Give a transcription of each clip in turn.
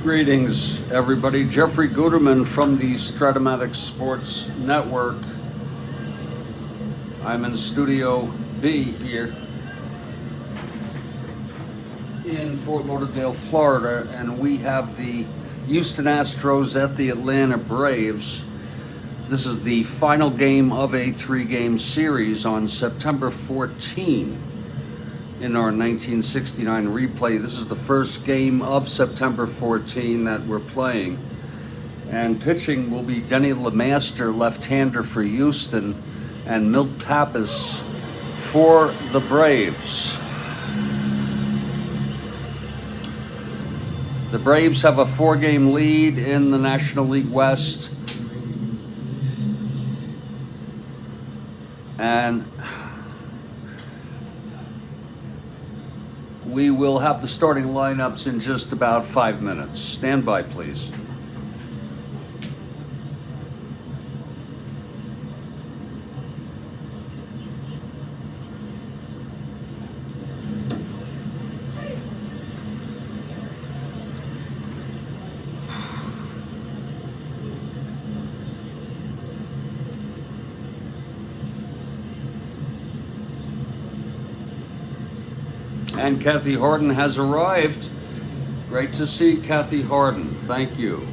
Greetings, everybody. Jeffrey Guterman from the Strat-O-Matic Sports Network. I'm in Studio B here in Fort Lauderdale, Florida, and we have the Houston Astros at the Atlanta Braves. This is the final game of a three-game series on September 14 in our 1969 replay. This is the first game of September 14 that we're playing. And pitching will be Denny LeMaster, left-hander for Houston, and Milt Pappas for the Braves. The Braves have a 4-game lead in the National League West. And we will have the starting lineups in just about 5 minutes. Stand by, please. And Kathy Harden has arrived. Great to see Kathy Harden. Thank you.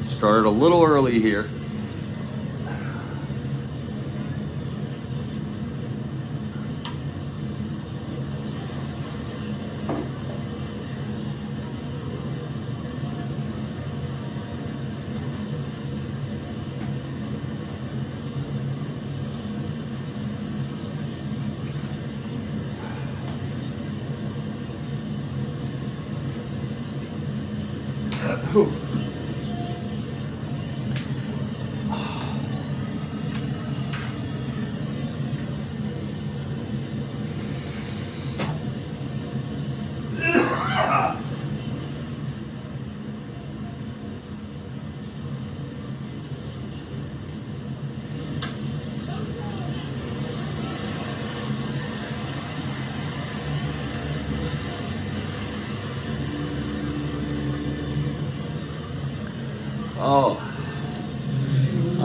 Started a little early here.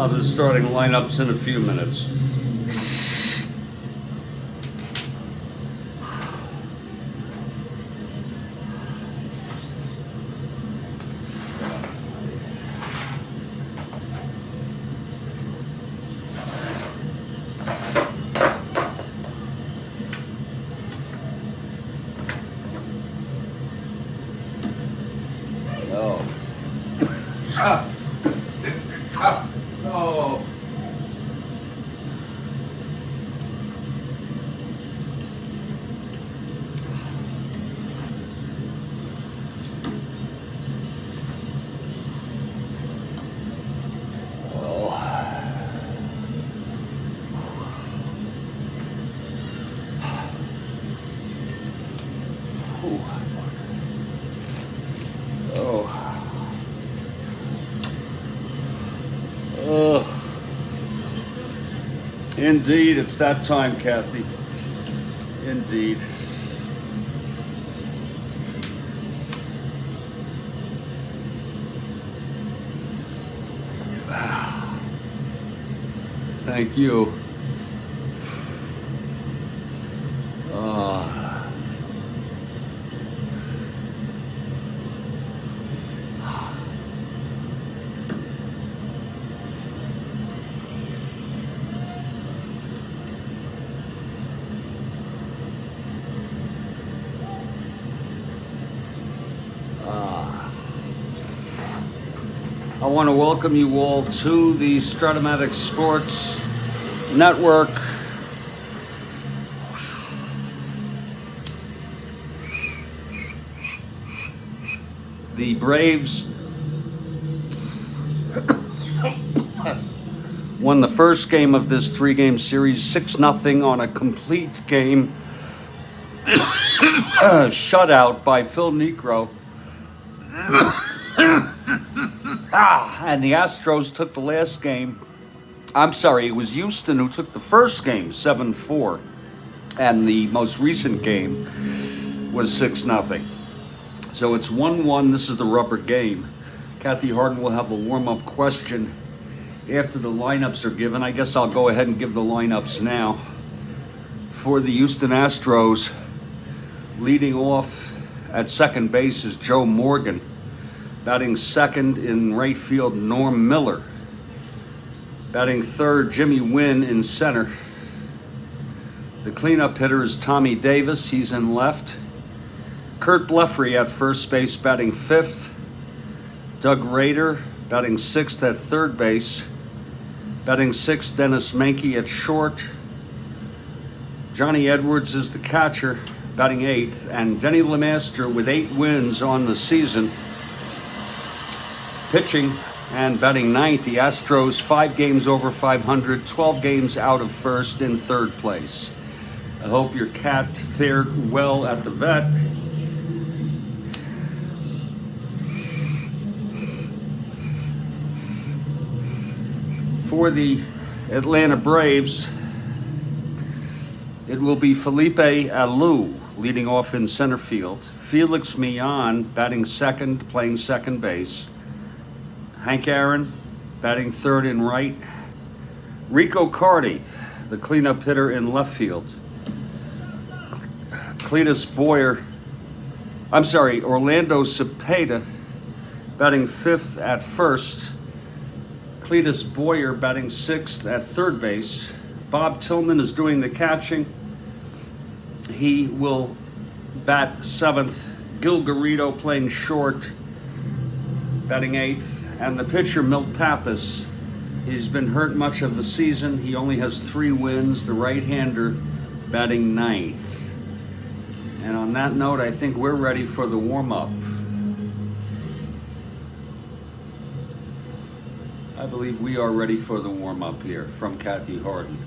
The starting lineups in a few minutes. Indeed, it's that time, Kathy. Indeed. Thank you. I want to welcome you all to the Strat-O-Matic Sports Network. The Braves won the first game of this three-game series 6-0 on a complete game shutout by Phil Niekro. And the Astros took the last game. I'm sorry, it was Houston who took the first game, 7-4. And the most recent game, was 6-0. So it's 1-1. This is the rubber game. Kathy Harden will have a warm-up question after the lineups are given. I guess I'll go ahead and give the lineups now. For the Houston Astros, leading off at second base is Joe Morgan. Batting second in right field, Norm Miller. Batting third, Jimmy Wynn in center. The cleanup hitter is Tommy Davis. He's in left. Kurt Blefary at first base, batting fifth. Doug Rader batting sixth at third base. Batting sixth, Dennis Menke at short. Johnny Edwards is the catcher, batting eighth. And Denny LeMaster with 8 wins on the season, pitching and batting ninth. The Astros 5 games over 500, 12 games out of first, in third place. I hope your cat fared well at the vet. For the Atlanta Braves, it will be Felipe Alou leading off in center field. Felix Millan batting second, playing second base. Hank Aaron batting third in right. Rico Carty, the cleanup hitter, in left field. Orlando Cepeda batting fifth at first. Cletus Boyer batting sixth at third base. Bob Tillman is doing the catching. He will bat seventh. Gil Garrido playing short, batting eighth. And the pitcher, Milt Pappas, he's been hurt much of the season. He only has 3 wins. The right-hander batting ninth. And on that note, I think we're ready for the warm-up. I believe we are ready for the warm-up here from Kathy Harden.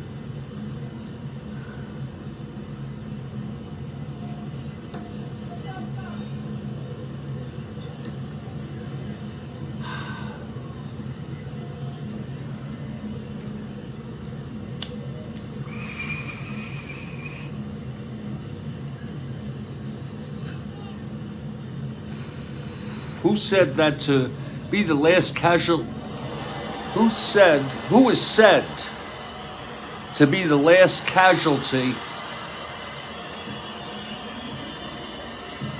Who said that to be the last casual? Who is said to be the last casualty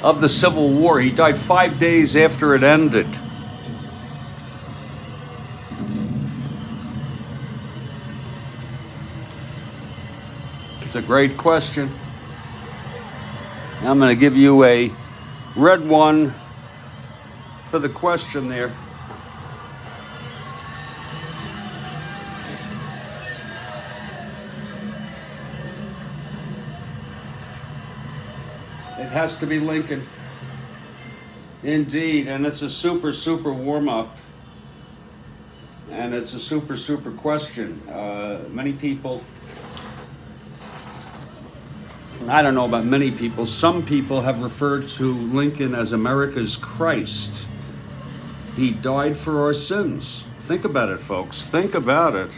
of the Civil War? He died 5 days after it ended. It's a great question. I'm going to give you a red one for the question there. It has to be Lincoln. Indeed, and it's a super, super warm-up. And it's a super, super question. Many people, I don't know about many people, some people have referred to Lincoln as America's Christ. He died for our sins. Think about it, folks. Think about it.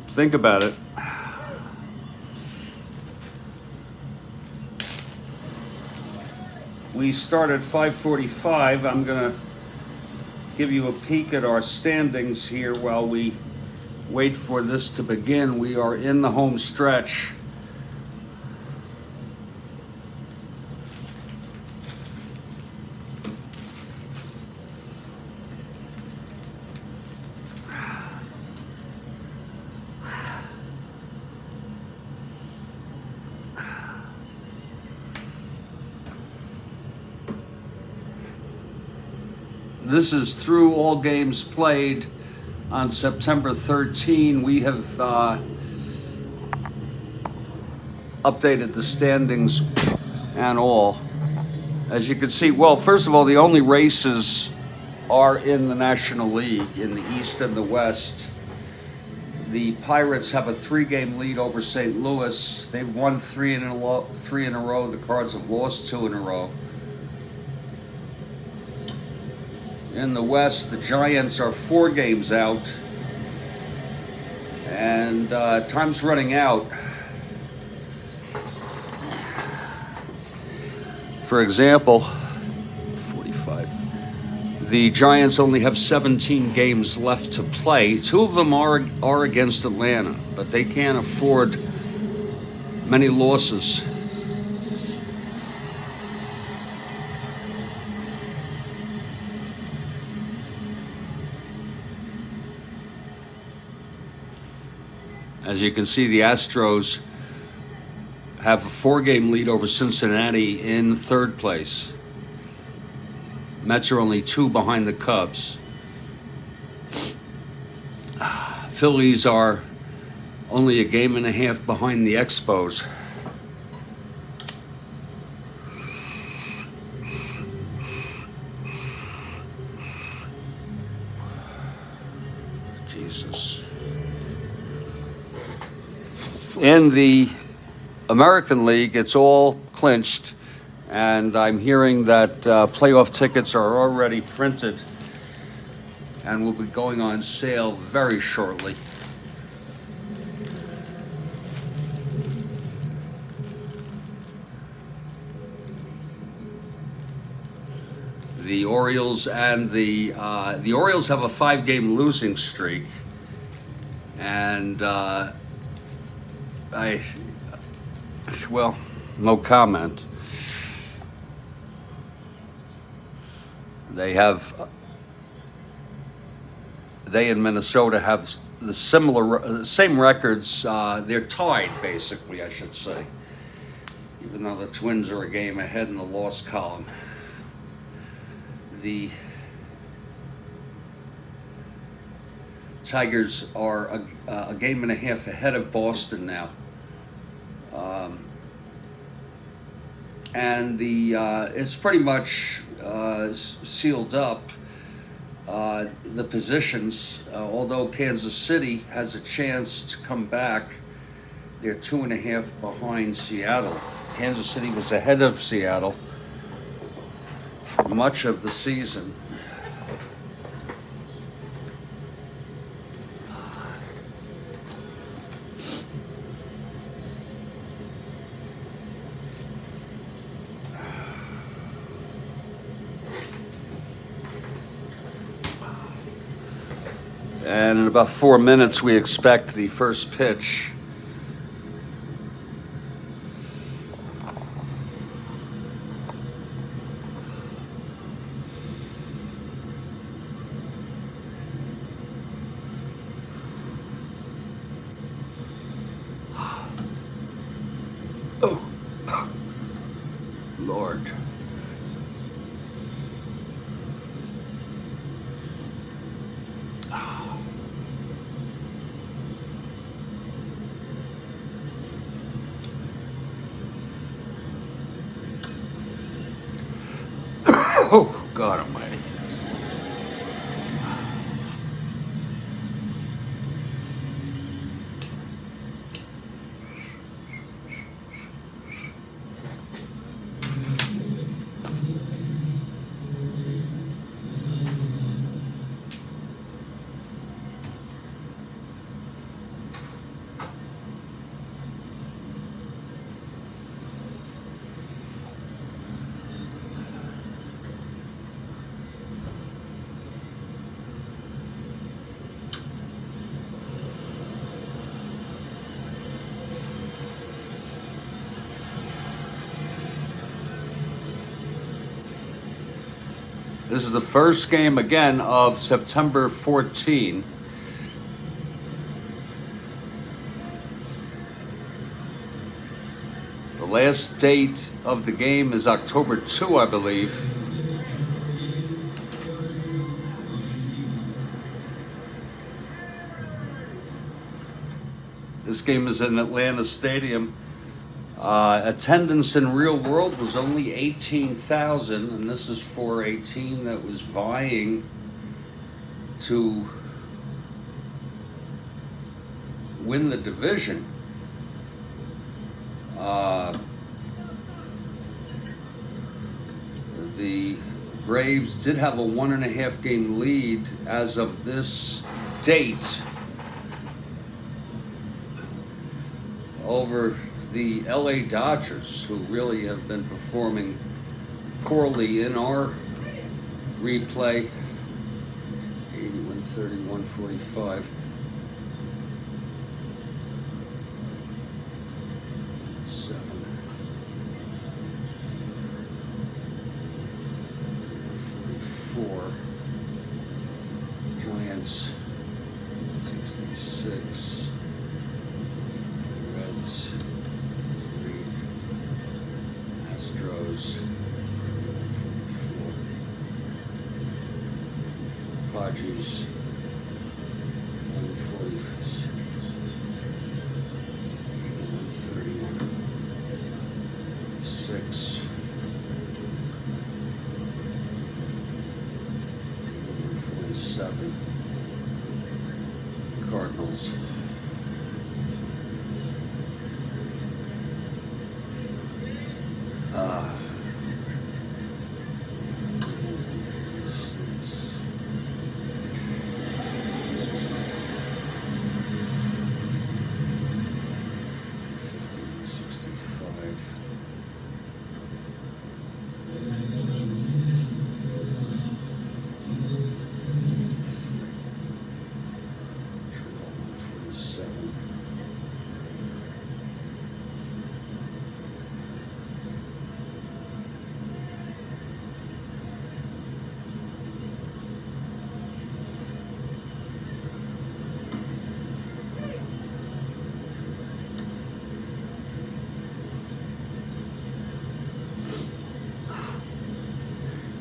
Think about it. We start at 5:45. I'm going to give you a peek at our standings here while we wait for this to begin. We are in the home stretch. This is through all games played on September 13. We have updated the standings and all. As you can see, well, first of all, the only races are in the National League, in the East and the West. The Pirates have a 3-game lead over St. Louis. They've won 3 in a row. The Cards have lost 2 in a row. In the West, the Giants are 4 games out, and time's running out. For example, 45. The Giants only have 17 games left to play. 2 of them are against Atlanta, but they can't afford many losses. As you can see, the Astros have a 4-game lead over Cincinnati in 3rd place. Mets are only 2 behind the Cubs. Phillies are only a game and a half behind the Expos. Jesus. In the American League, it's all clinched, and I'm hearing that playoff tickets are already printed and will be going on sale very shortly. The Orioles and the Orioles have a 5-game losing streak, and well, no comment. They in Minnesota have the same records. They're tied, basically, I should say, even though the Twins are a game ahead in the loss column. The Tigers are a game and a half ahead of Boston now. And it's pretty much sealed up, the positions, although Kansas City has a chance to come back. They're 2.5 behind Seattle. Kansas City was ahead of Seattle for much of the season. And in about 4 minutes, we expect the first pitch. Oh, Lord. Oh, God almighty. This is the first game, again, of September 14. The last date of the game is October 2, I believe. This game is in Atlanta Stadium. Attendance in real world was only 18,000, and this is for a team that was vying to win the division. The Braves did have a 1.5 game lead as of this date over the LA Dodgers, who really have been performing poorly in our replay. 81-31-45. Giants 66, Reds 3, Astros 44, Padres 146, 31, 6. Cardinals.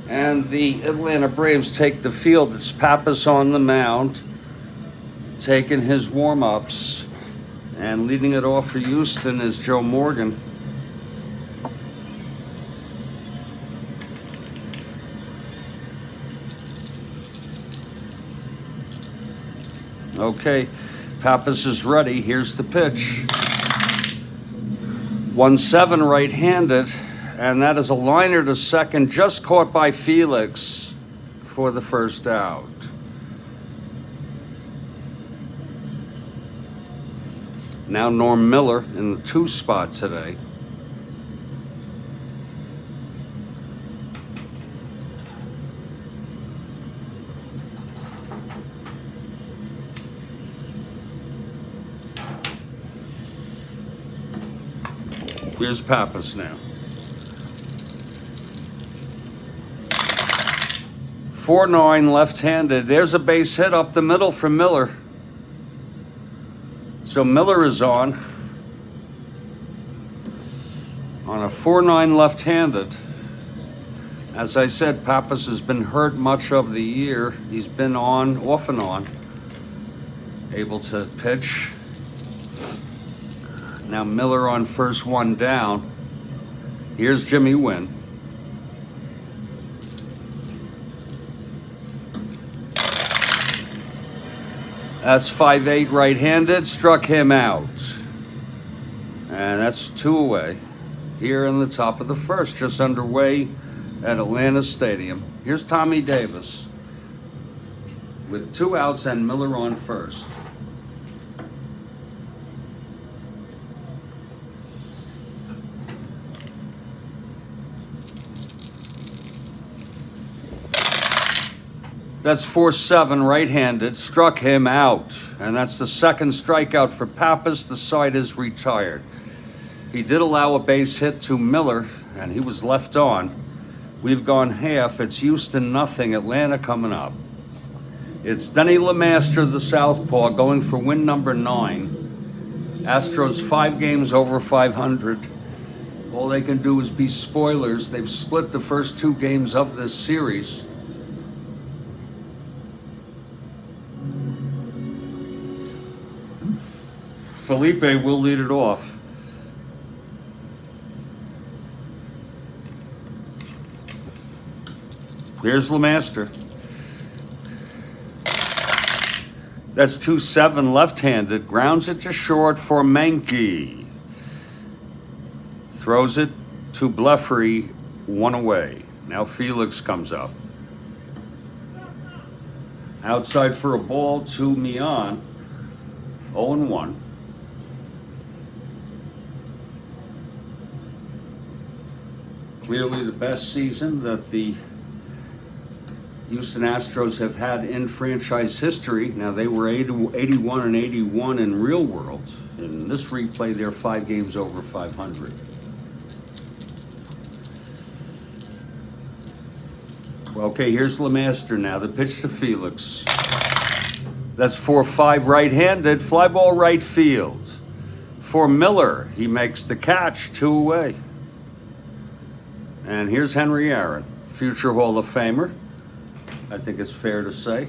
And the Atlanta Braves take the field. It's Pappas on the mound, taking his warm-ups. And leading it off for Houston is Joe Morgan. Okay, Pappas is ready. Here's the pitch. 1-7 right-handed. And that is a liner to second, just caught by Felix for the first out. Now Norm Miller in the 2 spot today. Here's Pappas now. 4-9 left-handed. There's a base hit up the middle for Miller. So Miller is on a 4-9 left-handed. As I said, Pappas has been hurt much of the year. He's been on, off and on, able to pitch. Now Miller on first, 1 down. Here's Jimmy Wynn. That's 5-8 right-handed, struck him out. And that's 2 away. Here in the top of the first, just underway at Atlanta Stadium. Here's Tommy Davis with 2 outs and Miller on first. That's 4-7 right-handed, struck him out. And that's the second strikeout for Pappas. The side is retired. He did allow a base hit to Miller, and he was left on. We've gone half. It's Houston nothing, Atlanta coming up. It's Denny LeMaster, the southpaw, going for win number 9. Astros 5 games over 500. All they can do is be spoilers. They've split the first 2 games of this series. Felipe will lead it off. Here's LeMaster. That's 2-7 left-handed. Grounds it to short for Mankey. Throws it to Bleffery, 1 away. Now Felix comes up. Outside for a ball to Mian. 0-1. Clearly the best season that the Houston Astros have had in franchise history. Now they were 81 and 81 in real world. In this replay, they're 5 games over 500. Okay, here's LeMaster now. The pitch to Felix. That's 4-5 right-handed. Fly ball right field. For Miller, he makes the catch, 2 away. And here's Henry Aaron, future Hall of Famer. I think it's fair to say.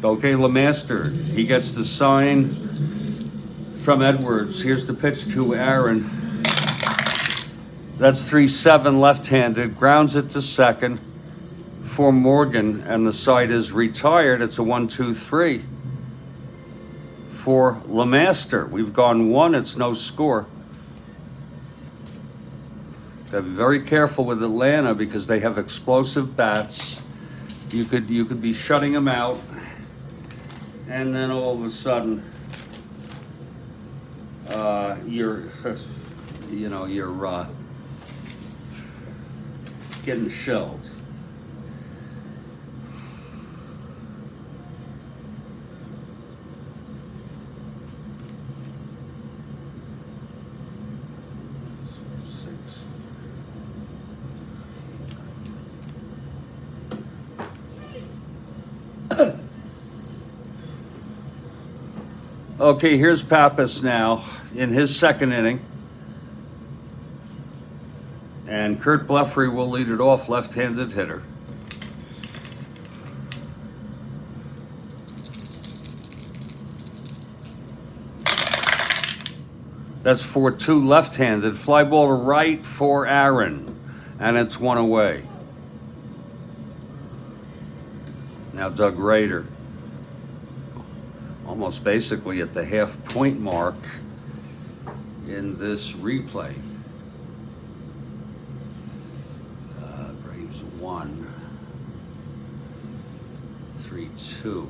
Okay, LeMaster, he gets the sign from Edwards. Here's the pitch to Aaron. That's 3-7 left-handed, grounds it to second for Morgan, and the side is retired. It's a 1-2-3 for LeMaster. We've gone 1, it's no score. Gotta be very careful with Atlanta because they have explosive bats. You could be shutting them out, and then all of a sudden, you're getting shelled. Okay, here's Pappas now in his second inning. And Kurt Blefary will lead it off, left-handed hitter. That's 4-2 left-handed. Fly ball to right for Aaron. And it's 1 away. Now Doug Rader. Almost basically at the half-point mark in this replay. Braves 1, 3-2.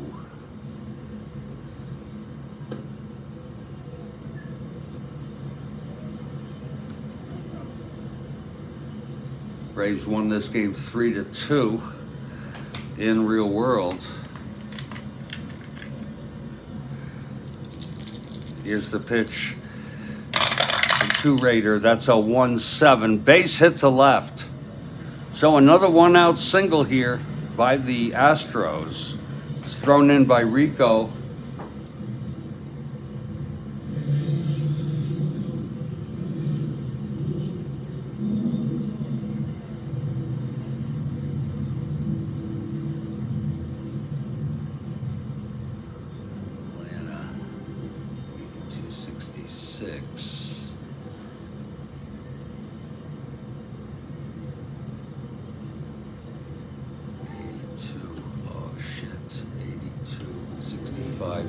Braves won this game 3-2 in real world. Here's the pitch to Rader. That's a 1-7. Base hit to left. So another 1-out single here by the Astros. It's thrown in by Rico. Atlanta, 266.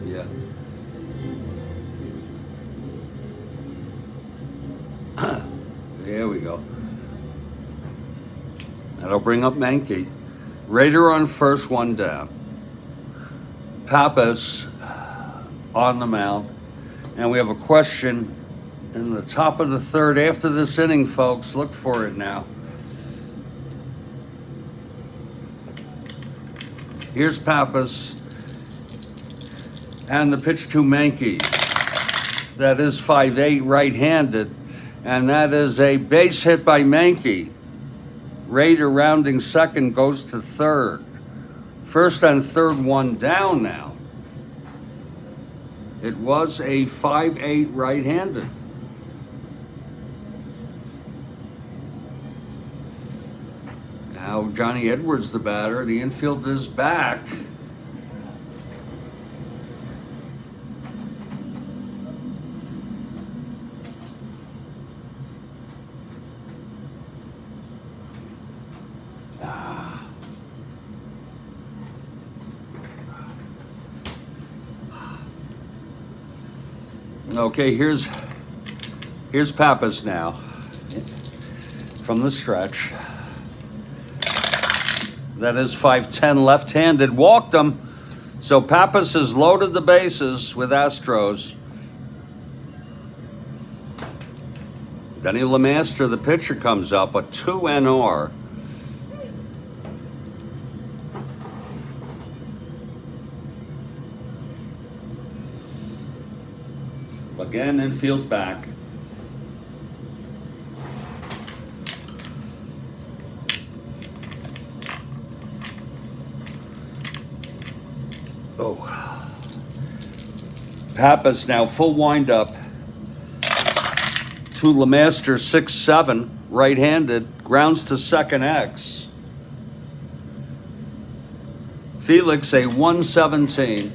Yeah. There we go. That'll bring up Mankey. Rader on first, 1 down. Pappas on the mound. And we have a question in the top of the third after this inning, folks. Look for it now. Here's Pappas. And the pitch to Mankey. That is 5-8 right-handed. And that is a base hit by Mankey. Rader rounding second goes to third. First and third, 1 down now. It was a 5-8 right-handed. Now Johnny Edwards, the batter. The infield is back. Okay, here's Pappas now from the stretch. That is 5'10", left-handed, walked him. So Pappas has loaded the bases with Astros. Denny LeMaster, the pitcher, comes up, a 2 NR. Again, infield back. Oh. Pappas now full windup. To LeMaster, 6-7, right-handed, grounds to second X. Felix, a 117.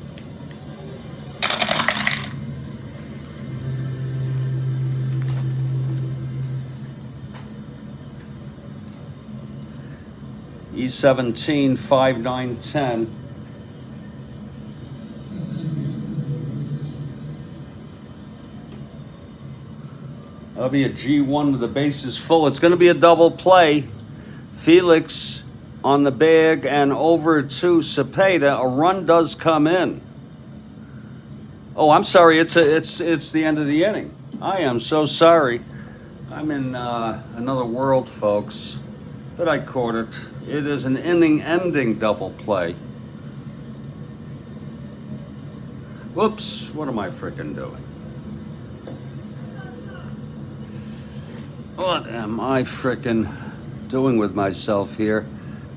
E17, 5-9, 10. That'll be a G1 with the bases full. It's going to be a double play. Felix on the bag and over to Cepeda. A run does come in. Oh, I'm sorry. It's the end of the inning. I am so sorry. I'm in another world, folks. But I caught it. It is an inning-ending double play. Whoops, what am I frickin' doing? What am I frickin' doing with myself here?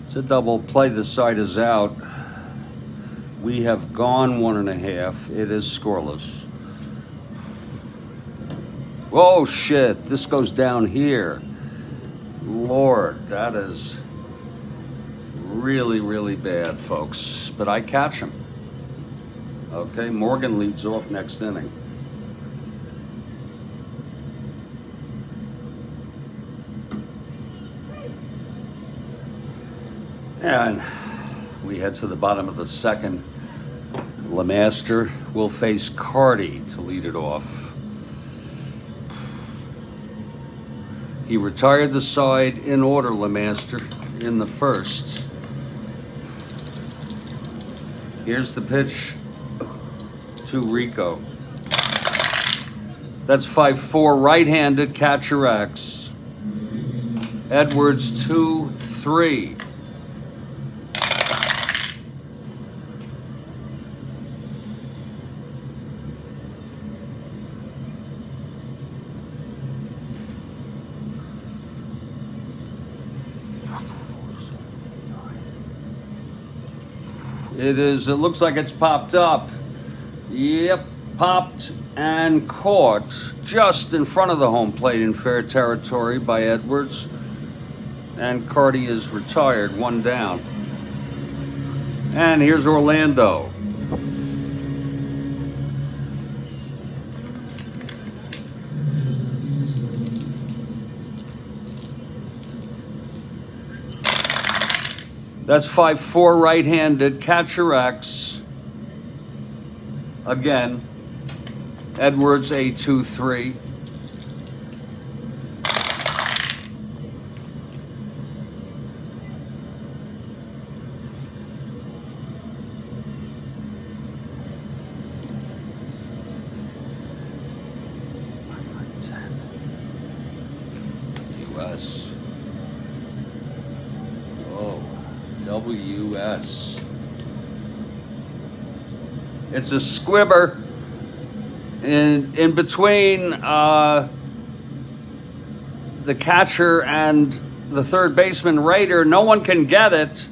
It's a double play, the side is out. We have gone 1.5. It is scoreless. Whoa, shit, this goes down here. Lord, that is really, really bad, folks. But I catch him. Okay, Morgan leads off next inning. And we head to the bottom of the second. LeMaster will face Cardi to lead it off. He retired the side in order, LeMaster, in the first. Here's the pitch to Rico. That's 5-4, right-handed, catcher X. Edwards, 2-3. It looks like it's popped up. Yep, popped and caught just in front of the home plate in fair territory by Edwards. And Cardi is retired, one down. And here's Orlando. That's 5-4, right-handed, catcher X. Again, Edwards, a 2-3. US. WS. It's a squibber in between the catcher and the third baseman Raider. No one can get it,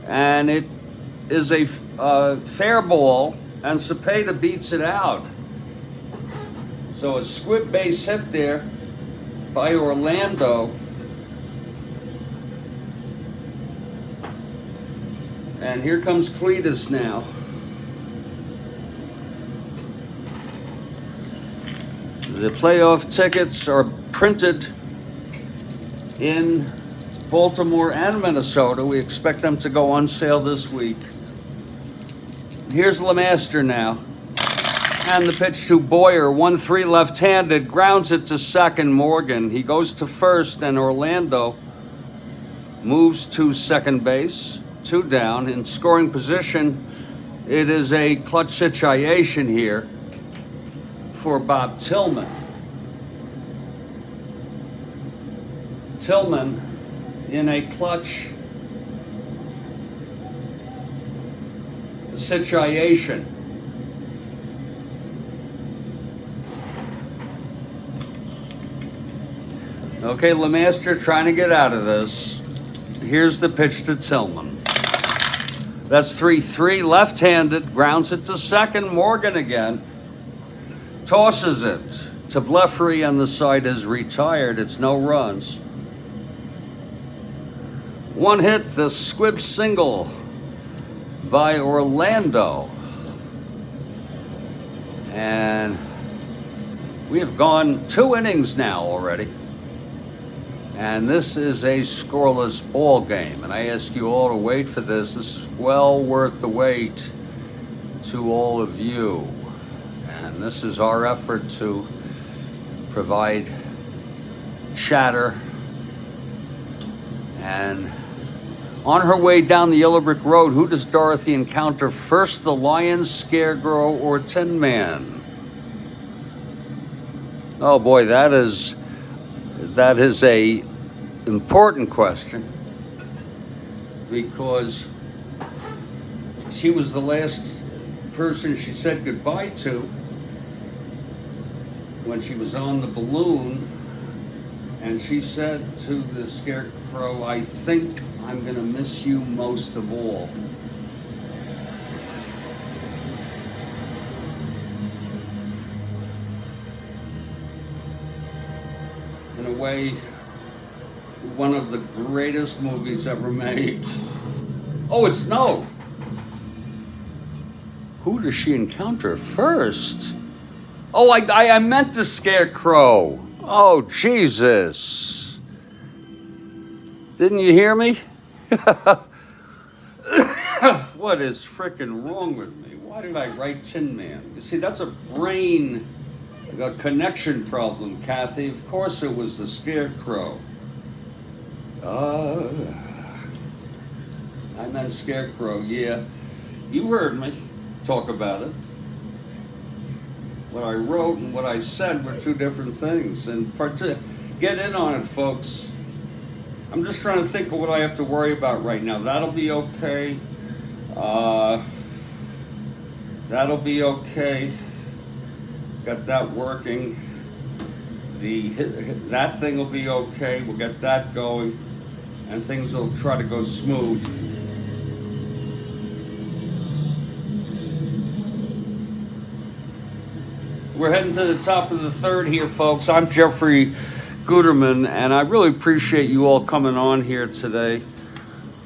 and it is a fair ball, and Cepeda beats it out. So a squib base hit there by Orlando. And here comes Cletus now. The playoff tickets are printed in Baltimore and Minnesota. We expect them to go on sale this week. Here's LeMaster now. And the pitch to Boyer, 1-3 left-handed, grounds it to second. Morgan. He goes to first, and Orlando moves to second base. 2 down. In scoring position, it is a clutch situation here for Bob Tillman. Tillman in a clutch situation. Okay, LeMaster trying to get out of this. Here's the pitch to Tillman. That's 3-3, left-handed, grounds it to second. Morgan again. Tosses it to Blefary, and the side is retired. It's no runs. 1 hit, the squib single by Orlando. And we have gone 2 innings now already. And this is a scoreless ball game. And I ask you all to wait for this. This is well worth the wait to all of you. And this is our effort to provide chatter. And on her way down the Yellow Brick Road, who does Dorothy encounter first, the Lion, Scarecrow, or Tin Man? Oh boy, that is a important question, because she was the last person she said goodbye to when she was on the balloon, and she said to the Scarecrow, "I think I'm gonna miss you most of all." In a way, one of the greatest movies ever made. Oh, it's no. Who does she encounter first? Oh, I meant the Scarecrow. Oh, Jesus. Didn't you hear me? What is frickin' wrong with me? Why did I write Tin Man? You see, that's a brain connection problem, Kathy. Of course it was the Scarecrow. I meant Scarecrow, yeah. You heard me talk about it. What I wrote and what I said were 2 different things. And get in on it, folks. I'm just trying to think of what I have to worry about right now. That'll be okay. That'll be okay. Got that working. That thing will be okay. We'll get that going, and things will try to go smooth. We're heading to the top of the 3rd here, folks. I'm Jeffrey Guterman, and I really appreciate you all coming on here today.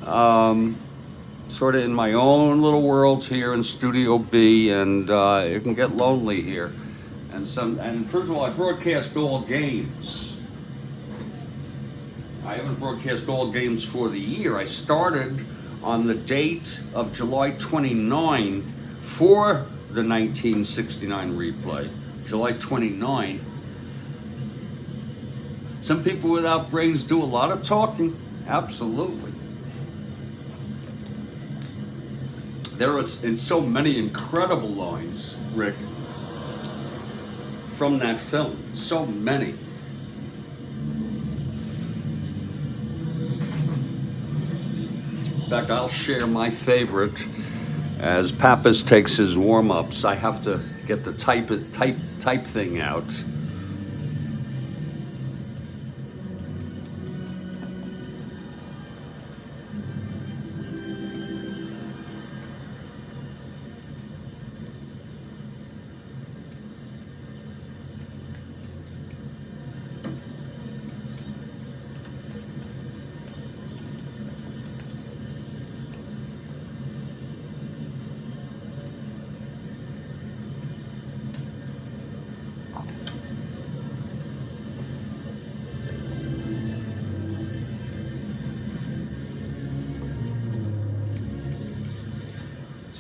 Sort of in my own little world here in Studio B, and it can get lonely here. And first of all, I broadcast all games. I haven't broadcast all games for the year. I started on the date of July 29 for the 1969 replay. July 29. Some people without brains do a lot of talking. Absolutely. There are so many incredible lines, Rick, from that film. So many. In fact, I'll share my favorite as Pappas takes his warm-ups. I have to get the type thing out.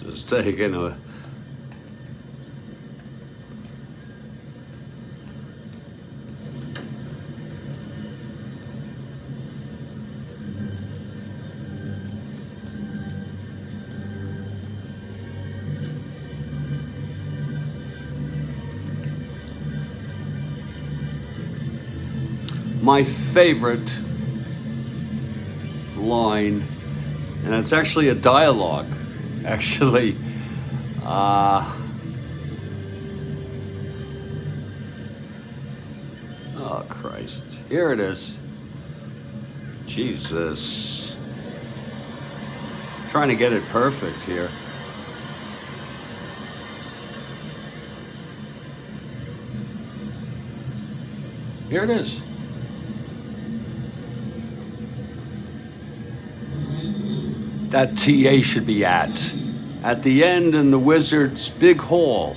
Just taking my favorite line, and it's actually a dialogue, actually. Oh, Christ. Here it is. Jesus. Trying to get it perfect here. Here it is. That TA should be at the end in the wizard's big hall.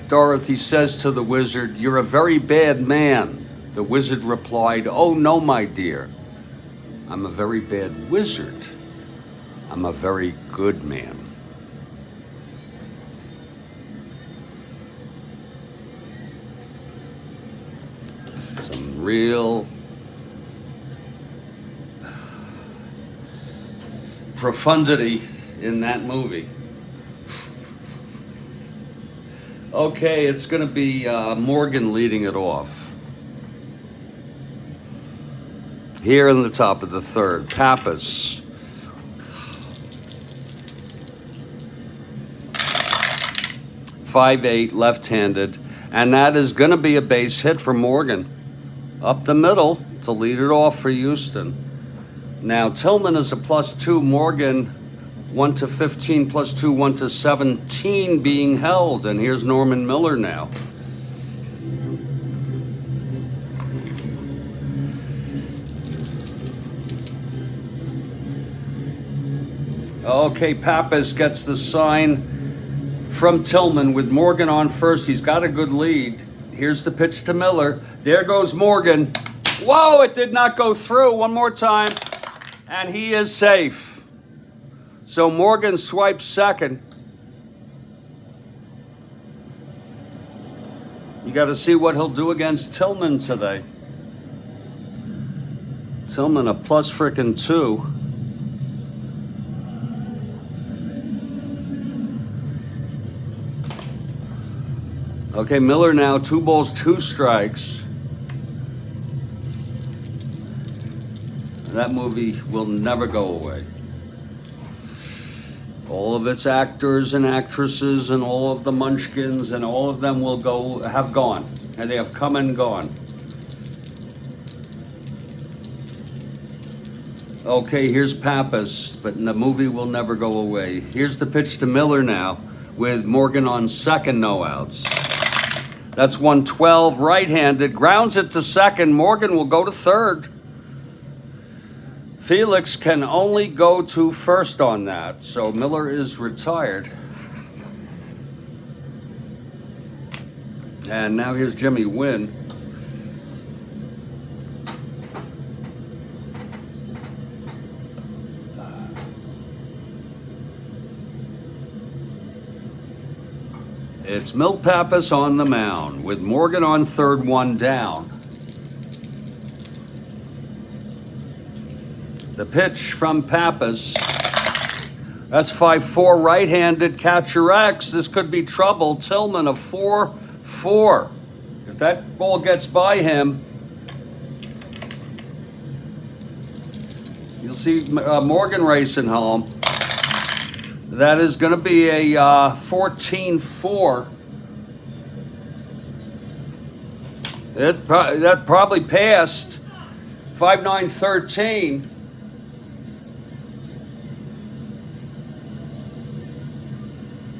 Dorothy says to the wizard, "You're a very bad man." The wizard replied, "Oh no, my dear. I'm a very bad wizard. I'm a very good man." Some real profundity in that movie. Okay, it's going to be Morgan leading it off. Here in the top of the third, Pappas. .58, left-handed, and that is going to be a base hit for Morgan. Up the middle to lead it off for Houston. Now, Tillman is a +2, Morgan 1 to 15, +2, 1 to 17 being held, and here's Norman Miller now. Okay, Pappas gets the sign from Tillman with Morgan on first. He's got a good lead. Here's the pitch to Miller. There goes Morgan. Whoa, it did not go through. One more time. And he is safe. So Morgan swipes second. You got to see what he'll do against Tillman today. Tillman a +2. Okay, Miller now 2 balls, 2 strikes. That movie will never go away. All of its actors and actresses and all of the munchkins and all of them have gone. And they have come and gone. Okay, here's Pappas, but the movie will never go away. Here's the pitch to Miller now with Morgan on second, no outs. That's 112, right-handed, grounds it to second. Morgan will go to third. Felix can only go to first on that, so Miller is retired. And now here's Jimmy Wynn. It's Milt Pappas on the mound with Morgan on third, 1 down. The pitch from Pappas. That's 5-4, right-handed, catcher X. This could be trouble. Tillman a 4-4. If that ball gets by him, you'll see Morgan racing home. That is going to be a 14-4. That probably passed 5-9-13.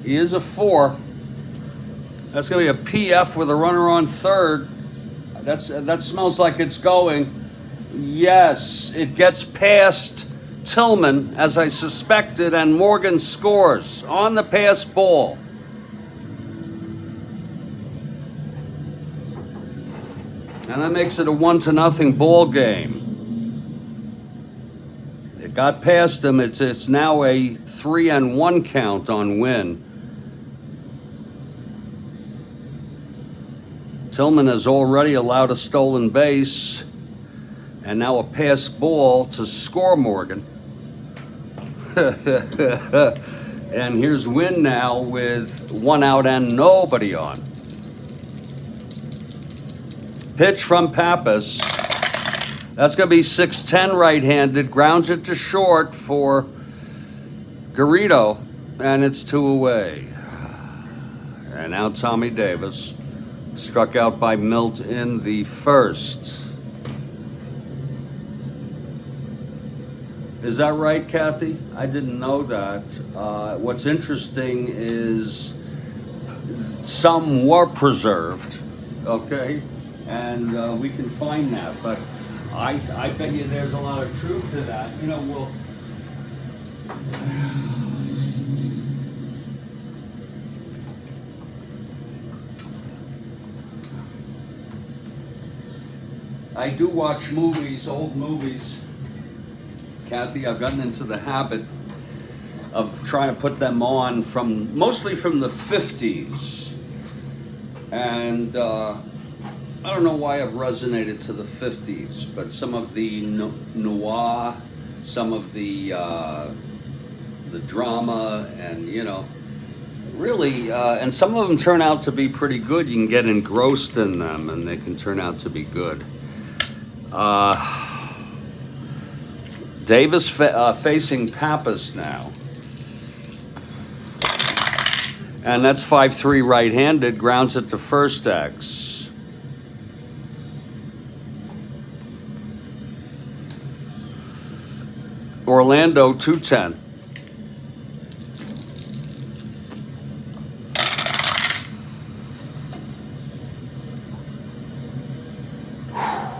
He is a 4. That's going to be a PF with a runner on third. That smells like it's going. Yes, it gets past Tillman, as I suspected, and Morgan scores on the pass ball. And that makes it a 1-0 ball game. It got past him. It's now a 3-1 count on Wynn. Tillman has already allowed a stolen base, and now a pass ball to score Morgan. And here's Wynn now with 1 out and nobody on. Pitch from Pappas. That's going to be 6-10 right-handed. Grounds it to short for Garrido, and it's 2 away. And now Tommy Davis, struck out by Milt in the first. Is that right, Kathy? I didn't know that. What's interesting is some were preserved, okay? And we can find that, but I bet you there's a lot of truth to that. You know, we'll... I do watch movies, old movies. Kathy, I've gotten into the habit of trying to put them on mostly from the 50s. And I don't know why I've resonated to the 50s, but some of the noir, some of the drama, and you know, really, and some of them turn out to be pretty good. You can get engrossed in them, and they can turn out to be good. Davis facing Pappas now. And that's 5-3 right-handed, grounds it to first X. Orlando 210.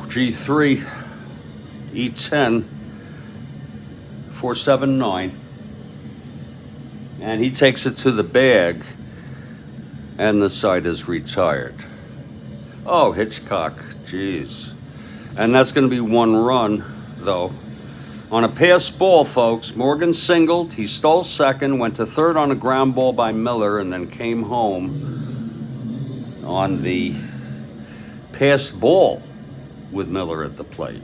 G3, E10, 479. And he takes it to the bag, and the side is retired. Oh, Hitchcock, geez. And that's going to be 1 run, though. On a pass ball, folks, Morgan singled, he stole second, went to third on a ground ball by Miller, and then came home on the passed ball with Miller at the plate.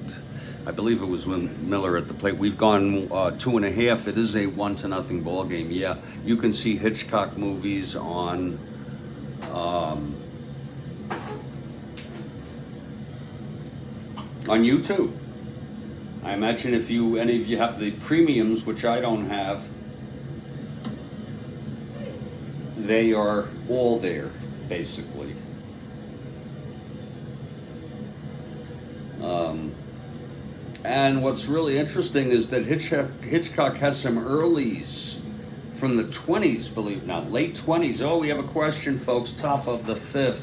I believe it was when Miller at the plate. We've gone 2.5. It is a 1-0 ball game. Yeah, you can see Hitchcock movies on YouTube. I imagine if any of you have the premiums, which I don't have, they are all there, basically. And what's really interesting is that Hitchcock has some earlies from the 20s, believe it or not, late 20s. Oh, we have a question, folks, top of the 5th.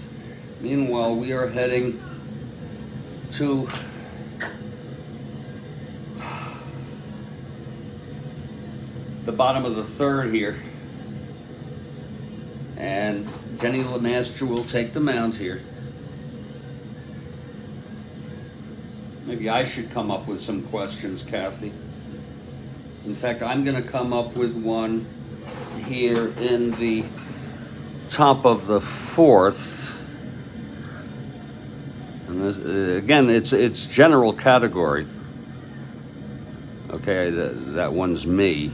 Meanwhile, we are heading to the bottom of the 3rd here. And Denny LeMaster will take the mound here. Maybe I should come up with some questions, Kathy. In fact, I'm going to come up with one here in the top of the 4th. And this, again, it's general category. Okay, that one's me.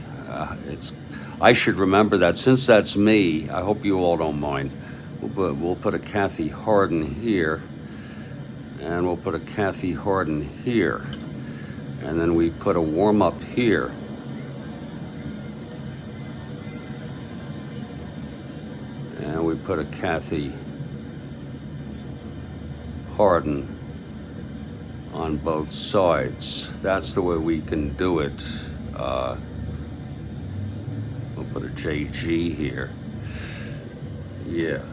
I should remember that. Since that's me, I hope you all don't mind. We'll put a Kathy Harden here. And we'll put a Kathy Harden here. And then we put a warm-up here. And we put a Kathy Harden on both sides. That's the way we can do it. We'll put a JG here. Yeah.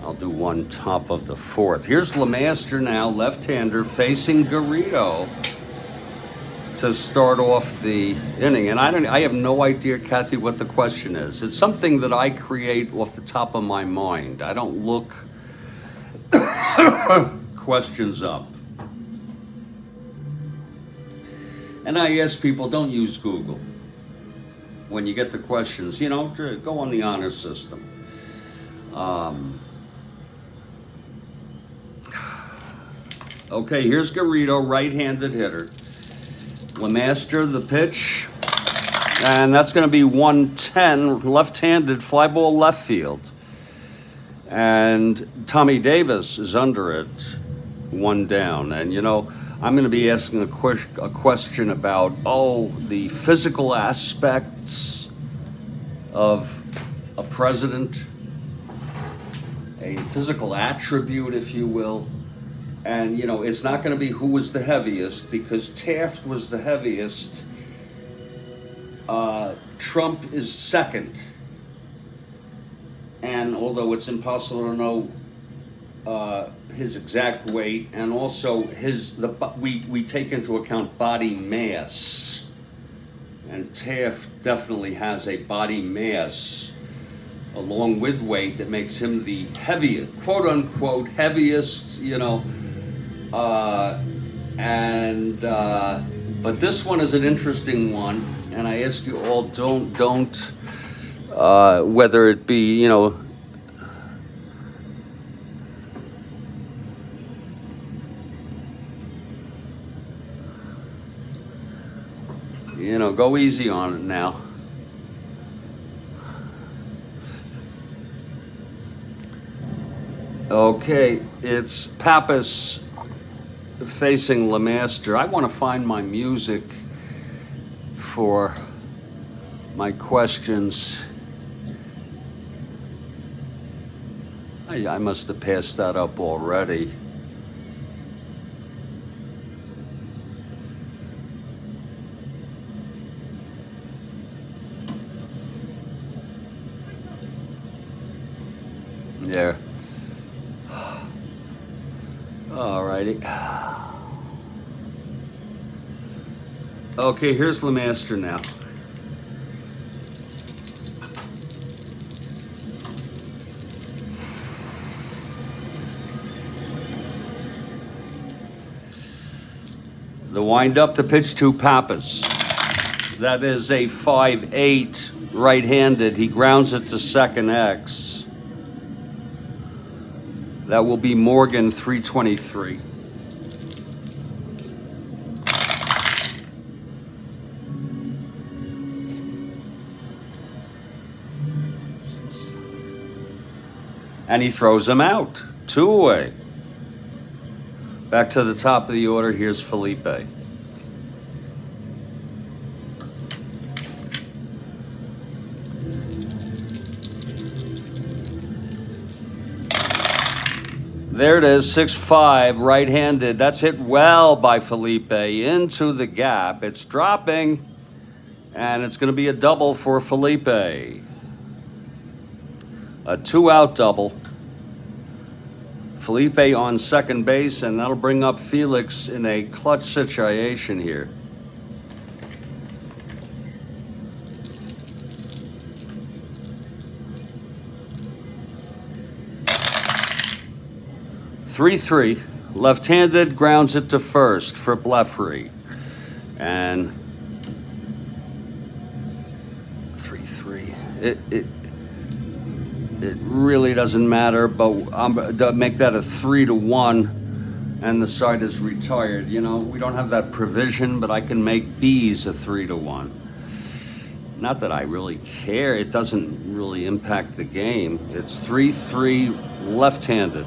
I'll do one top of the 4th. Here's LeMaster now, left-hander, facing Garrido to start off the inning. And I have no idea, Kathy, what the question is. It's something that I create off the top of my mind. I don't look questions up. And I ask people, don't use Google. When you get the questions, you know, go on the honor system. Okay, here's Garrido, right-handed hitter. LeMaster, the pitch. And that's going to be 110, left-handed, fly ball left field. And Tommy Davis is under it one down. And you know, I'm going to be asking a question about, the physical aspects of a president, a physical attribute, if you will. And you know, it's not going to be who was the heaviest, because Taft was the heaviest. Trump is second. And although it's impossible to know his exact weight, and also we take into account body mass, and Taft definitely has a body mass along with weight that makes him the heaviest, quote unquote heaviest, you know. But this one is an interesting one, and I ask you all, don't whether it be, you know, go easy on it now. Okay, it's Pappas facing LeMaster. I want to find my music for my questions. I must have passed that up already. There. Alrighty. Okay, here's LeMaster now. The wind up, the pitch to Pappas. That is a 5-8 right-handed. He grounds it to second X. That will be Morgan 323. And he throws him out. 2 away. Back to the top of the order, here's Felipe. There it is, 6-5, right-handed. That's hit well by Felipe into the gap. It's dropping, and it's going to be a double for Felipe. A 2-out double. Felipe on second base, and that'll bring up Felix in a clutch situation here. Three, left-handed, grounds it to first for Bleffery. And 3-3. It really doesn't matter, but I'm to make that a 3-1, and the side is retired. You know, we don't have that provision, but I can make B's a 3-1. Not that I really care. It doesn't really impact the game. It's 3-3 left-handed.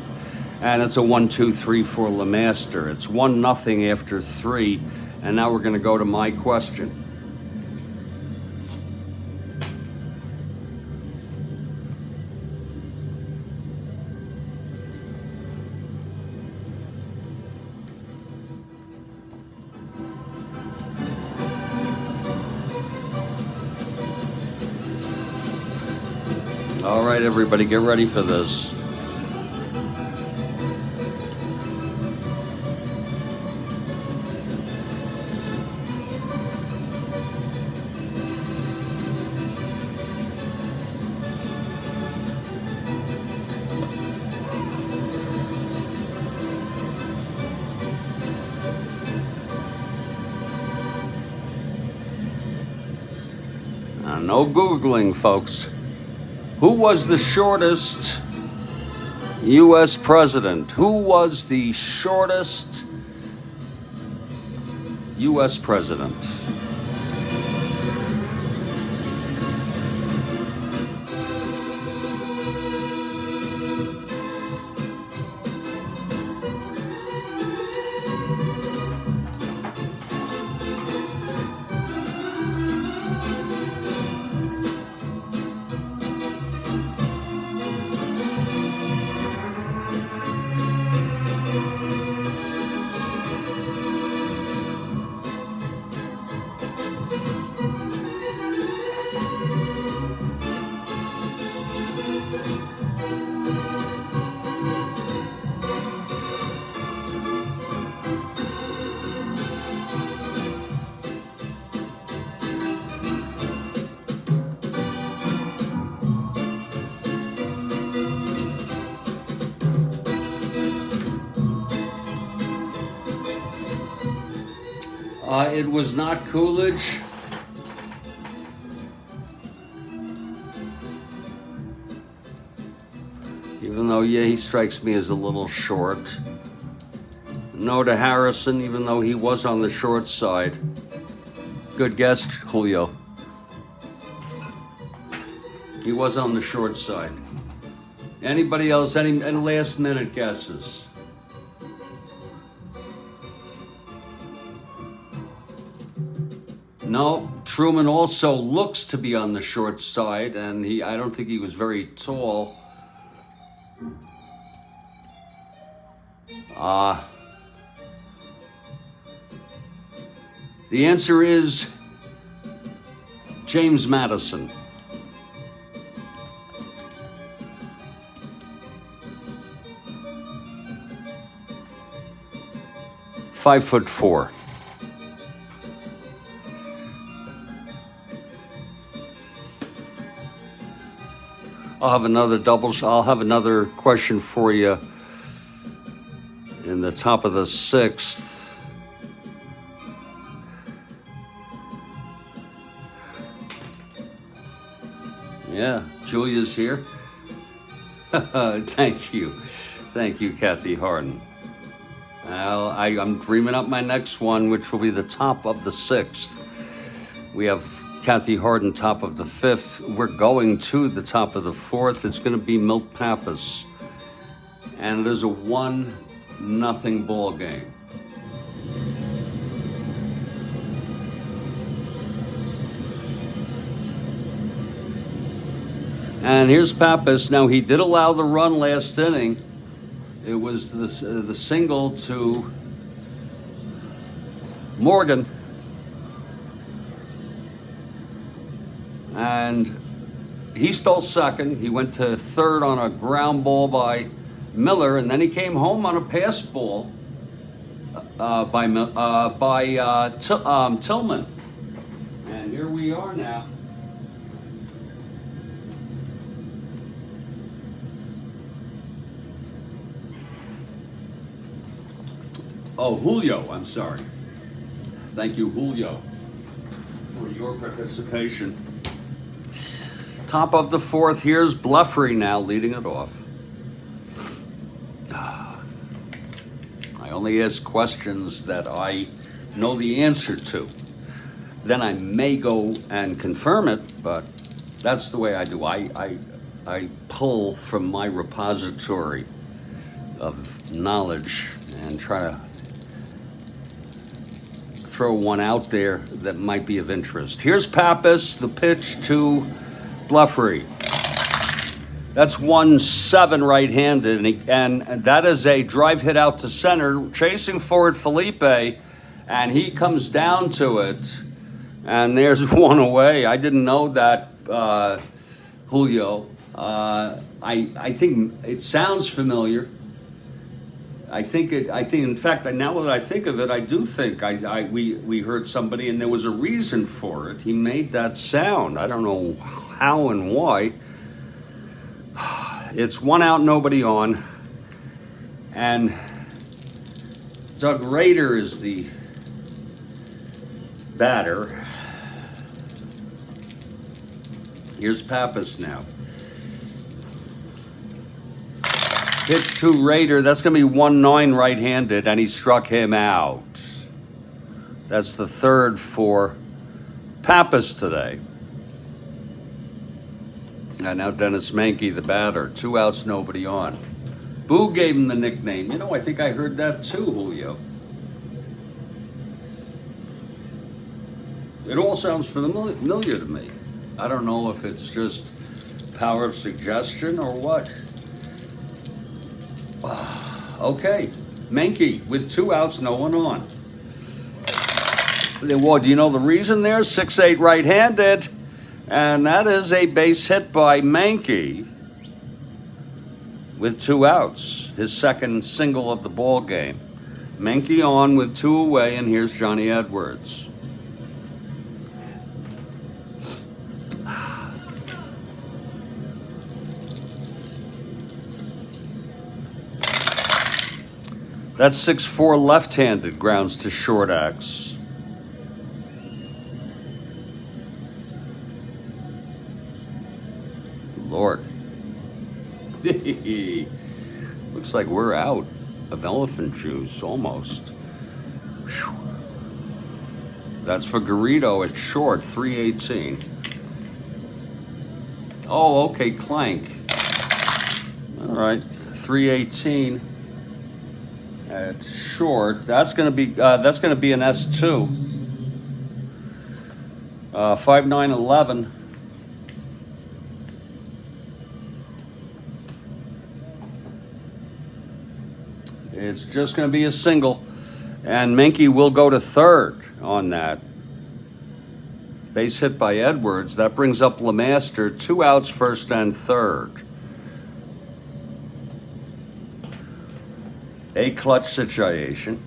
And it's a 1-2-3 for LeMaster. It's 1-0 after 3, and now we're going to go to my question. All right, everybody, get ready for this. No Googling, folks. Who was the shortest U.S. president? Who was the shortest U.S. president? It was not Coolidge. Even though, yeah, he strikes me as a little short. No to Harrison, even though he was on the short side. Good guess, Julio. He was on the short side. Anybody else, any last minute guesses? No, Truman also looks to be on the short side, and I don't think he was very tall. The answer is James Madison. "5'4". I'll have another question for you in the top of the 6th. Yeah, Julia's here. Thank you, Kathy Harden. I'm dreaming up my next one, which will be the top of the 6th. We have Kathy Harden top of the 5th. We're going to the top of the 4th. It's going to be Milt Pappas, and it is a 1-0 ball game. And here's Pappas. Now, he did allow the run last inning. It was the single to Morgan. And he stole second. He went to third on a ground ball by Miller, and then he came home on a pass ball by Tillman. And here we are now. Oh, Julio, I'm sorry. Thank you, Julio, for your participation. Top of the 4th, here's Bluffery now leading it off. I only ask questions that I know the answer to. Then I may go and confirm it, but that's the way I do. I pull from my repository of knowledge and try to throw one out there that might be of interest. Here's Pappas, the pitch to Bluffery. That's 1-7 right-handed, and that is a drive hit out to center, chasing forward Felipe, and he comes down to it, and there's one away. I didn't know that, Julio. I think it sounds familiar. I think, in fact, now that I think of it, I do think we heard somebody, and there was a reason for it. He made that sound. I don't know how and why. It's 1 out, nobody on. And Doug Rader is the batter. Here's Pappas now. Pitch to Rader, that's going to be 1-9 right-handed, and he struck him out. That's the 3rd for Pappas today. And now Dennis Mankey, the batter. 2 outs, nobody on. Boo gave him the nickname. You know, I think I heard that too, Julio. It all sounds familiar to me. I don't know if it's just power of suggestion or what. Okay, Mankey with 2 outs, no one on. Well, do you know the reason there? 6'8 right-handed, and that is a base hit by Mankey with 2 outs. His second single of the ball game. Mankey on with 2 away, and here's Johnny Edwards. That's 6'4 left-handed, grounds to short axe. Lord. Looks like we're out of elephant juice, almost. Whew. That's for Garrido at short, 318. Oh, okay, Clank. All right, 318 at short. That's gonna be an S2. 5911. It's just going to be a single, and Menke will go to third on that. Base hit by Edwards. That brings up LeMaster, 2 outs, first and third. A clutch situation.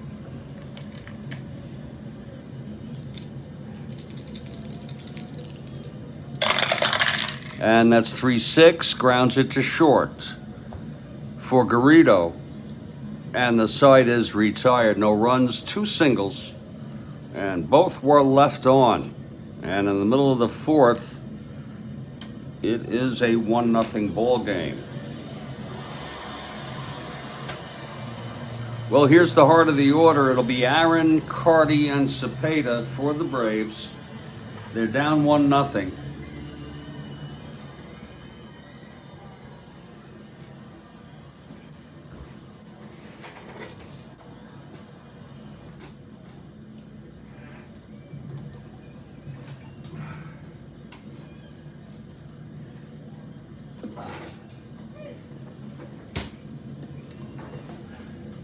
And that's 3-6, grounds it to short for Garrido. And the side is retired. No runs, 2 singles, and both were left on. And in the middle of the fourth, it is a 1-0 ball game. Well, here's the heart of the order. It'll be Aaron, Carty, and Cepeda for the Braves. They're down 1-0.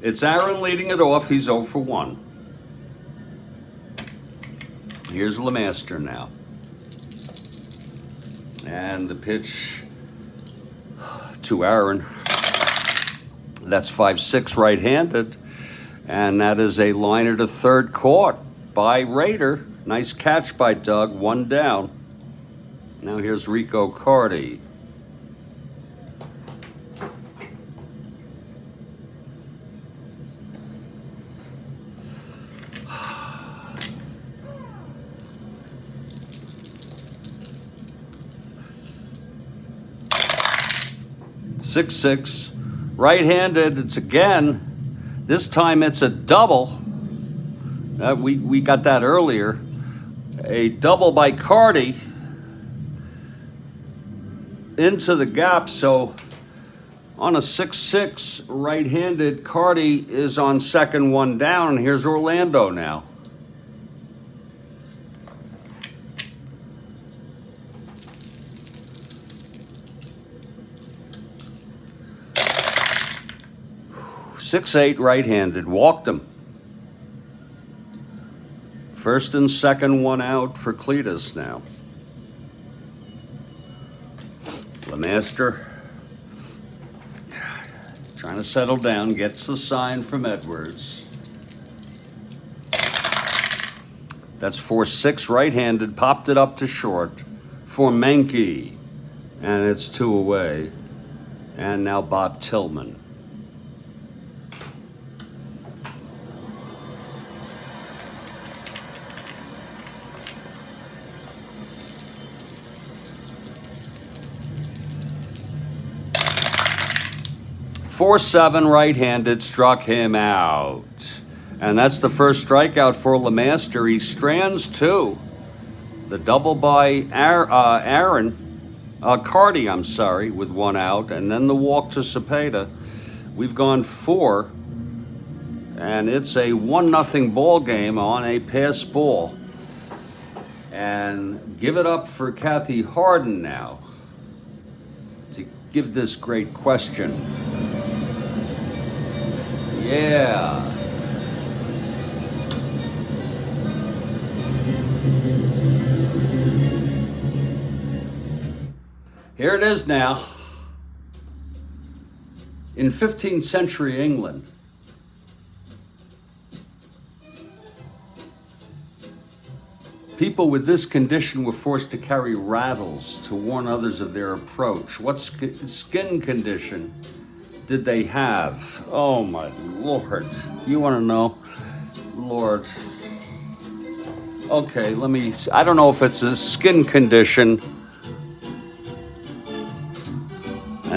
It's Aaron leading it off. He's 0 for 1. Here's LeMaster now. And the pitch to Aaron. That's 5-6 right-handed. And that is a liner to third, caught by Rader. Nice catch by Doug. 1 down. Now here's Rico Carty. Six, right-handed. It's again. This time it's a double. We got that earlier. A double by Carty into the gap. So on a 6-6 right-handed, Carty is on second, 1 down. And here's Orlando now. Six-eight right-handed, walked him. First and second, 1 out for Cletus now. LeMaster trying to settle down, gets the sign from Edwards. That's 4-6 right-handed, popped it up to short for Menke. And it's 2 away. And now Bob Tillman. Four-seven right-handed, struck him out. And that's the first strikeout for LeMaster. He strands 2. The double by Carty, I'm sorry, with 1 out. And then the walk to Cepeda. We've gone 4. And it's a 1-0 ball game on a pass ball. And give it up for Kathy Harden now to give this great question. Yeah. Here it is now. In 15th century England, people with this condition were forced to carry rattles to warn others of their approach. What skin condition did they have? Oh my Lord. You want to know? Lord. Okay, I don't know if it's a skin condition.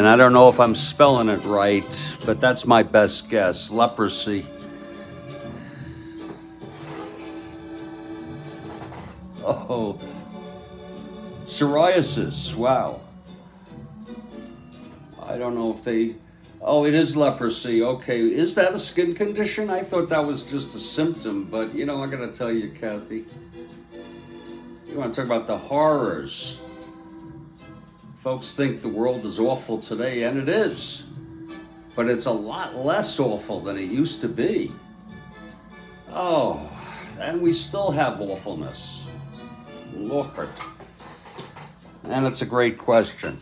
And I don't know if I'm spelling it right, but that's my best guess. Leprosy. Oh, psoriasis. Wow. I don't know if they... Oh, it is leprosy. Okay. Is that a skin condition? I thought that was just a symptom, but you know, I gotta tell you, Kathy, you want to talk about the horrors. Folks think the world is awful today, and it is. But it's a lot less awful than it used to be. Oh, and we still have awfulness. Lord. And it's a great question.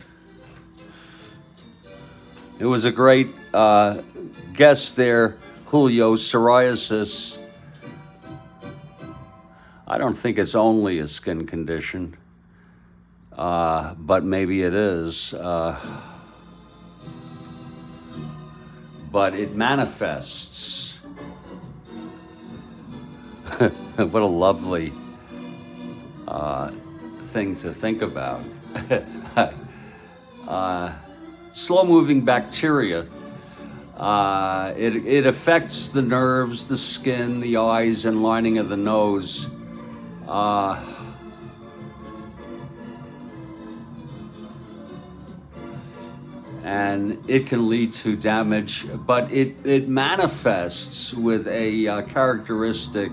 It was a great guess there, Julio. Psoriasis. I don't think it's only a skin condition, but maybe it is. But it manifests. What a lovely thing to think about. Slow-moving bacteria. It affects the nerves, the skin, the eyes, and lining of the nose. And it can lead to damage, but it manifests with a characteristic.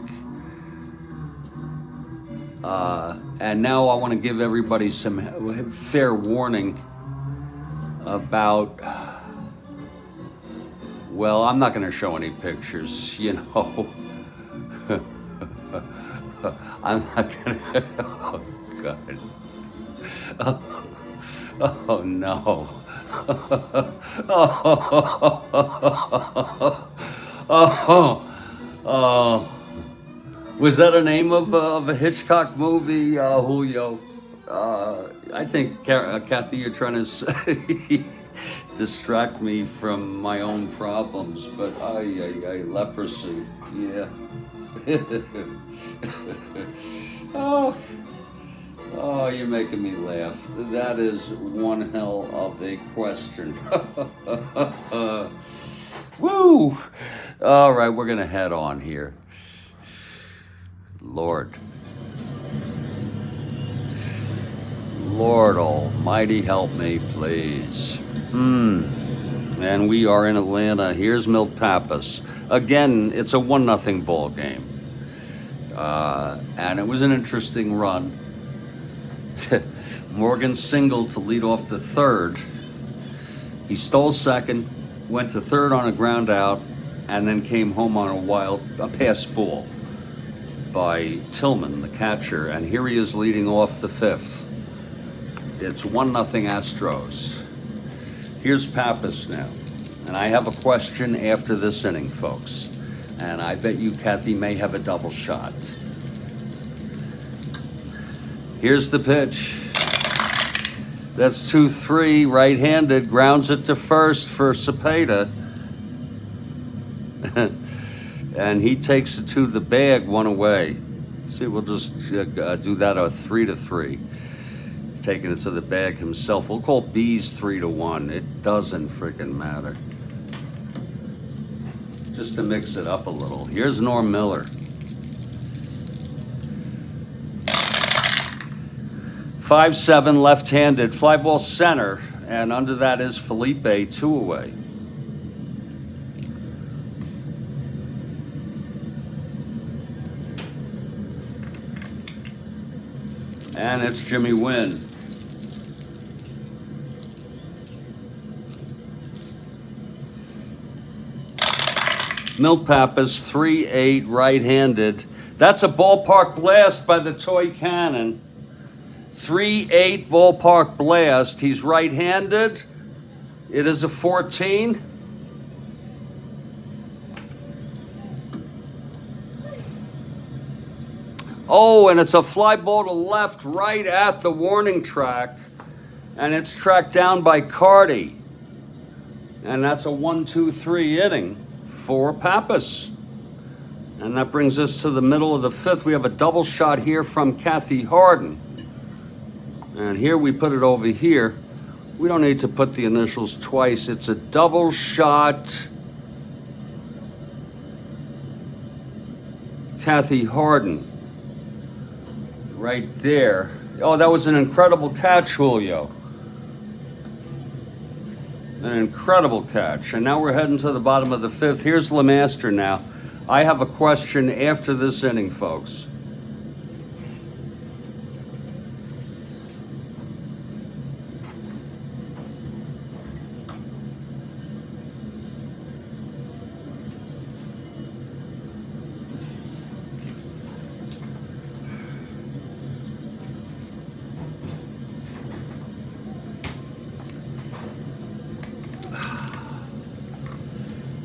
And now I want to give everybody some fair warning about, well, I'm not going to show any pictures, you know. I'm not going to, oh, God. Oh no. Oh. Was that a name of a Hitchcock movie, Julio? I think, Kathy, you're trying to distract me from my own problems, but leprosy, yeah. Oh, you're making me laugh. That is one hell of a question. Woo! All right, we're going to head on here. Lord Almighty, help me, please. And we are in Atlanta. Here's Milt Pappas. Again, it's a 1-0 ball game. And it was an interesting run. Morgan singled to lead off the third. He stole second, went to third on a ground out, and then came home on a pass ball by Tillman, the catcher. And here he is leading off the fifth. It's 1-0 Astros. Here's Pappas now. And I have a question after this inning, folks. And I bet you Kathy may have a double shot. Here's the pitch. That's 2-3, right-handed, grounds it to first for Cepeda. And he takes it to the bag, one away. See, we'll just do that a 3-3. Taking it to the bag himself. We'll call B's 3-1. It doesn't freaking matter. Just to mix it up a little. Here's Norm Miller. 5-7, left-handed, fly ball center, and under that is Felipe, 2 away. And it's Jimmy Wynn. Milt Pappas, 3-8, right-handed. That's a ballpark blast by the toy cannon. 3-8 ballpark blast. He's right-handed. It is a 14. Oh, and it's a fly ball to left right at the warning track. And it's tracked down by Cardi. And that's a 1-2-3 inning for Pappas. And that brings us to the middle of the fifth. We have a double shot here from Kathy Harden. And here we put it over here. We don't need to put the initials twice. It's a double shot. Kathy Harden. Right there. Oh, that was an incredible catch, Julio. An incredible catch. And now we're heading to the bottom of the fifth. Here's LeMaster now. I have a question after this inning, folks.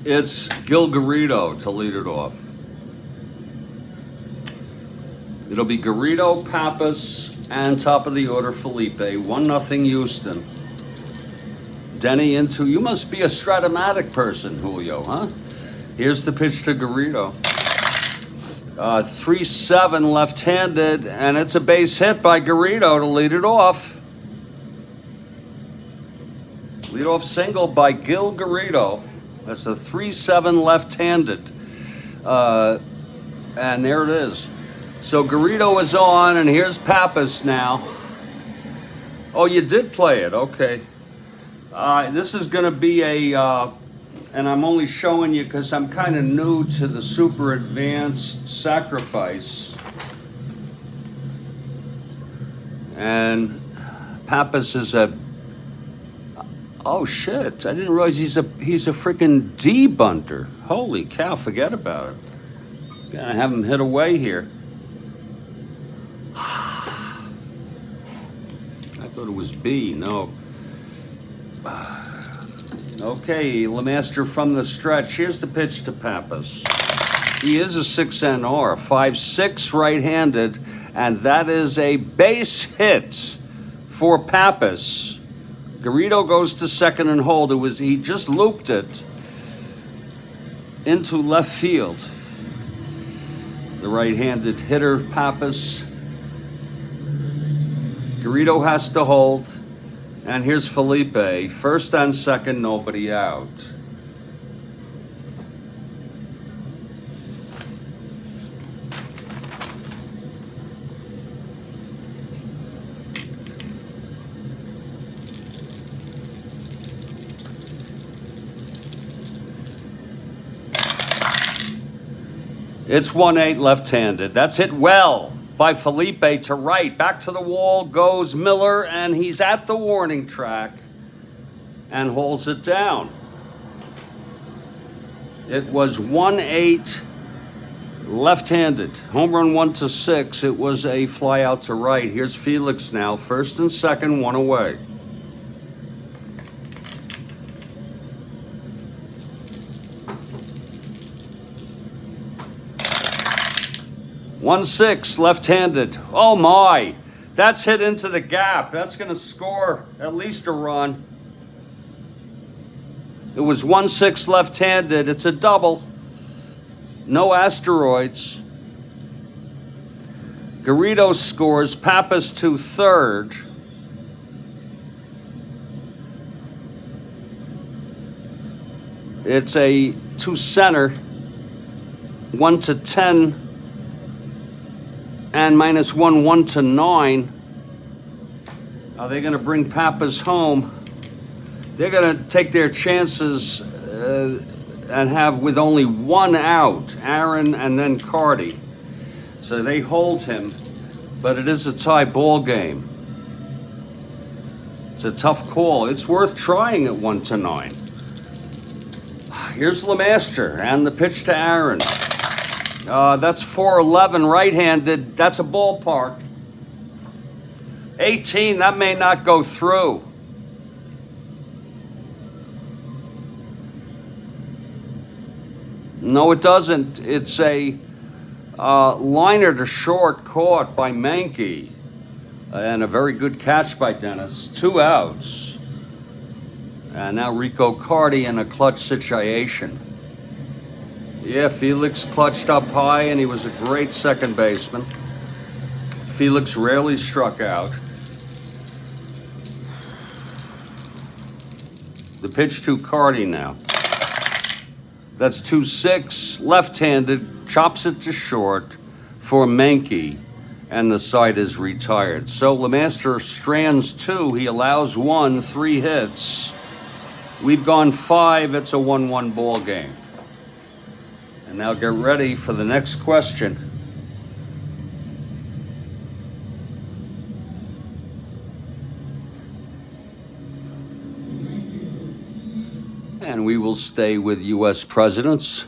It's Gil Garrido to lead it off. It'll be Garrido, Pappas, and top of the order, Felipe. 1-0 Houston. Denny into, you must be a Strat-O-Matic person, Julio, huh? Here's the pitch to Garrido. 3-7 left-handed, and it's a base hit by Garrido to lead it off. Leadoff single by Gil Garrido. That's a 3-7 left-handed. And there it is. So Garrido is on, and here's Pappas now. Oh, you did play it. Okay. This is going to be a, and I'm only showing you because I'm kind of new to the super advanced sacrifice. And Pappas is a, oh shit, I didn't realize he's a freaking D-bunter. Holy cow, forget about it. Gotta have him hit away here. I thought it was B, no. Okay, LeMaster from the stretch. Here's the pitch to Pappas. He is a 6NR, 5'6", right-handed, and that is a base hit for Pappas. Garrido goes to second and hold. He just looped it into left field. The right-handed hitter, Pappas. Garrido has to hold. And here's Felipe. First and second, nobody out. It's 1-8 left-handed. That's hit well by Felipe to right. Back to the wall goes Miller, and he's at the warning track and holds it down. It was 1-8 left-handed. Home run 1-6. It was a fly out to right. Here's Felix now. First and second, one away. One 6 left-handed. Oh my, that's hit into the gap. That's going to score at least a run. It was 1-6 left-handed. It's a double. No asteroids. Garrido scores. Pappas to third. It's a to center. 1-10. And -1, 1-9. Are they going to bring Pappas home? They're going to take their chances and have with only one out, Aaron and then Cardi. So they hold him, but it is a tie ball game. It's a tough call. It's worth trying at 1-9. Here's LeMaster and the pitch to Aaron. That's 4-11 right-handed. That's a ballpark. 18, that may not go through. No, it doesn't. It's a liner to short caught by Mankey. And a very good catch by Dennis. 2 outs. And now Rico Cardi in a clutch situation. Yeah, Felix clutched up high, and he was a great second baseman. Felix rarely struck out. The pitch to Cardi now. That's 2-6, left-handed, chops it to short for Menke, and the side is retired. So LeMaster strands 2, he allows 1, 3 hits. We've gone 5, it's a 1-1 ball game. And now get ready for the next question. And we will stay with U.S. presidents.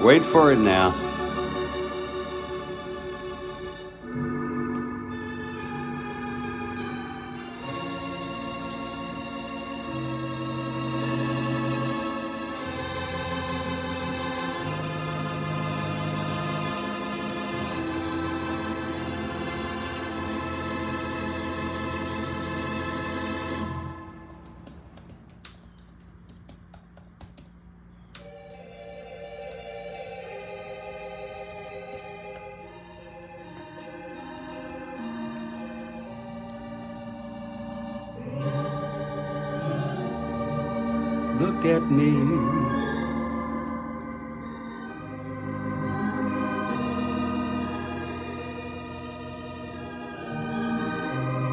Wait for it now. Look at me.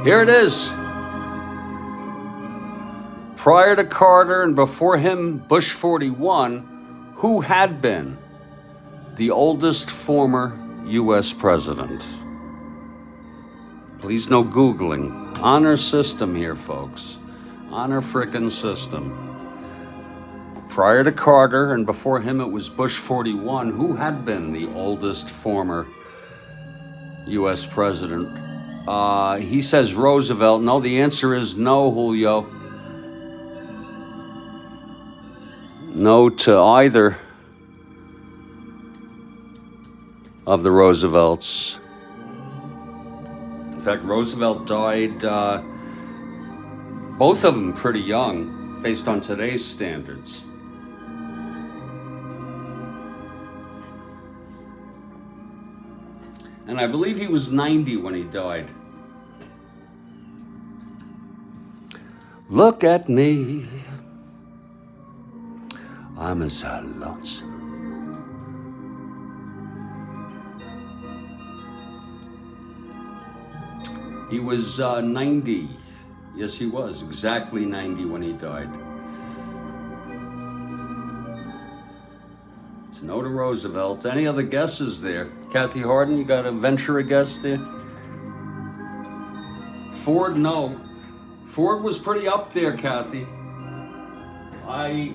Here it is. Prior to Carter and before him, Bush 41, who had been the oldest former U.S. president? Please no Googling. Honor system here, folks. Honor frickin' system. Prior to Carter, and before him it was Bush 41, who had been the oldest former U.S. president? He says Roosevelt. No, the answer is no, Julio. No to either of the Roosevelts. In fact, Roosevelt died, both of them pretty young, based on today's standards. And I believe he was 90 when he died. Look at me. I'm as lonesome. He was 90. Yes, he was exactly 90 when he died. It's no to Roosevelt. Any other guesses there? Kathy Harden, you got to venture a guess there? Ford, no. Ford was pretty up there, Kathy. I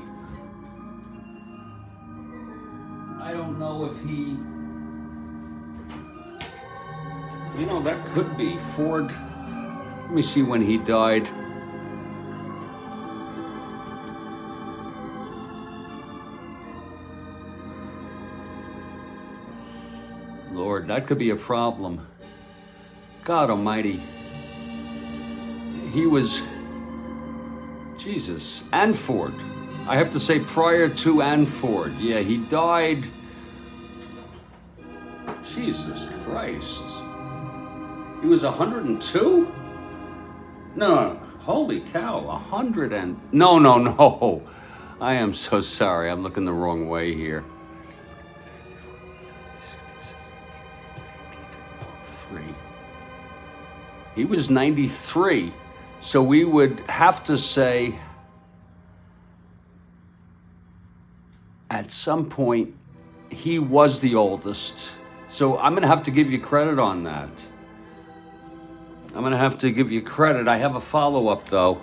don't know if he... You know, that could be Ford. Let me see when he died. Lord, that could be a problem. God almighty. He was... Jesus. And Ford. I have to say prior to and Ford. Yeah, he died... Jesus Christ. He was 102? No, holy cow, 100 and... No. I am so sorry, I'm looking the wrong way here. 3. He was 93, so we would have to say at some point he was the oldest. So I'm gonna have to give you credit on that. I'm gonna have to give you credit. I have a follow-up though.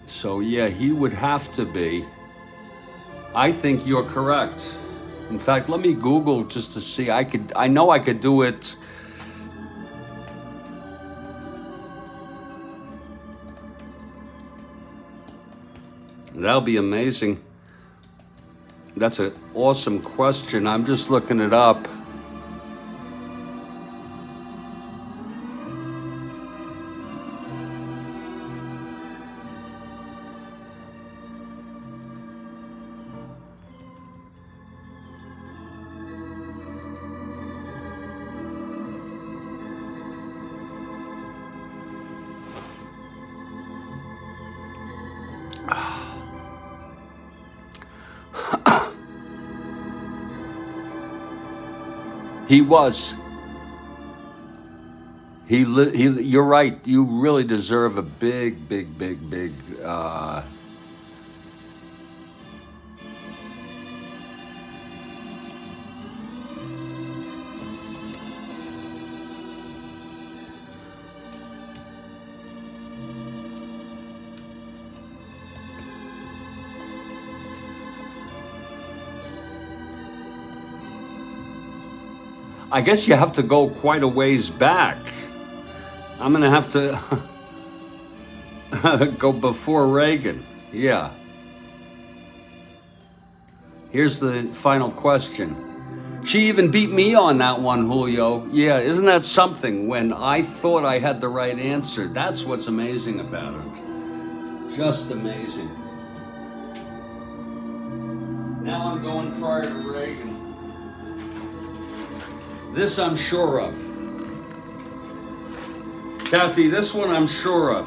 So yeah, he would have to be. I think you're correct. In fact, let me Google just to see. I know I could do it That'll be amazing. That's an awesome question. I'm just looking it up. He was. You're right. You really deserve a big. I guess you have to go quite a ways back. I'm gonna have to go before Reagan. Yeah. Here's the final question. She even beat me on that one, Julio. Yeah, isn't that something? When I thought I had the right answer, that's what's amazing about it. Just amazing. Now I'm going prior to Reagan. This I'm sure of. Kathy, this one I'm sure of.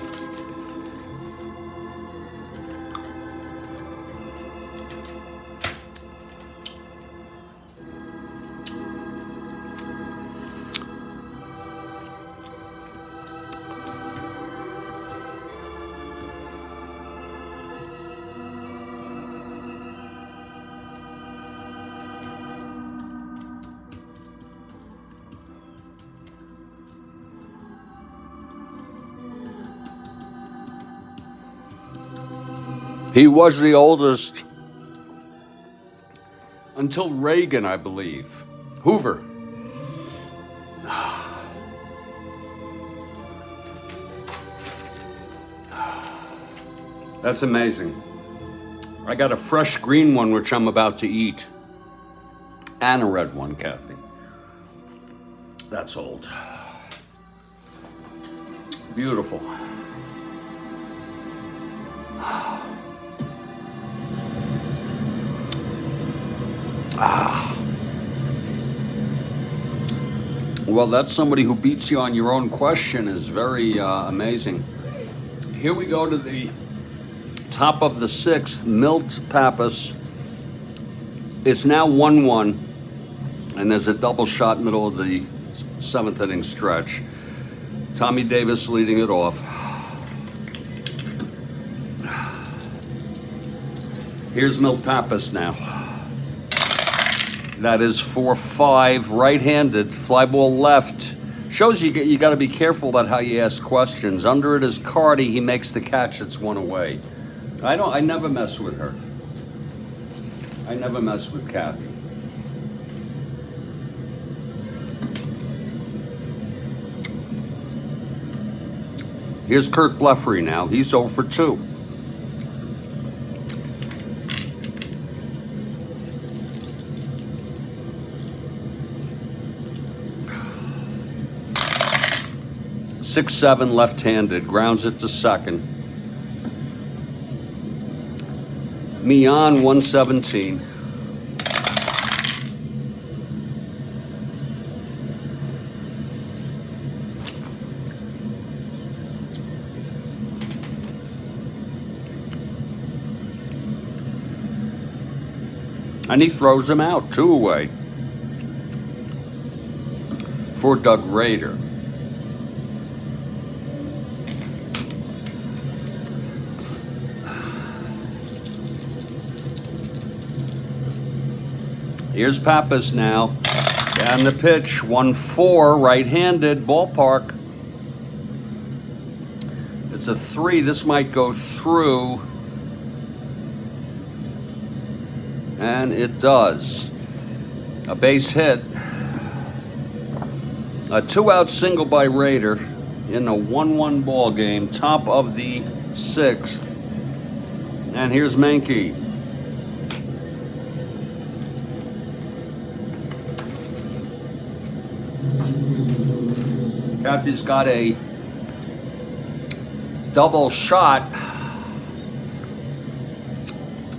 He was the oldest until Reagan, I believe. Hoover. That's amazing. I got a fresh green one, which I'm about to eat. And a red one, Kathy. That's old. Beautiful. Well, that's somebody who beats you on your own question is very amazing. Here we go to the top of the sixth, Milt Pappas. It's now 1-1, and there's a double shot middle of the seventh inning stretch. Tommy Davis leading it off. Here's Milt Pappas now. That is 4-5, right-handed, fly ball left. Shows you got to be careful about how you ask questions. Under it is Cardi. He makes the catch. It's one away. I never mess with her. I never mess with Kathy. Here's Kurt Bleffery now. He's 0 for 2. Six-seven left-handed, grounds it to second. Mian 117. And he throws him out, 2 away. For Doug Rader. Here's Pappas now. Down the pitch, 1-4, right-handed, ballpark. It's a 3. This might go through. And it does. A base hit. A 2-out single by Rader in a 1-1 ball game, top of the 6th. And here's Mankey. Kathy's got a double shot.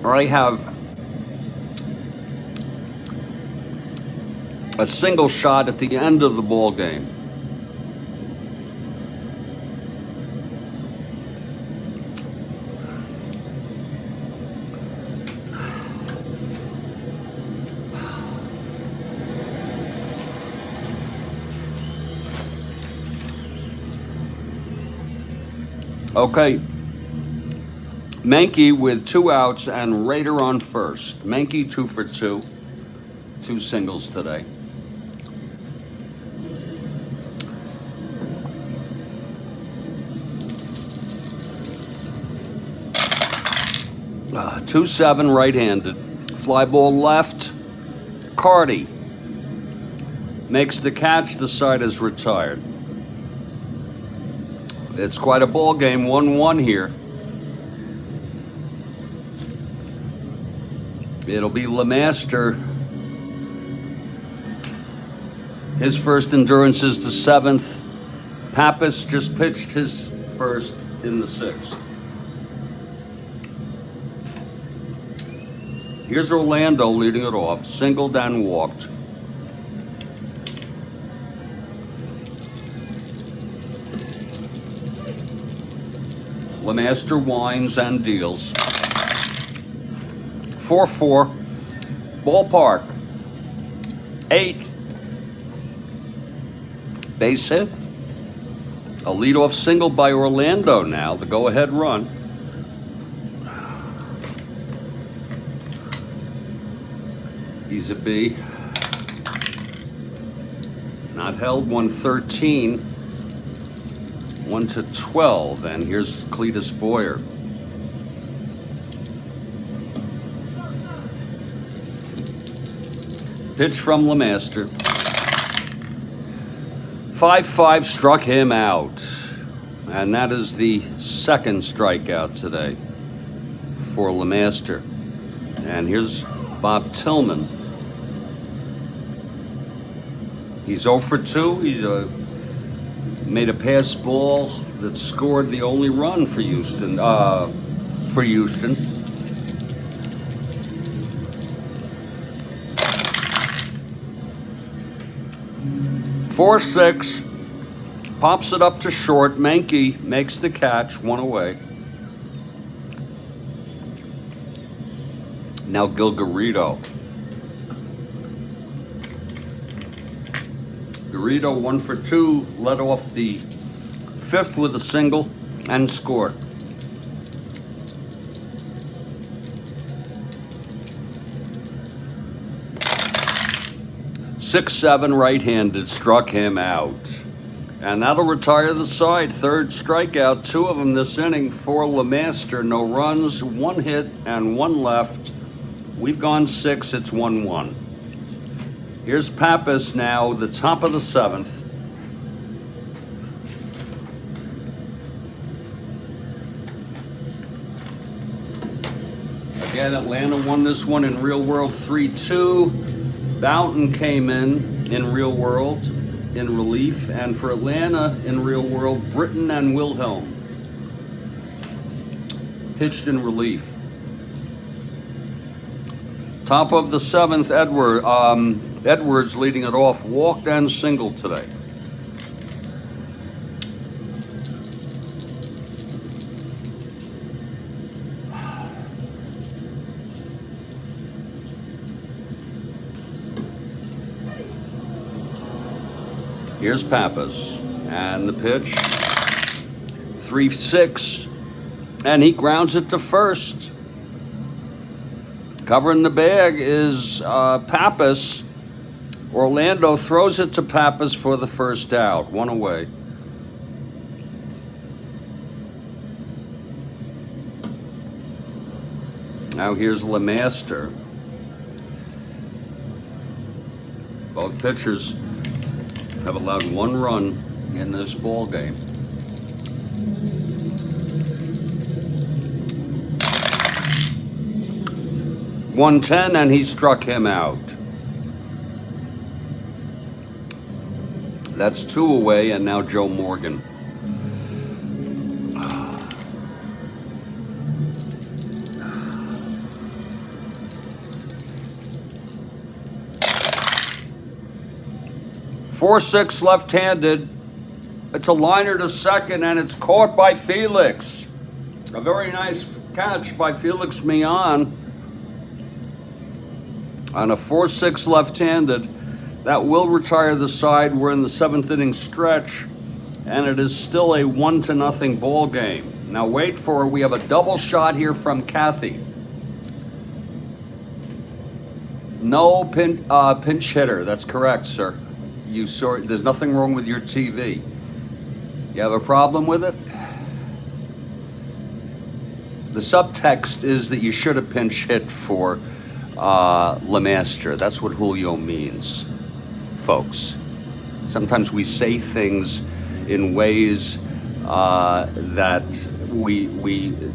I have a single shot at the end of the ball game. Okay, Mankey with 2 outs and Rader on first. Mankey 2 for 2, 2 singles today. Uh, 2-7 right-handed. Fly ball left. Cardi makes the catch. The side is retired. It's quite a ball game, 1-1 here. It'll be LeMaster. His first endurance is the 7th. Pappas just pitched his first in the 6th. Here's Orlando leading it off, singled and walked. LeMaster winds and deals. 4-4. Ballpark. 8. Base hit. A leadoff single by Orlando now, the go-ahead run. He's a B. Not held, 113. 1-12, and here's Cletus Boyer. Pitch from LeMaster. 5-5 struck him out. And that is the 2nd strikeout today for LeMaster. And here's Bob Tillman. He's 0 for 2. He's made a pass ball that scored the only run for Houston. 4-6. Pops it up to short. Mankey makes the catch, 1 away. Now Garrido. Garrido 1 for 2, led off the 5th with a single and scored. Six-seven right-handed struck him out. And that'll retire the side. 3rd strikeout, 2 of them this inning for LeMaster. No runs, 1 hit and 1 left. We've gone 6, it's 1-1. Here's Pappas now, the top of the 7th. Again, Atlanta won this one in real world 3-2. Boughton came in real world in relief, and for Atlanta in real world, Britton and Wilhelm pitched in relief. Top of the 7th, Edwards leading it off, walked and singled today. Here's Pappas, and the pitch, 3-6, and he grounds it to first. Covering the bag is Pappas. Orlando throws it to Pappas for the first out, 1 away. Now here's LeMaster. Both pitchers have allowed 1 run in this ball game. 110, and he struck him out. That's 2 away, and now Joe Morgan. Four-six left-handed. It's a liner to second, and it's caught by Felix. A very nice catch by Felix Mian on a 4-6 left-handed. That will retire the side. We're in the 7th inning stretch, and it is still a 1-0 ball game. Now wait for it. We have a double shot here from Kathy. No pinch hitter. That's correct, sir. You saw. There's nothing wrong with your TV. You have a problem with it? The subtext is that you should have pinch hit for LeMaster. That's what Julio means, folks. Sometimes we say things in ways that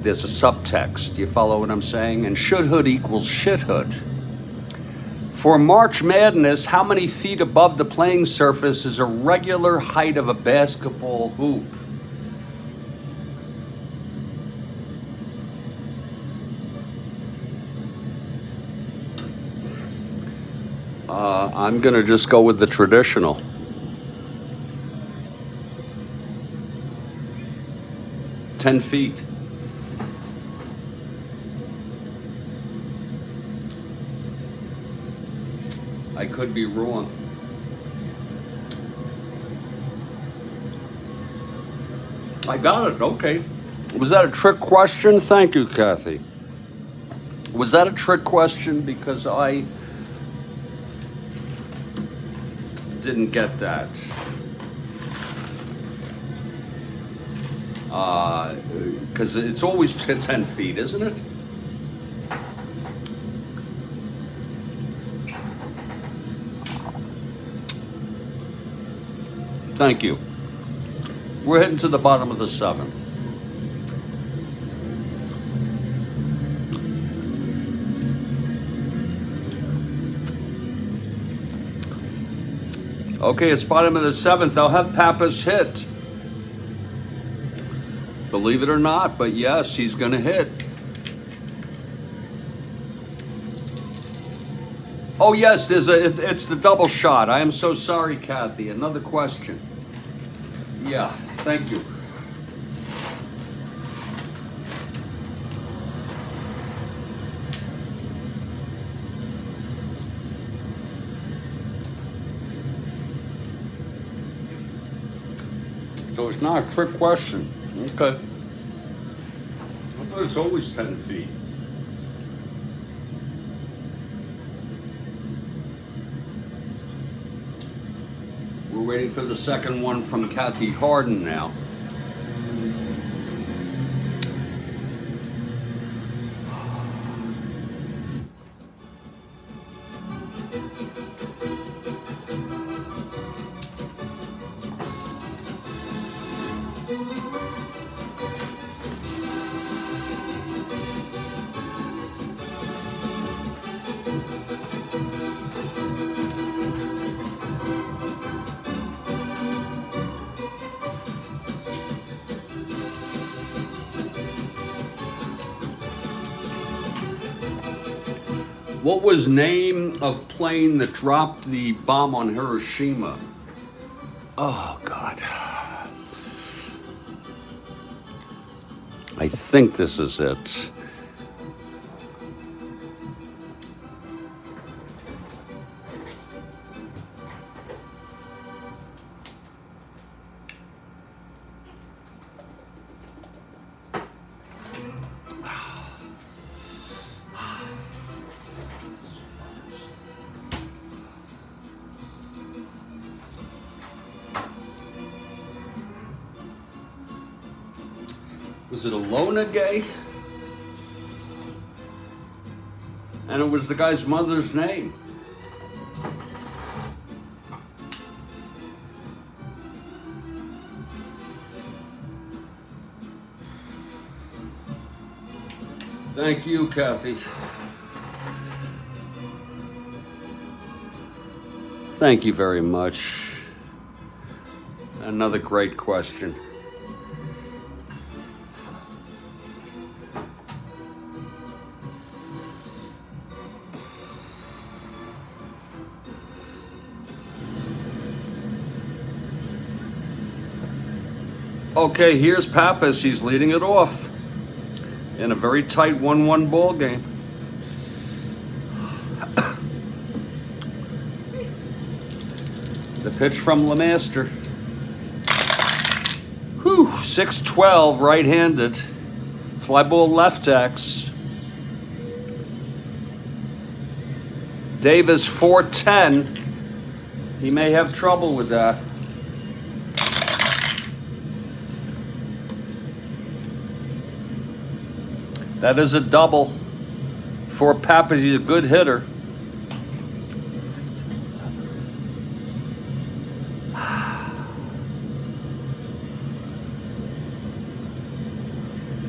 there's a subtext. You follow what I'm saying? And should-hood equals shit-hood. For March Madness, how many feet above the playing surface is a regular height of a basketball hoop? I'm going to just go with the traditional. "10 feet. I could be wrong. I got it. Okay. Was that a trick question? Thank you, Kathy. Was that a trick question? Because I didn't get that. Because it's always 10 feet, isn't it? Thank you. We're heading to the bottom of the 7th. Okay, it's bottom of the 7th. They'll have Pappas hit. Believe it or not, but yes, he's going to hit. Oh yes, it's the double shot. I am so sorry, Kathy. Another question. Yeah, thank you. So it's not a trick question. Okay. I thought it's always 10 feet. We're waiting for the second one from Kathy Harden now. What was name of plane that dropped the bomb on Hiroshima? Oh, God. I think this is it. Was it Alona Gay? And it was the guy's mother's name. Thank you, Kathy. Thank you very much. Another great question. Okay, here's Pappas. He's leading it off in a very tight 1-1 ball game. The pitch from LeMaster. Whew, 6-12, right-handed. Fly ball left X. Davis 4-10. He may have trouble with that. That is a double for Pappas. He's a good hitter.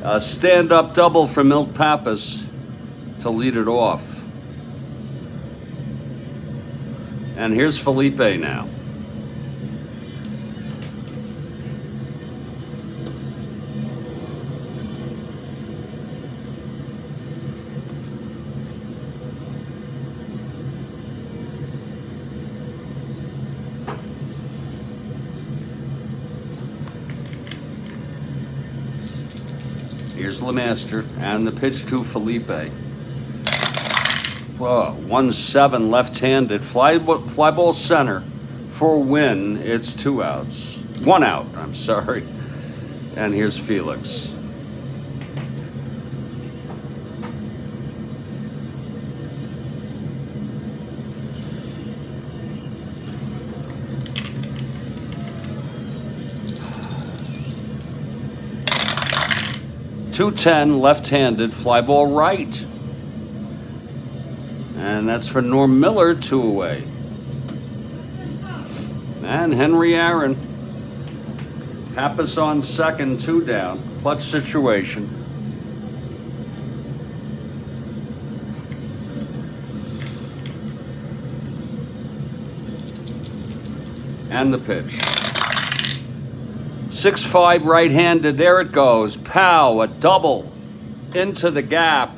A stand-up double for Milt Pappas to lead it off. And here's Felipe now. Here's LeMaster and the pitch to Felipe. Whoa, 1-7 left-handed. Fly ball center for a win. It's 2 outs. 1 out, I'm sorry. And here's Felix. .210 left-handed, fly ball right. And that's for Norm Miller, 2 away. And Henry Aaron. Pappas on second, 2 down. Clutch situation. And the pitch. 6-5 right-handed, there it goes. Pow, a double into the gap.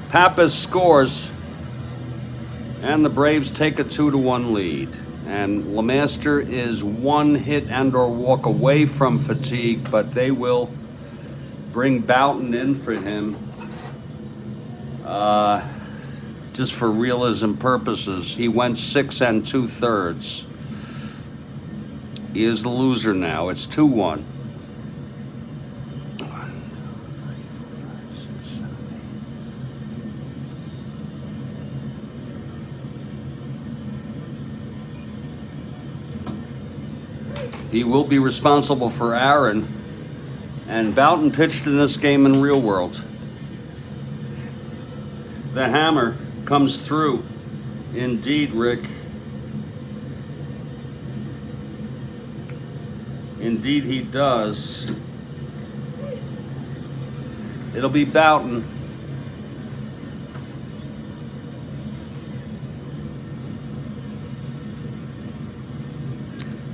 Pappas scores, and the Braves take a 2-1 lead. And LeMaster is 1 hit and or walk away from fatigue, but they will bring Boughton in for him. Just for realism purposes, he went 6 2/3. He is the loser now. It's 2-1. He will be responsible for Aaron. And Boughton pitched in this game in real world. The hammer comes through. Indeed, Rick. Indeed he does. It'll be Boughton.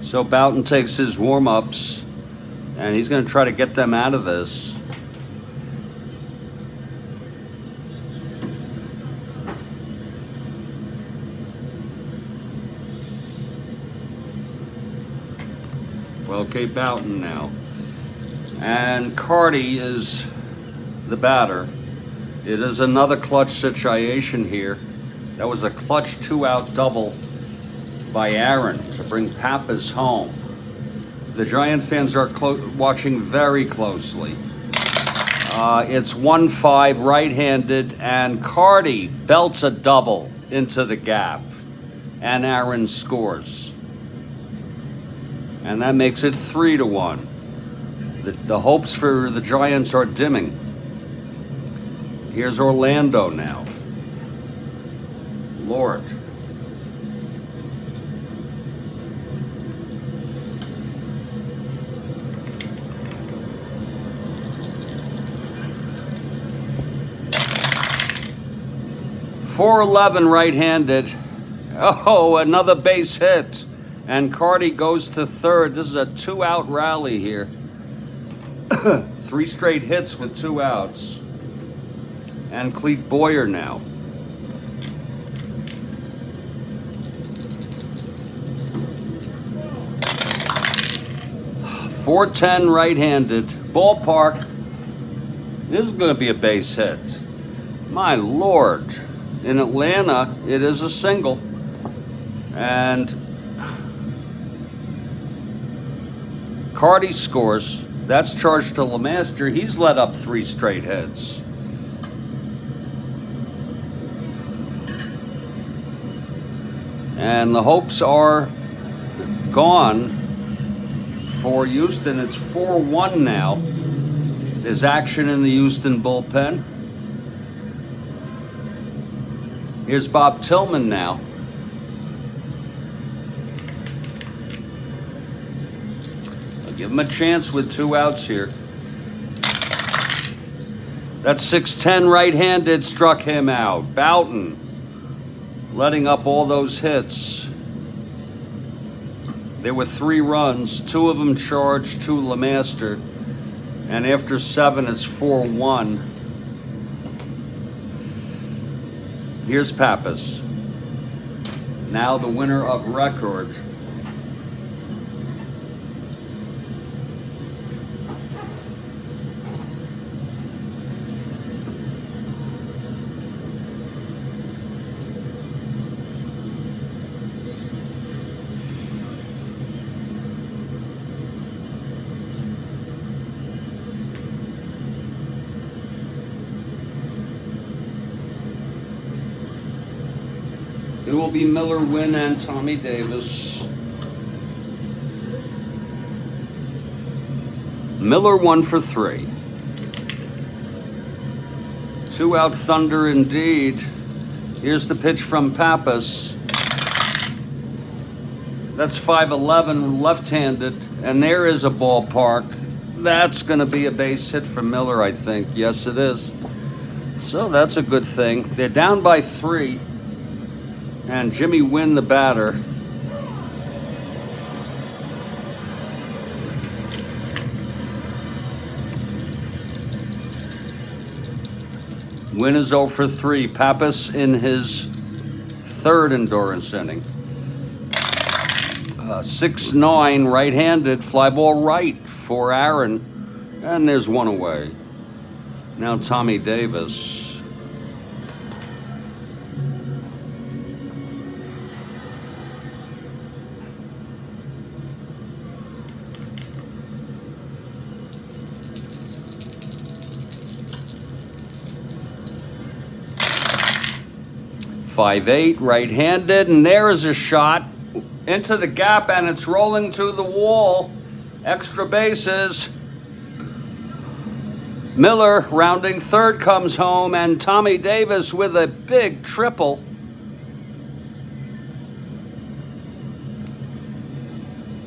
So Boughton takes his warm-ups, and he's going to try to get them out of this. Okay, Boughton now. And Carty is the batter. It is another clutch situation here. That was a clutch 2-out double by Aaron to bring Pappas home. The Giant fans are watching very closely. It's 1-5 right-handed, and Carty belts a double into the gap, and Aaron scores. And that makes it 3-1. The hopes for the Giants are dimming. Here's Orlando now. Lord. 411 right-handed. Oh, another base hit. And Karl goes to third. This is a 2-out rally here. 3 straight hits with 2 outs. And Cleet Boyer now. .410 right-handed. Ballpark. This is going to be a base hit. My Lord. In Atlanta, it is a single. And Karl scores. That's charged to LeMaster. He's let up 3 straight hits. And the hopes are gone for Houston. It's 4-1 now. There's action in the Houston bullpen. Here's Bob Tillman now. I'll give him a chance with 2 outs here. That 610 right-handed struck him out. Boughton letting up all those hits. There were 3 runs, 2 of them charged to LeMaster. And after 7, it's 4-1. Here's Pappas. Now the winner of record. It will be Miller, Wynn, and Tommy Davis. Miller 1 for 3. 2-out thunder indeed. Here's the pitch from Pappas. That's 511 left-handed, and there is a ballpark. That's going to be a base hit for Miller, I think. Yes, it is. So that's a good thing. They're down by 3. And Jimmy Wynn, the batter. Wynn is 0 for 3. Pappas in his 3rd endurance inning. 6-9 right-handed, fly ball right for Aaron. And there's 1 away. Now Tommy Davis. .58 right-handed, and there is a shot into the gap, and it's rolling to the wall. Extra bases. Miller rounding third comes home, and Tommy Davis with a big triple.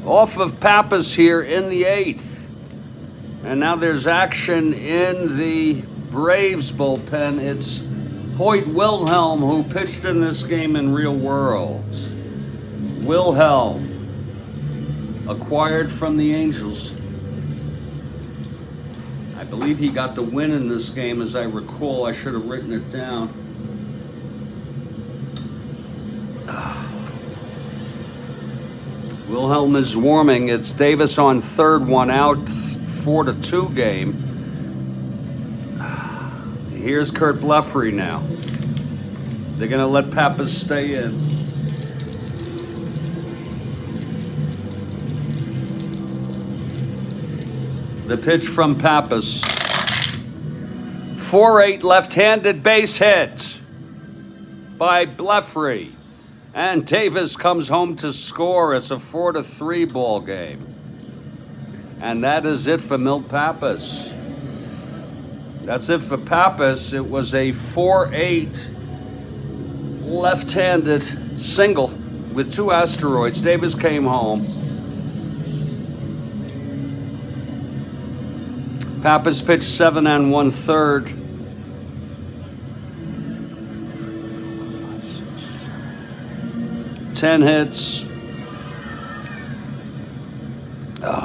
Off of Pappas here in the 8th. And now there's action in the Braves bullpen. It's Hoyt Wilhelm, who pitched in this game in Real World. Wilhelm, acquired from the Angels. I believe he got the win in this game, as I recall. I should have written it down. Wilhelm is warming. It's Davis on third, 1 out, 4-2 game. Here's Kurt Blefary now. They're going to let Pappas stay in. The pitch from Pappas. 4-8 left-handed base hit by Blefary. And Davis comes home to score. It's a 4-3 ball game. And that is it for Milt Pappas. That's it for Pappas. It was a 4-8 left-handed single with 2 asteroids. Davis came home. Pappas pitched 7 1/3. 10 hits.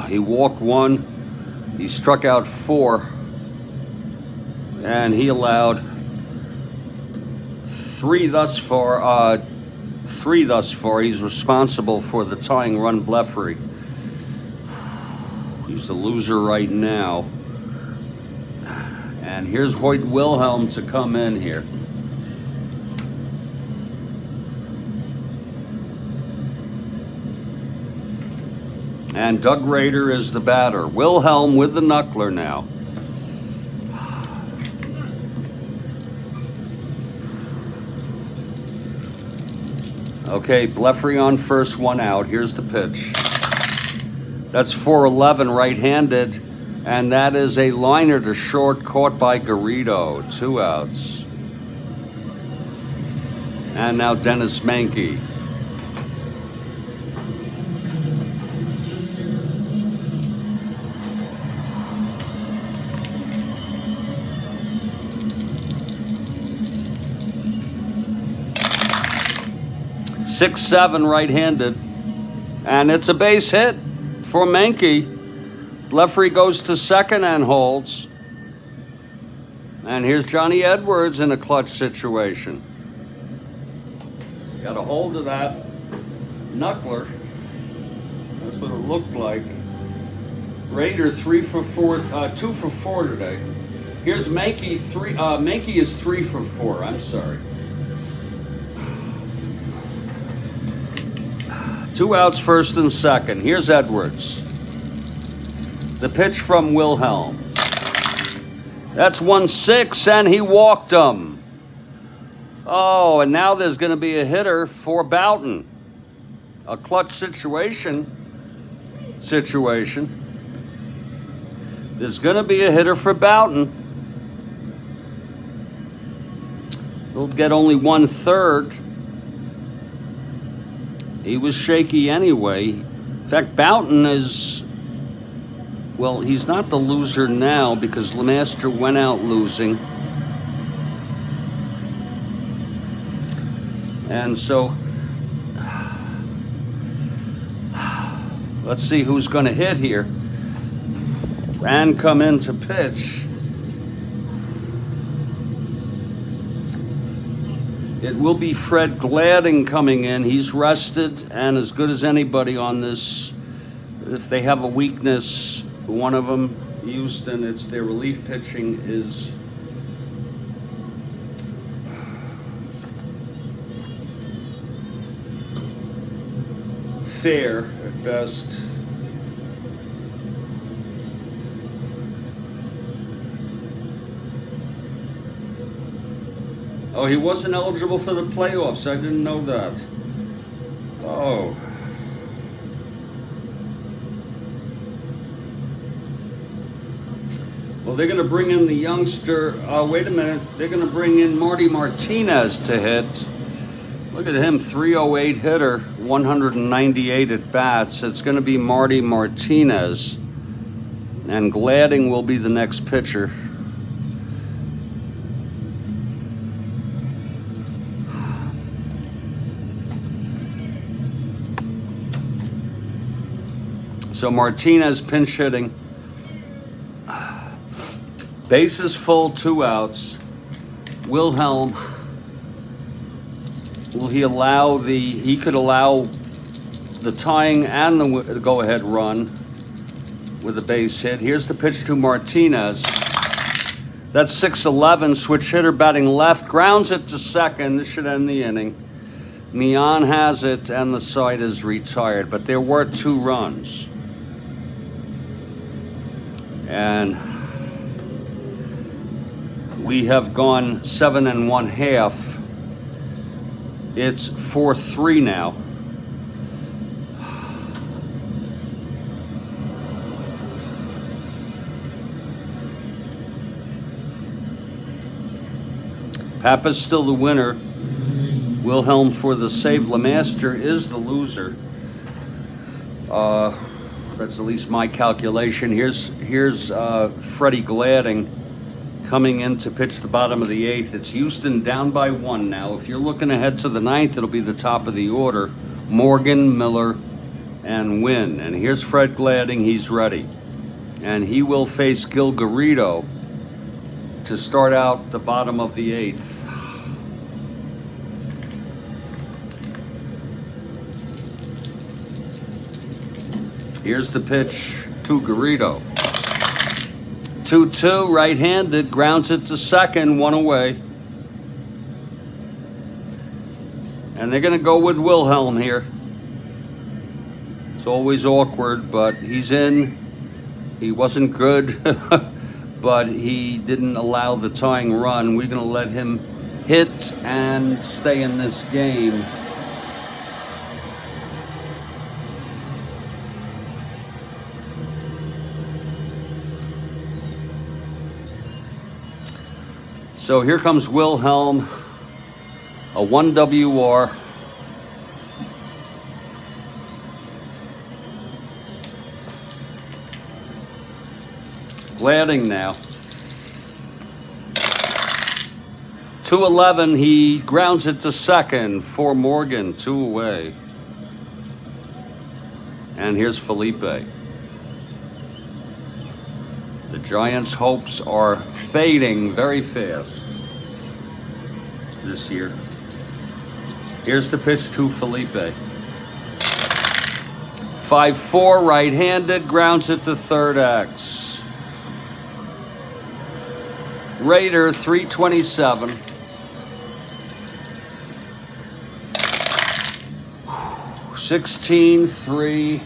He walked 1. He struck out 4. And he allowed 3 thus far. 3 thus far. He's responsible for the tying run, Blefary. He's the loser right now. And here's Hoyt Wilhelm to come in here. And Doug Rader is the batter. Wilhelm with the knuckler now. Okay, Blefary on first, 1 out. Here's the pitch. That's 4-11 right-handed, and that is a liner to short caught by Garrido. 2 outs. And now Dennis Menke. Six, 7 right-handed, and it's a base hit for Menke. Blefary goes to second and holds. And here's Johnny Edwards in a clutch situation. Got a hold of that knuckler. That's what it looked like. Rader 3 for 4, 2 for 4 today. Here's Menke. Menke is 3 for 4. I'm sorry. 2 outs, first and second. Here's Edwards. The pitch from Wilhelm. That's 1-6, and he walked him. Oh, and now there's going to be a hitter for Boughton. A clutch situation. There's going to be a hitter for Boughton. He'll get only 1/3. He was shaky anyway. In fact, Boughton is, well, he's not the loser now because LeMaster went out losing. And so, let's see who's going to hit here and come in to pitch. It will be Fred Gladding coming in. He's rested and as good as anybody on this. If they have a weakness, one of them, Houston, it's their relief pitching is fair at best. Oh, he wasn't eligible for the playoffs. I didn't know that. Oh. Well, they're going to bring in the youngster. Wait a minute. They're going to bring in Marty Martinez to hit. Look at him, 308 hitter, 198 at bats. It's going to be Marty Martinez. And Gladding will be the next pitcher. So Martinez pinch hitting. Bases full, 2 outs. Wilhelm, will he allow he could allow the tying and the go-ahead run with a base hit. Here's the pitch to Martinez. That's 6-11, switch hitter batting left, grounds it to second. This should end the inning. Neon has it and the side is retired, but there were 2 runs. And we have gone 7 1/2. It's 4-3 now. Pappas still the winner. Wilhelm for the save. LeMaster is the loser. That's at least my calculation. Here's Freddie Gladding coming in to pitch the bottom of the 8th. It's Houston down by 1 now. If you're looking ahead to the 9th, it'll be the top of the order. Morgan, Miller, and Wynn. And here's Fred Gladding. He's ready. And he will face Gil Garrido to start out the bottom of the 8th. Here's the pitch to Garrido. 2-2, right-handed, grounds it to second, 1 away. And they're going to go with Wilhelm here. It's always awkward, but he's in. He wasn't good, but he didn't allow the tying run. We're going to let him hit and stay in this game. So here comes Wilhelm, a 1 WR. Gladding now. 2-11, he grounds it to second for Morgan, 2 away. And here's Felipe. The Giants' hopes are fading very fast this year. Here's the pitch to Felipe. 5-4, right-handed, grounds it to third X. Raider, 327. Whew, 16-3.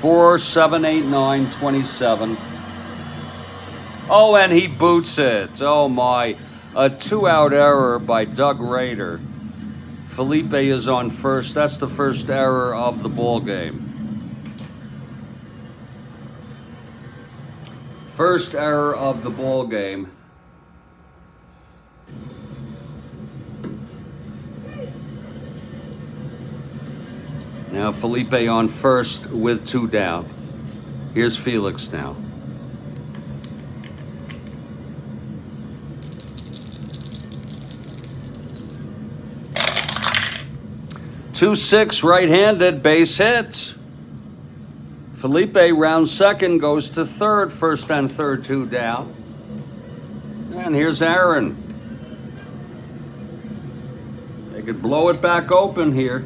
4, 7, 8, 9, 27. Oh, and he boots it. Oh my. A 2-out error by Doug Raider. Felipe is on first. That's the first error of the ball game. First error of the ball game. Now Felipe on first with 2 down. Here's Felix now. Two 6, right-handed, base hit. Felipe rounds second, goes to third, first and third, 2 down. And here's Aaron. They could blow it back open here.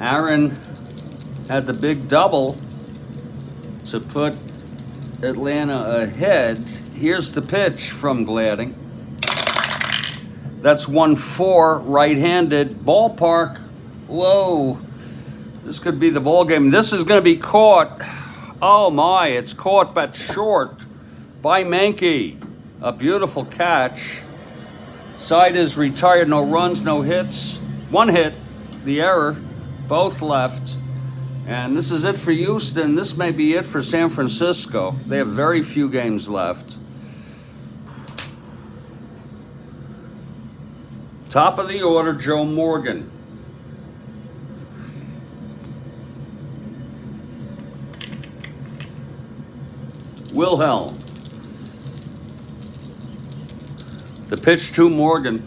Aaron had the big double to put Atlanta ahead. Here's the pitch from Gladding. That's 1-4, right-handed, ballpark. Whoa, this could be the ball game. This is going to be caught. Oh my, it's caught but short by Mankey. A beautiful catch. Side is retired, no runs, no hits. 1 hit, the error. Both left. And this is it for Houston. This may be it for San Francisco. They have very few games left. Top of the order, Joe Morgan. Wilhelm. The pitch to Morgan.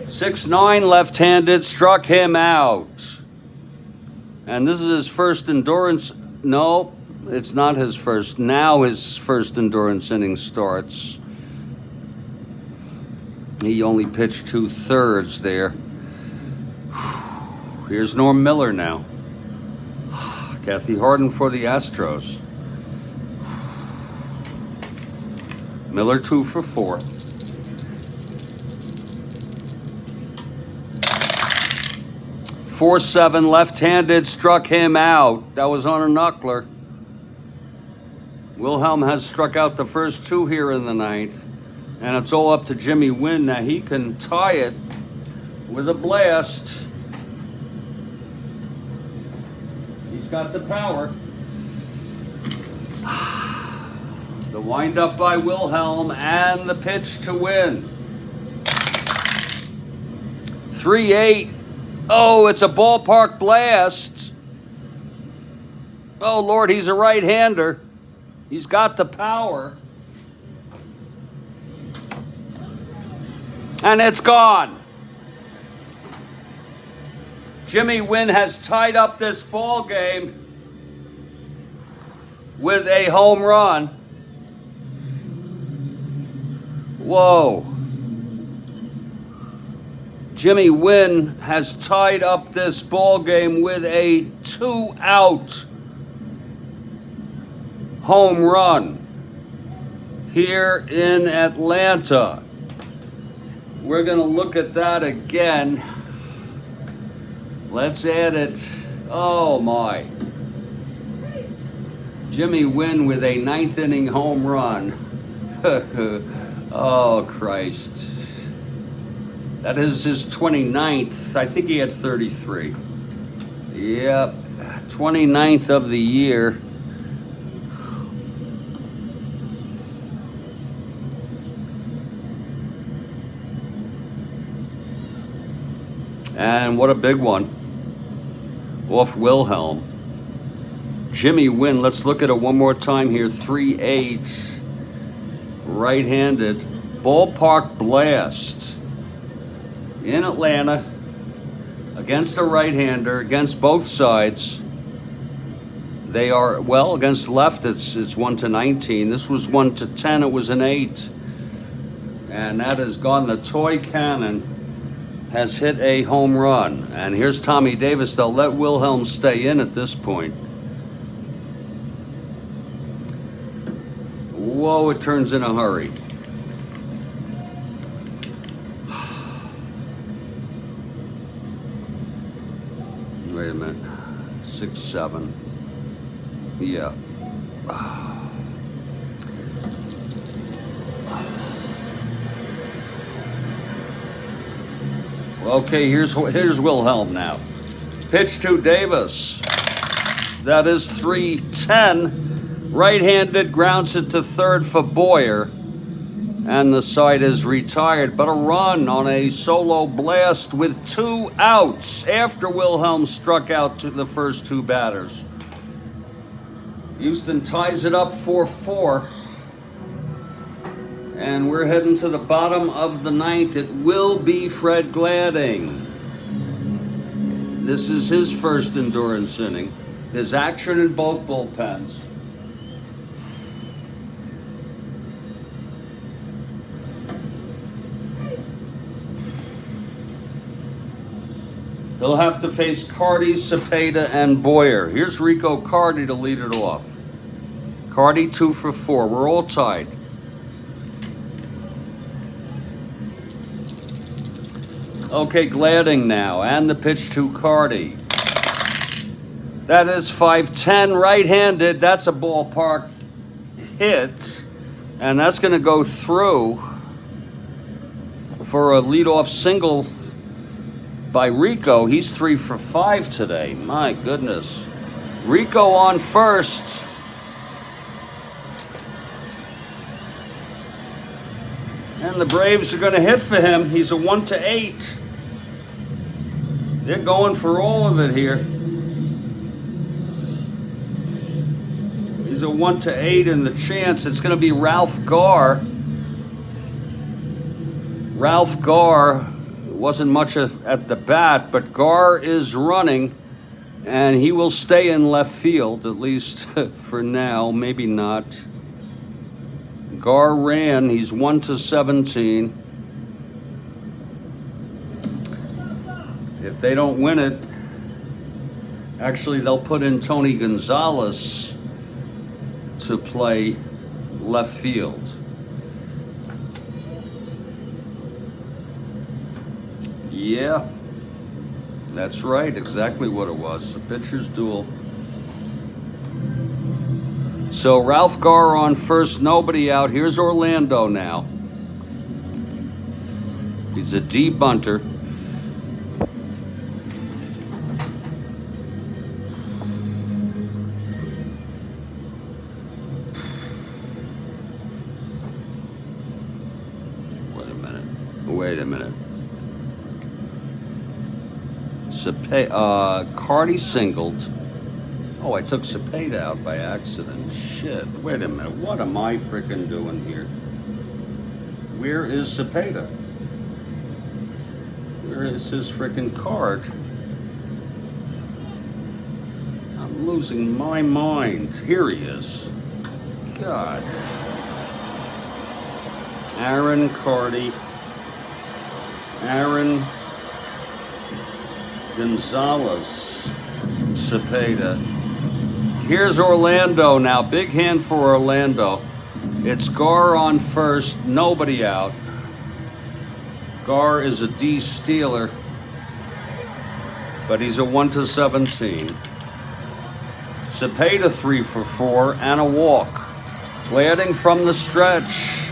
6-9, left-handed, struck him out. And this is his first endurance. No, it's not his first. Now his first endurance inning starts. He only pitched 2/3 there. Here's Norm Miller now. Kathy Harden for the Astros. Miller 2 for 4. 4-7, left-handed, struck him out. That was on a knuckler. Wilhelm has struck out the first 2 here in the 9th. And it's all up to Jimmy Wynn. Now he can tie it with a blast. He's got the power. The windup by Wilhelm and the pitch to Wynn. 3-8. Oh, it's a ballpark blast. Oh, Lord, he's a right-hander. He's got the power. And it's gone. Jimmy Wynn has tied up this ball game with a home run. Whoa. Jimmy Wynn has tied up this ball game with a 2-out home run here in Atlanta. We're going to look at that again. Let's add it. Oh my. Jimmy Wynn with a 9th inning home run. Oh Christ. That is his 29th. I think he had 33. Yep. 29th of the year. And what a big one. Off Wilhelm. Jimmy Wynn, let's look at it one more time here. 3-8. Right-handed. Ballpark blast. In Atlanta. Against a right-hander. Against both sides. They are, well, against left it's 1-19. This was 1-10. It was an 8. And that has gone. The toy cannon has hit a home run. And here's Tommy Davis. They'll let Wilhelm stay in at this point. Whoa, it turns in a hurry. Wait a minute. 6-7. Yeah. Okay, here's Wilhelm now. Pitch to Davis. That is 3-10. Right-handed, grounds it to third for Boyer. And the side is retired. But a run on a solo blast with 2 outs after Wilhelm struck out to the first 2 batters. Houston ties it up 4-4. And we're heading to the bottom of the 9th. It will be Fred Gladding. This is his first endurance inning. There's action in both bullpens. He'll have to face Carty, Cepeda, and Boyer. Here's Rico Carty to lead it off. Carty 2 for 4. We're all tied. Okay, Gladding now, and the pitch to Carty. That is 5-10, right-handed. That's a ballpark hit, and that's going to go through for a leadoff single by Rico. He's 3 for 5 today. My goodness. Rico on first. And the Braves are going to hit for him. He's a 1-8. They're going for all of it here. He's a 1-8 in the chance. It's going to be Ralph Garr. Ralph Garr wasn't much at the bat, but Garr is running, and he will stay in left field, at least for now. Maybe not. Garr ran. He's 1-17. If they don't win it, actually they'll put in Tony Gonzalez to play left field. Yeah, that's right. Exactly what it was. A pitcher's duel. So Ralph Garr on first, nobody out. Here's Orlando now. He's a D bunter. Wait a minute. Carty singled. Oh, I took Cepeda out by accident. Shit. Wait a minute. What am I freaking doing here? Where is Cepeda? Where is his freaking card? I'm losing my mind. Here he is. God. Aaron Carty. Aaron Gonzalez Cepeda. Here's Orlando now. Big hand for Orlando. It's Gar on first. Nobody out. Gar is a D stealer, but he's a 1-17. Cepeda 3 for 4 and a walk. Gladding from the stretch.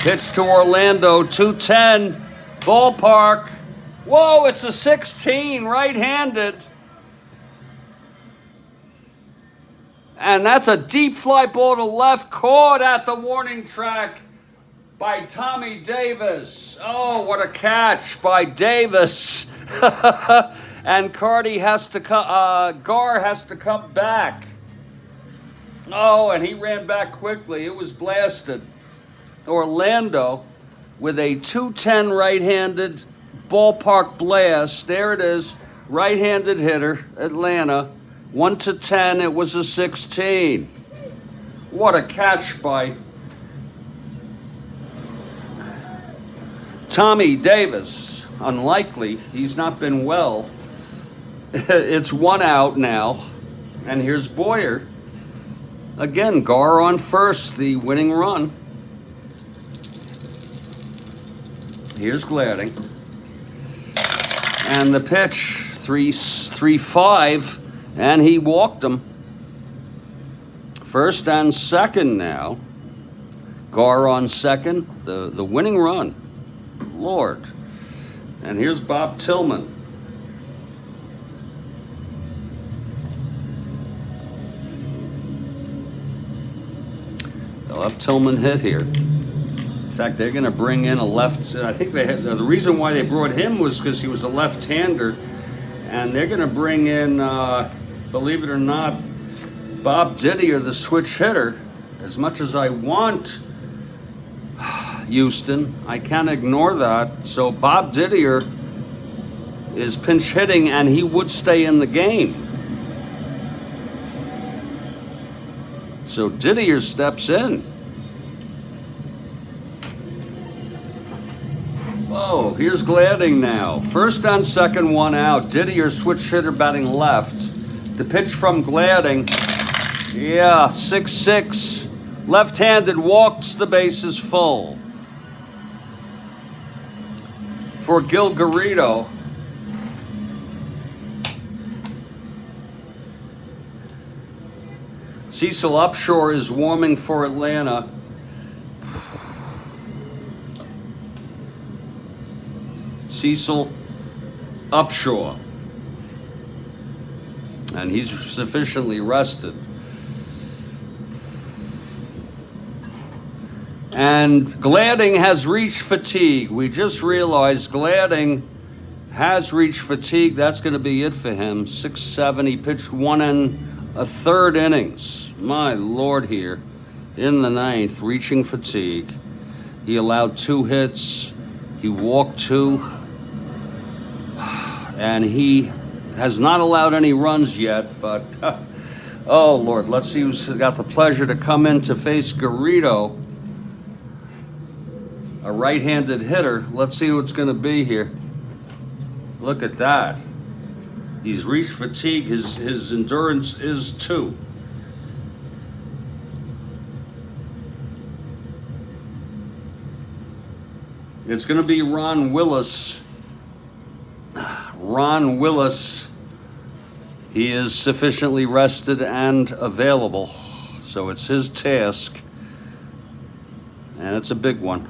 Pitch to Orlando, 210. Ballpark. Whoa, it's a 16, right-handed. And that's a deep fly ball to left, caught at the warning track by Tommy Davis. Oh, what a catch by Davis. And Carty has to Gar has to come back. Oh, and he ran back quickly. It was blasted. Orlando with a 210 right-handed ballpark blast. There it is. Right-handed hitter, Atlanta. 1-10, it was a 16. What a catch by Tommy Davis. Unlikely, he's not been well. It's 1 out now. And here's Boyer. Again, Gar on first, the winning run. Here's Gladding. And the pitch, 3-5. And he walked him. First and second now. Gar on second, the winning run. Lord. And here's Bob Tillman. They'll have Tillman hit here. In fact, they're going to bring in a left. I think the reason why they brought him was because he was a left-hander. And they're going to bring in, believe it or not, Bob Didier, the switch hitter. As much as I want Houston, I can't ignore that. So Bob Didier is pinch hitting, and he would stay in the game. So Didier steps in. Oh, here's Gladding now. First on second, 1 out. Didier, switch hitter, batting left. The pitch from Gladding. Yeah, 6-6. Left-handed, walks, the bases full. For Gil Garrido. Cecil Upshur is warming for Atlanta. Cecil Upshur. And he's sufficiently rested. And Gladding has reached fatigue. We just realized Gladding has reached fatigue. That's going to be it for him. 6-7. He pitched 1 1/3 innings. My Lord, here in the 9th, reaching fatigue. He allowed 2 hits. He walked 2. And he has not allowed any runs yet, but oh Lord, let's see who's got the pleasure to come in to face Garrido, a right-handed hitter. Let's see who it's going to be here. Look at that. He's reached fatigue. His endurance is 2. It's going to be Ron Willis. Ron Willis, he is sufficiently rested and available. So it's his task. And it's a big one.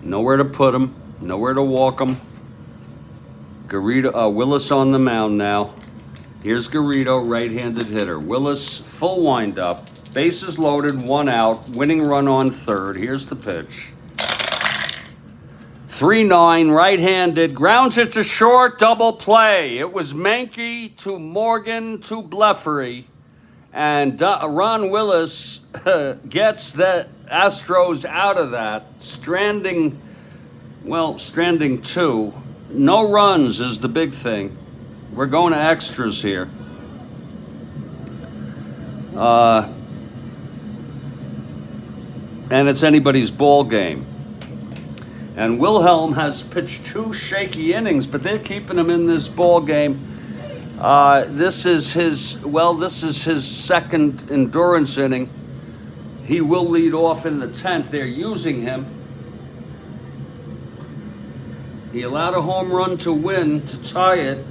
Nowhere to put him, nowhere to walk him. Garrido, Willis on the mound now. Here's Garrido, right-handed hitter. Willis, full windup. Bases loaded, 1 out. Winning run on third. Here's the pitch. 3-9, right-handed, grounds it to short, double play. It was Mankey to Morgan to Bleffery. And Ron Willis gets the Astros out of that, stranding Well, stranding 2. No runs is the big thing. We're going to extras here. And it's anybody's ball game. And Wilhelm has pitched 2 shaky innings, but they're keeping him in this ball game. This is his second endurance inning. He will lead off in the 10th. They're using him. He allowed a home run to win, to tie it.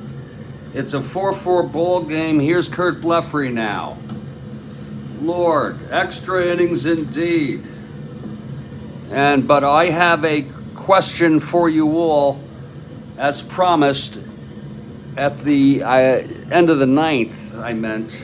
It's a 4-4 ball game. Here's Kurt Blefary now. Lord, extra innings indeed. But I have a question for you all, as promised, at the end of the 9th, I meant.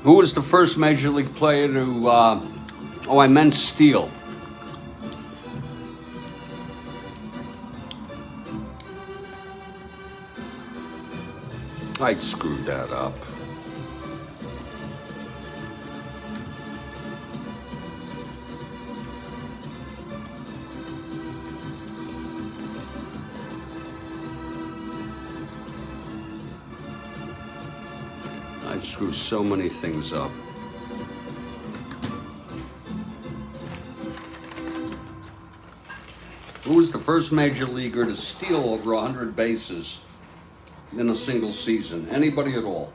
Who was the first major league player to, I meant steal. I screwed that up. I screw so many things up. Who was the first major leaguer to steal over 100 bases in a single season? Anybody at all?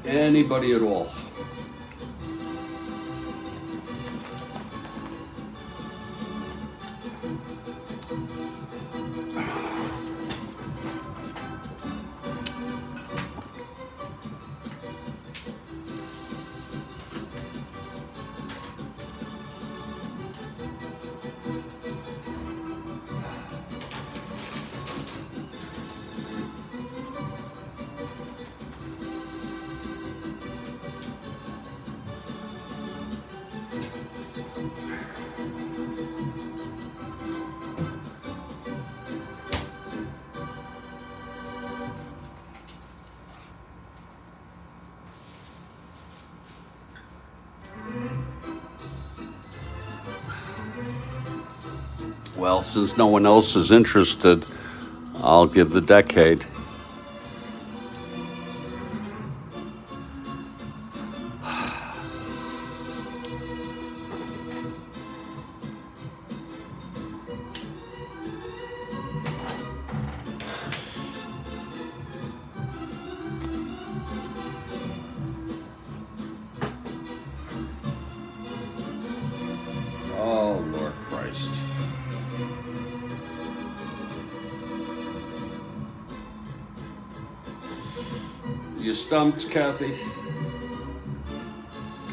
Anybody at all? Well, since no one else is interested, I'll give the decade. You stumped, Kathy?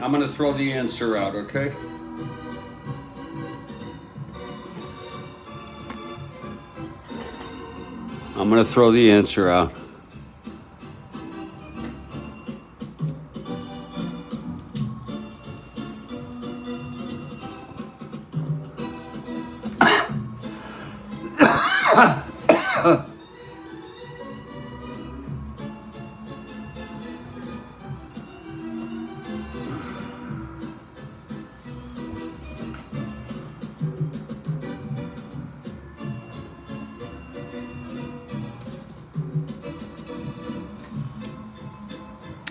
I'm going to throw the answer out, okay? I'm going to throw the answer out.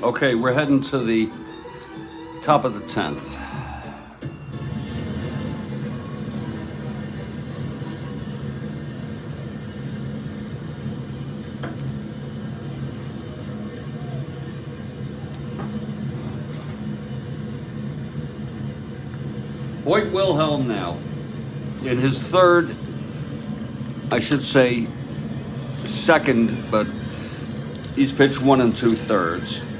Okay, we're heading to the top of the 10th. Hoyt Wilhelm now, in his third, I should say second, but he's pitched 1 2/3.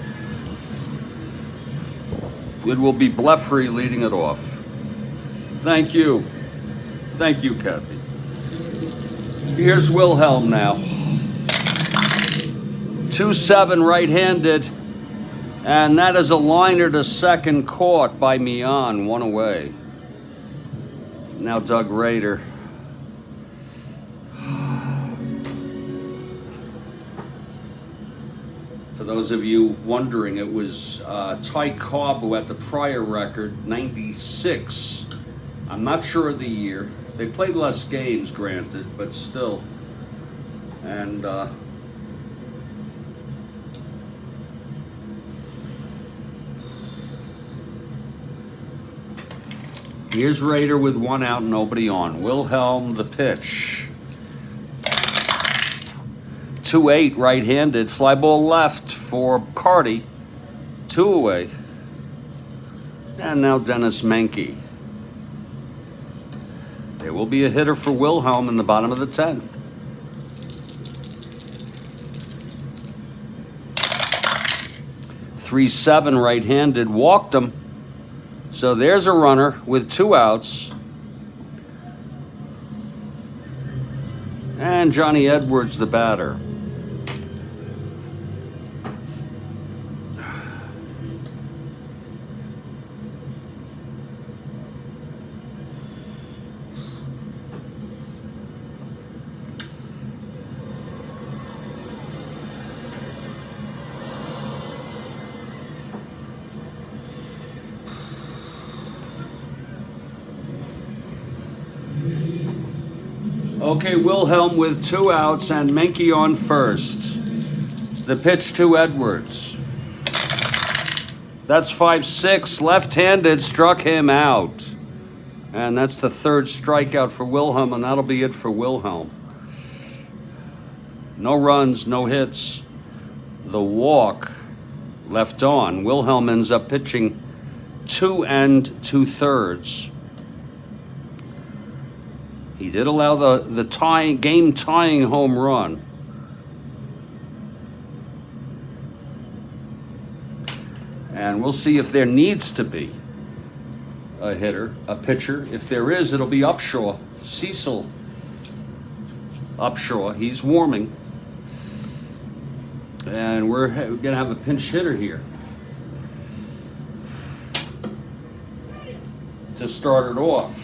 It will be Bleffery leading it off. Thank you. Thank you, Kathy. Here's Wilhelm now. 2-7 right-handed. And that is a liner to second, caught by Mian, 1 away. Now Doug Rader. For those of you wondering, it was Ty Cobb who had the prior record, 96. I'm not sure of the year. They played less games, granted, but still. And here's Rader with 1 out, nobody on. Wilhelm the pitch. 2-8 right-handed, fly ball left for Carty, 2 away. And now Dennis Menke. There will be a hitter for Wilhelm in the bottom of the 10th. Three-seven right-handed, walked him. So there's a runner with 2 outs. And Johnny Edwards, the batter. Okay, Wilhelm with 2 outs and Menke on first. The pitch to Edwards. That's 5-6, left-handed, struck him out. And that's the 3rd strikeout for Wilhelm, and that'll be it for Wilhelm. No runs, no hits. The walk left on. Wilhelm ends up pitching 2 2/3. He did allow the game-tying home run. And we'll see if there needs to be a hitter, a pitcher. If there is, it'll be Upshaw, Cecil Upshaw. He's warming. And we're going to have a pinch hitter here to start it off.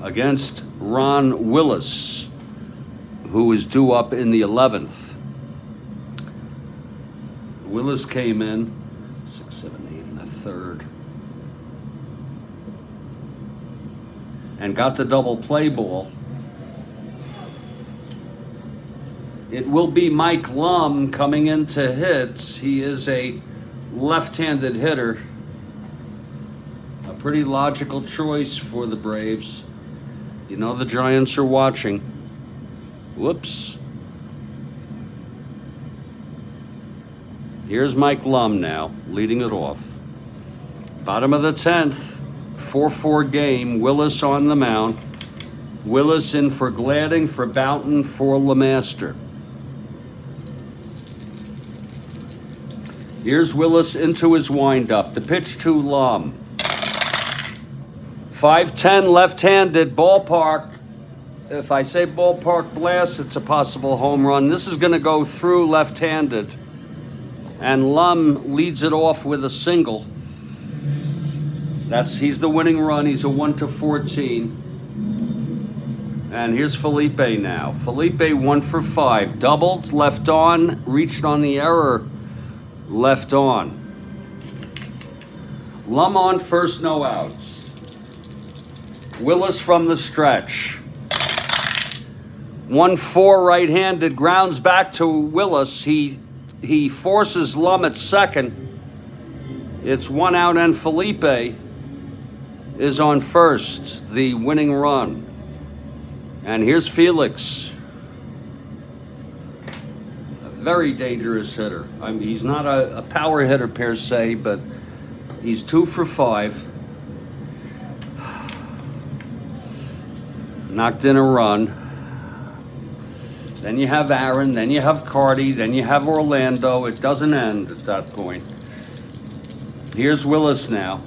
Against Ron Willis, who is due up in the 11th. Willis came in 6, 7, 8 and a third, and got the double play ball. It will be Mike Lum coming in to hit. He is a left-handed hitter. A pretty logical choice for the Braves. You know the Giants are watching. Whoops. Here's Mike Lum now, leading it off. Bottom of the 10th, 4-4 game, Willis on the mound. Willis in for Gladding, for Boughton, for LeMaster. Here's Willis into his windup. The pitch to Lum. 5-10 left-handed ballpark. If I say ballpark blast, it's a possible home run. This is going to go through left-handed. And Lum leads it off with a single. He's the winning run. He's a 1-14. And here's Felipe now. Felipe 1 for 5. Doubled, left on, reached on the error, left on. Lum on first, no outs. Willis from the stretch. 1-4 right-handed, grounds back to Willis. He forces Lum at second. It's 1 out and Felipe is on first, the winning run. And here's Felix. A very dangerous hitter. I mean, he's not a power hitter per se, but he's 2 for 5. Knocked in a run. Then you have Aaron, then you have Cardi, then you have Orlando. It doesn't end at that point. Here's Willis now.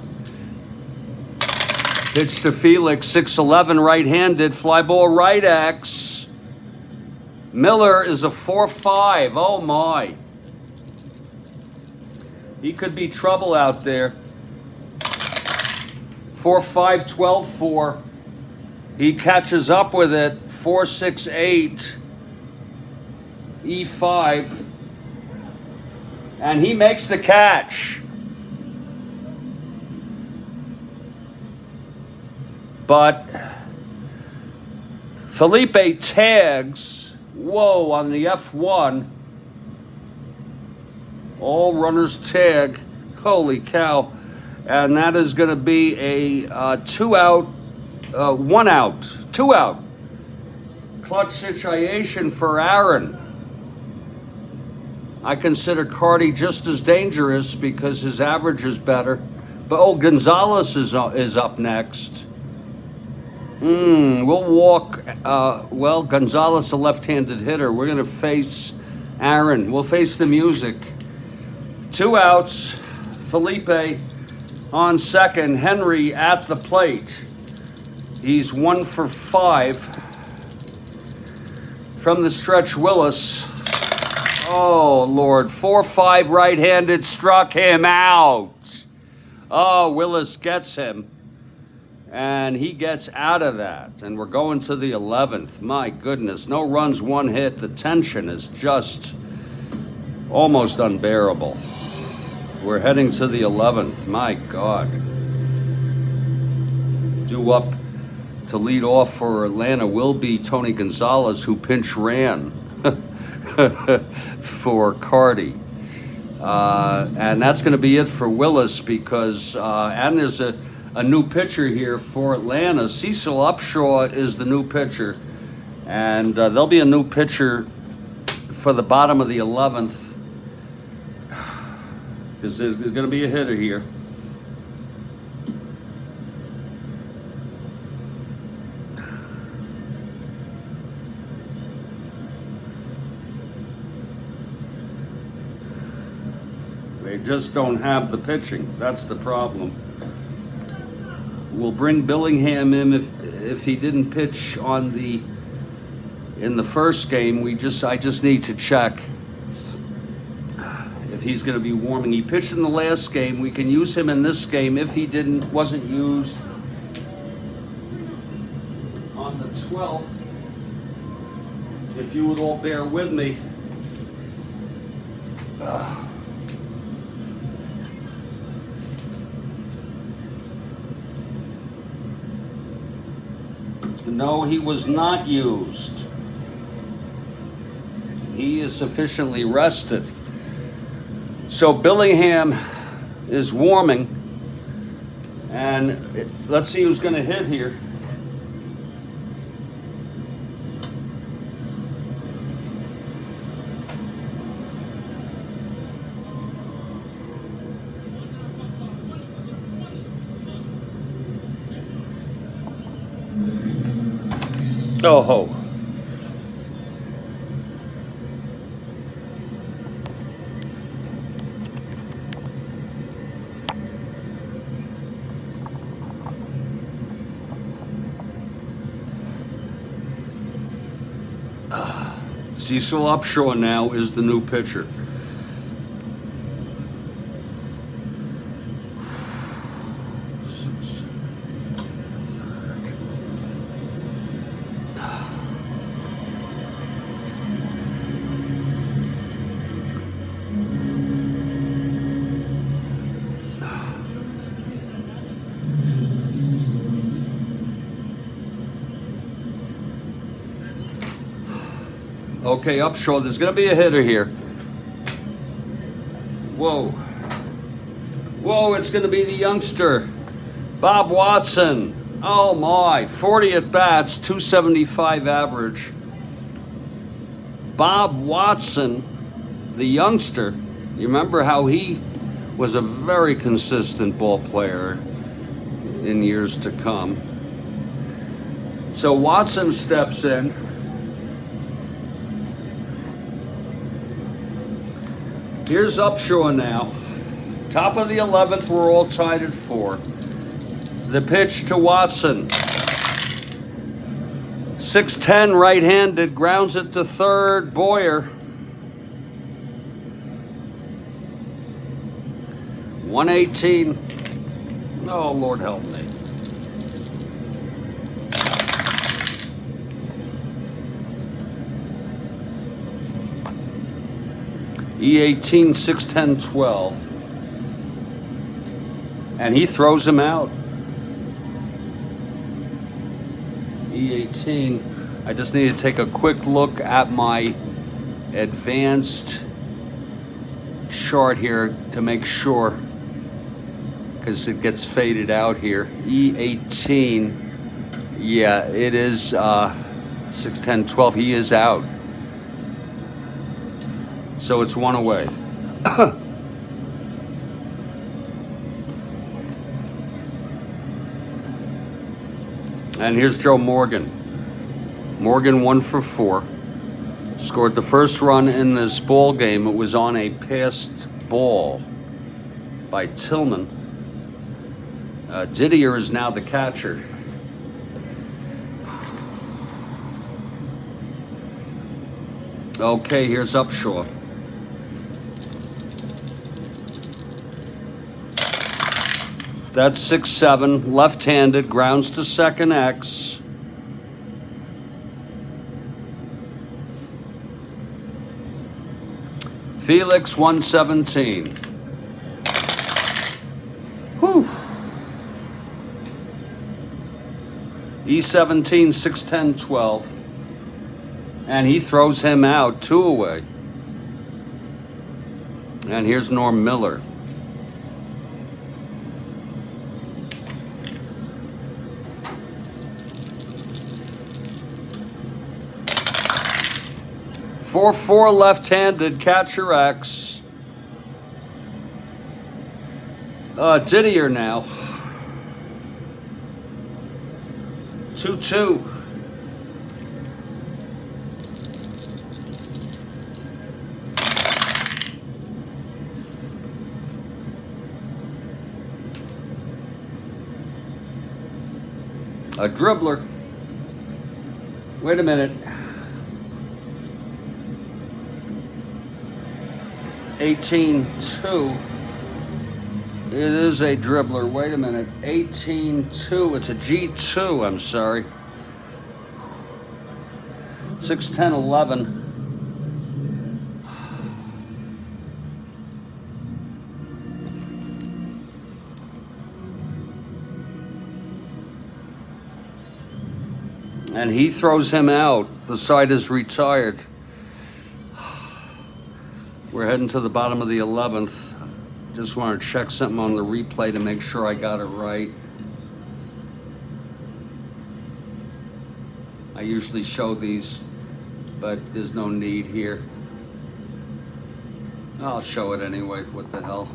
Pitch to Felix, 6-11 right-handed, fly ball right X. Miller is a 4-5. Oh my. He could be trouble out there. 4-5, 12-4. He catches up with it. 4-6-8. E5. And he makes the catch. But Felipe tags, whoa, on the F1. All runners tag, holy cow. And that is going to be a 2 out, 1 out, 2 out. Clutch situation for Aaron. I consider Cardi just as dangerous because his average is better. But Gonzalez is up next. We'll walk, Gonzalez, a left-handed hitter. We're going to face Aaron. We'll face the music. 2 outs. Felipe on second. Henry at the plate. He's 1 for 5. From the stretch, Willis. Oh, Lord. 4-5 right-handed, struck him out. Oh, Willis gets him. And he gets out of that. And we're going to the 11th. My goodness. No runs, 1 hit. The tension is just almost unbearable. We're heading to the 11th. My God. Due up to lead off for Atlanta will be Tony Gonzalez, who pinch ran for Cardi. And that's going to be it for Willis because, and there's a new pitcher here for Atlanta. Cecil Upshaw is the new pitcher. And there'll be a new pitcher for the bottom of the 11th. Because there's going to be a hitter here. They just don't have the pitching. That's the problem. We'll bring Billingham in if he didn't pitch in the first game. I just need to check if he's going to be warming. He pitched in the last game. We can use him in this game if he wasn't used on the 12th. If you would all bear with me. No, he was not used. He is sufficiently rested. So Billingham is warming. And let's see who's going to hit here. Oh ho. Cecil Upshaw now is the new pitcher. Okay, Upshaw, there's going to be a hitter here. Whoa. Whoa, it's going to be the youngster, Bob Watson. Oh my, 40 at bats, 275 average. Bob Watson, the youngster, you remember how he was a very consistent ball player in years to come. So Watson steps in. Here's Upshaw now. Top of the 11th, we're all tied at 4. The pitch to Watson. 6'10", right-handed, grounds it to third. Boyer. 118. Oh, Lord help me. E18, 6'10", 12. And he throws him out. E18. I just need to take a quick look at my advanced chart here to make sure, because it gets faded out here. E18. Yeah, it is 6'10", 12. He is out. So it's one away. And here's Joe Morgan. Morgan 1 for 4. Scored the first run in this ball game. It was on a passed ball by Tillman. Didier is now the catcher. Okay, here's Upshaw. That's 6'7", left-handed, grounds to second X. Felix 117. Whew. E17, 6'10", 12. And he throws him out, 2 away. And here's Norm Miller. Four left-handed, catcher X. Didier now. 2-2. A dribbler. Wait a minute. 18-2. It is a dribbler. Wait a minute. 18-2. It's a G2. I'm sorry. 6'10", 11. And he throws him out. The side is retired. We're heading to the bottom of the 11th. Just want to check something on the replay to make sure I got it right. I usually show these, but there's no need here. I'll show it anyway. What the hell?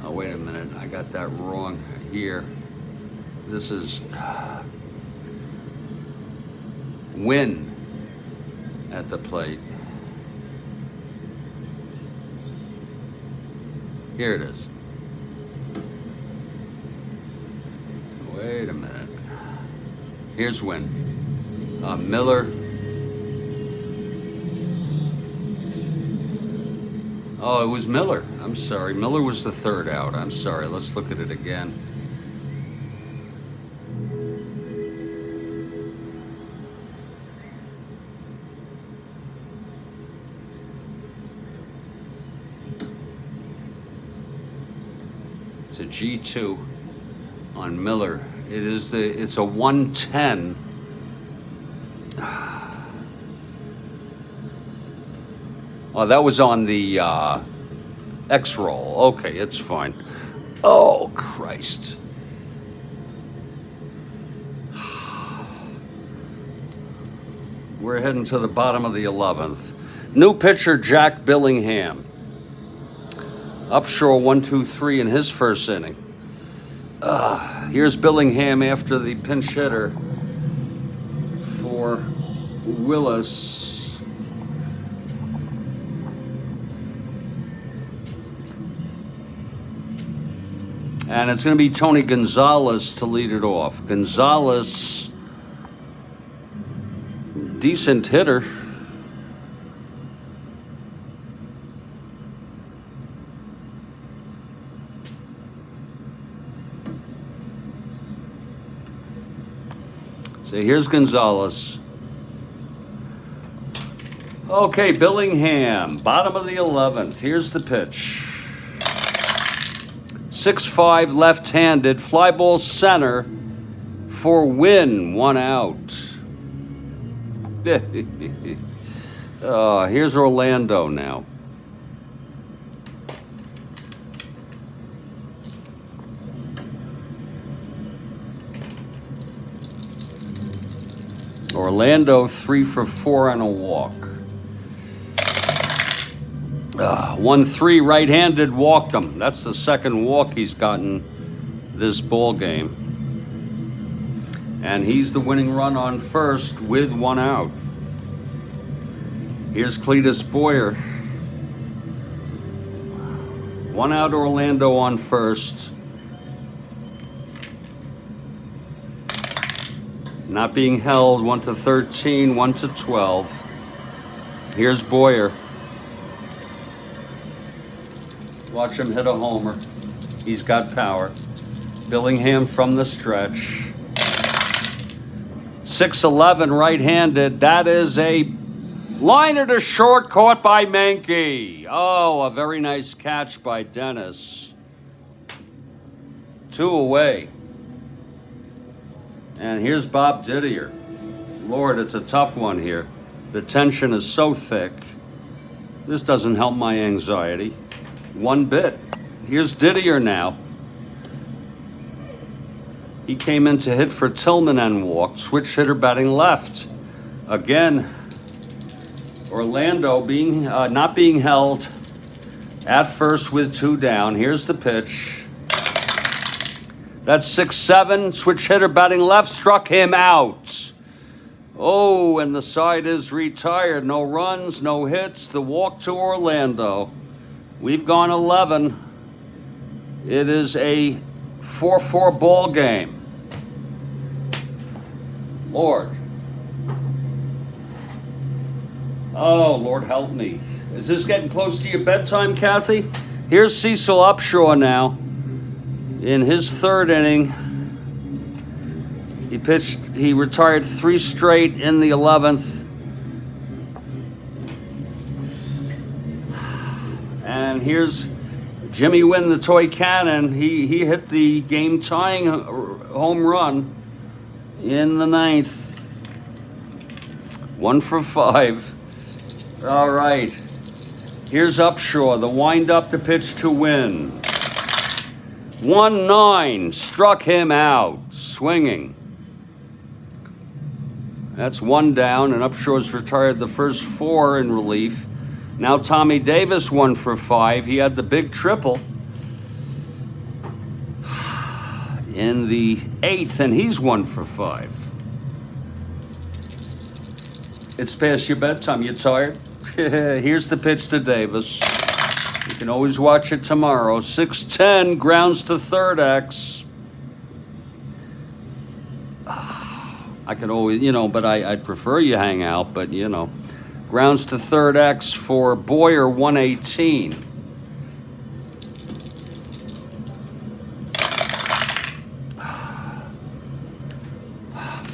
Oh, wait a minute. I got that wrong here. This is Win at the plate. Here it is. Wait a minute. Here's Win. Miller. Oh, it was Miller. I'm sorry. Miller was the third out. I'm sorry. Let's look at it again. It's a G2 on Miller. It's a 110. Oh, that was on the X roll. Okay, it's fine. Oh, Christ. We're heading to the bottom of the 11th. New pitcher, Jack Billingham. Upshur 1-2-3 in his first inning. Here's Billingham after the pinch hitter for Willis. And it's going to be Tony Gonzalez to lead it off. Gonzalez, decent hitter. So here's Gonzalez. Okay, Billingham, bottom of the 11th. Here's the pitch. 6-5 left-handed, fly ball center for Win, 1 out. Here's Orlando now. Orlando 3 for 4 and a walk. 1-3 right-handed, walked him. That's the second walk he's gotten this ball game. And he's the winning run on first with 1 out. Here's Cletus Boyer. 1 out, Orlando on first. Not being held, 1-13, 1-12. Here's Boyer. Watch him hit a homer. He's got power. Billingham from the stretch. 6-11 right-handed. That is a liner to short, caught by Menke. Oh, a very nice catch by Dennis. 2 away. And here's Bob Didier. Lord, it's a tough one here. The tension is so thick. This doesn't help my anxiety one bit. Here's Didier now. He came in to hit for Tillman and walked. Switch hitter batting left. Again, Orlando not being held at first with 2 down. Here's the pitch. That's 6-7. Switch hitter batting left, struck him out. Oh, and the side is retired. No runs, no hits. The walk to Orlando. We've gone 11. It is a 4-4 ball game. Lord. Oh, Lord help me. Is this getting close to your bedtime, Kathy? Here's Cecil Upshur now. In his 3rd inning, he retired 3 straight in the 11th. And here's Jimmy Wynn, the toy cannon. He hit the game-tying home run in the 9th. 1 for 5. All right. Here's Upshur, the wind-up, the pitch to Win. 1-9, struck him out, swinging. That's 1 down, and Upshur's retired the first 4 in relief. Now Tommy Davis 1 for 5. He had the big triple in the 8th, and he's 1 for 5. It's past your bedtime. You tired? Here's the pitch to Davis. You can always watch it tomorrow. 6-10, grounds to third X. I could always, but I'd prefer you hang out, but grounds to third X for Boyer 118.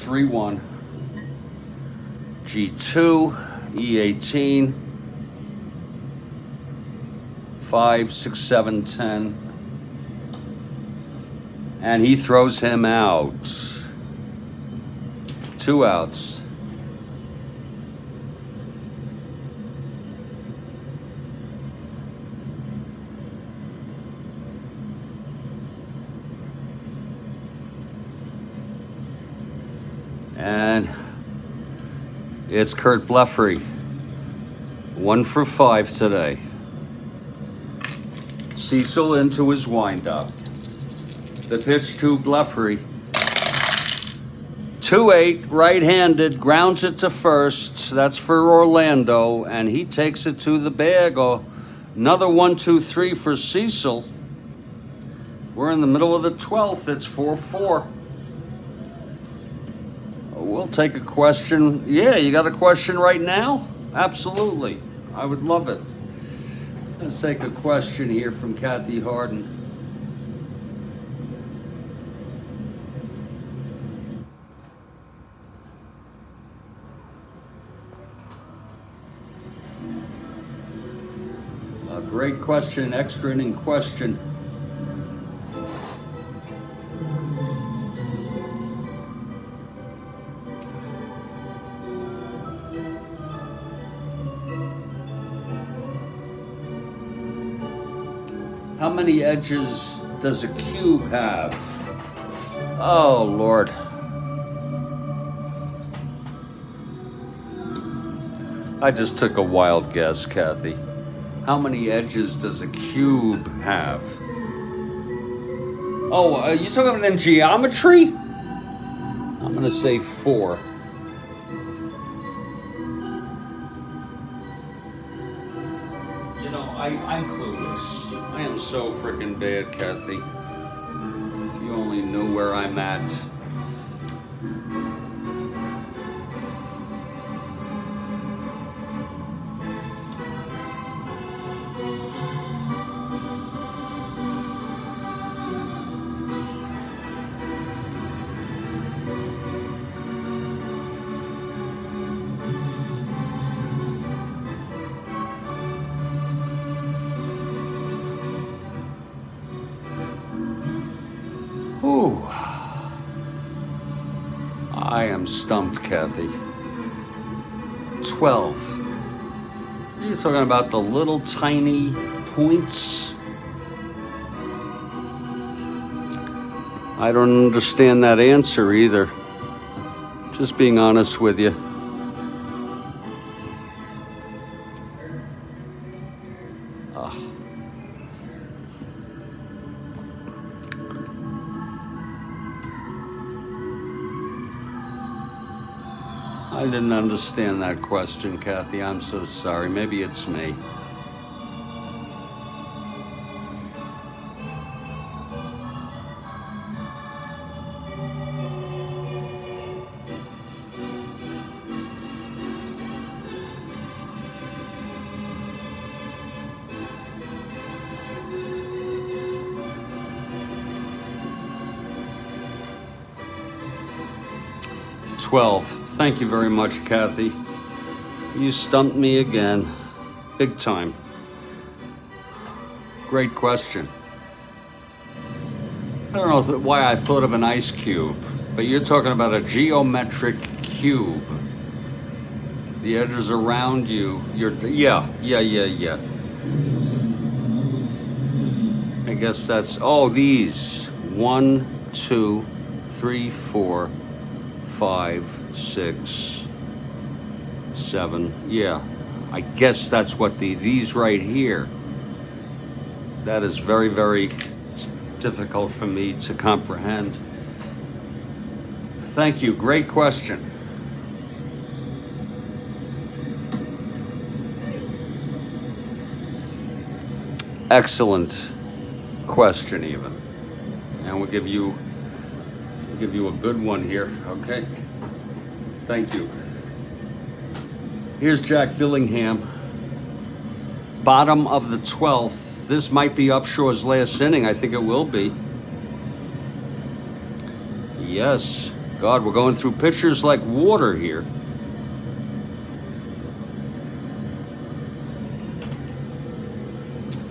G1, G2, E18, 5, 6, 7, 10, and he throws him out. 2 outs. And it's Kurt Blefary. 1 for 5 today. Cecil into his windup. The pitch to Blefary. 2-8, right-handed, grounds it to first. That's for Orlando, and he takes it to the bag. Another 1-2-3 for Cecil. We're in the middle of the 12th. It's 4-4. We'll take a question. Yeah, you got a question right now? Absolutely. I would love it. Let's take a question here from Kathy Harden. A great question, extra inning question. How many edges does a cube have? Oh, Lord. I just took a wild guess, Kathy. How many edges does a cube have? Oh, are you talking about in geometry? I'm going to say 4. I'm clueless. I am so freaking bad, Kathy. If you only knew where I'm at. Ooh. I am stumped, Kathy. 12. Are you talking about the little tiny points? I don't understand that answer either. Just being honest with you. I didn't understand that question, Kathy. I'm so sorry. Maybe it's me. Thank you very much, Kathy. You stumped me again. Big time. Great question. I don't know why I thought of an ice cube, but you're talking about a geometric cube. The edges around you, yeah. I guess that's, these. 1, 2, 3, 4, 5, 6, 7. Yeah, I guess that's what these right here. That is very, very difficult for me to comprehend. Thank you. Great question. excellent question even. And we'll give you a good one here, okay? Thank you. Here's Jack Billingham, bottom of the 12th. This might be Upshaw's last inning. I think it will be. Yes. God, we're going through pitchers like water here.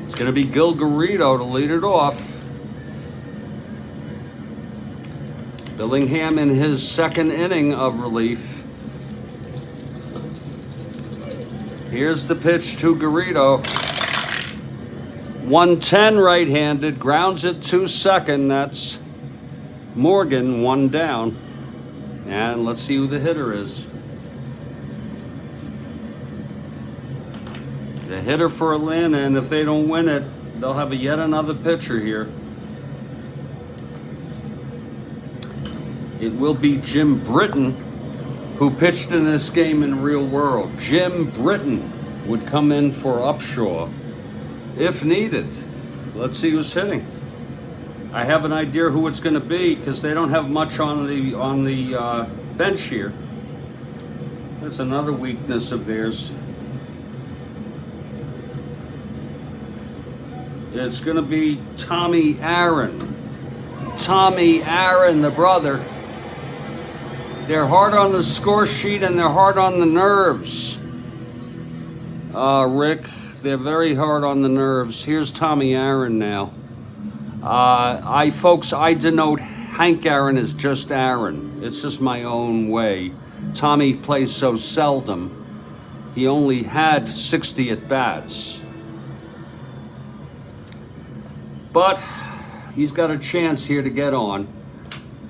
It's going to be Gil Garrido to lead it off. Billingham in his second inning of relief. Here's the pitch to Garrido. 110 right-handed, grounds it to second. That's Morgan, one down. And let's see who the hitter is. The hitter for Atlanta, and if they don't win it, they'll have yet another pitcher here. It will be Jim Britton, who pitched in this game in real world. Jim Britton would come in for Upshaw if needed. Let's see who's hitting. I have an idea who it's going to be because they don't have much on the bench here. That's another weakness of theirs. It's going to be Tommy Aaron. Tommy Aaron, the brother. They're hard on the score sheet and they're hard on the nerves. Rick, they're very hard on the nerves. Here's Tommy Aaron now. Folks, I denote Hank Aaron as just Aaron. It's just my own way. Tommy plays so seldom. He only had 60 at-bats. But he's got a chance here to get on.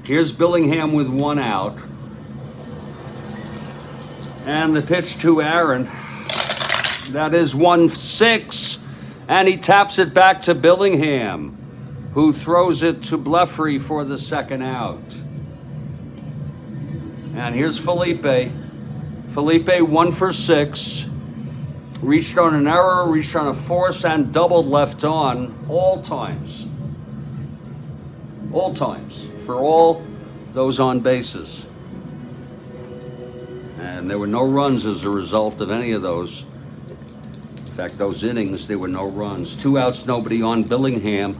Here's Billingham with one out. And the pitch to Aaron. That is 1-6. And he taps it back to Billingham, who throws it to Blefary for the second out. And here's Felipe. Felipe 1 for 6. Reached on an error, reached on a force, and doubled left on all times. All times. For all those on bases. And there were no runs as a result of any of those. In fact, those innings, there were no runs. 2 outs, nobody on. Billingham.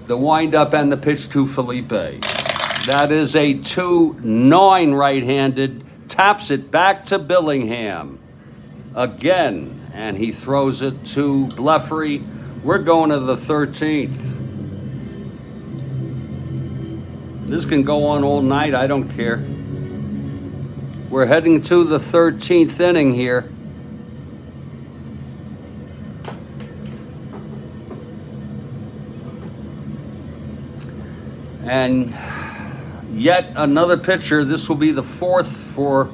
The windup and the pitch to Felipe. That is a 2-9 right-handed. Taps it back to Billingham. Again. And he throws it to Blefary. We're going to the 13th. This can go on all night. I don't care. We're heading to the 13th inning here. And yet another pitcher. This will be the 4th for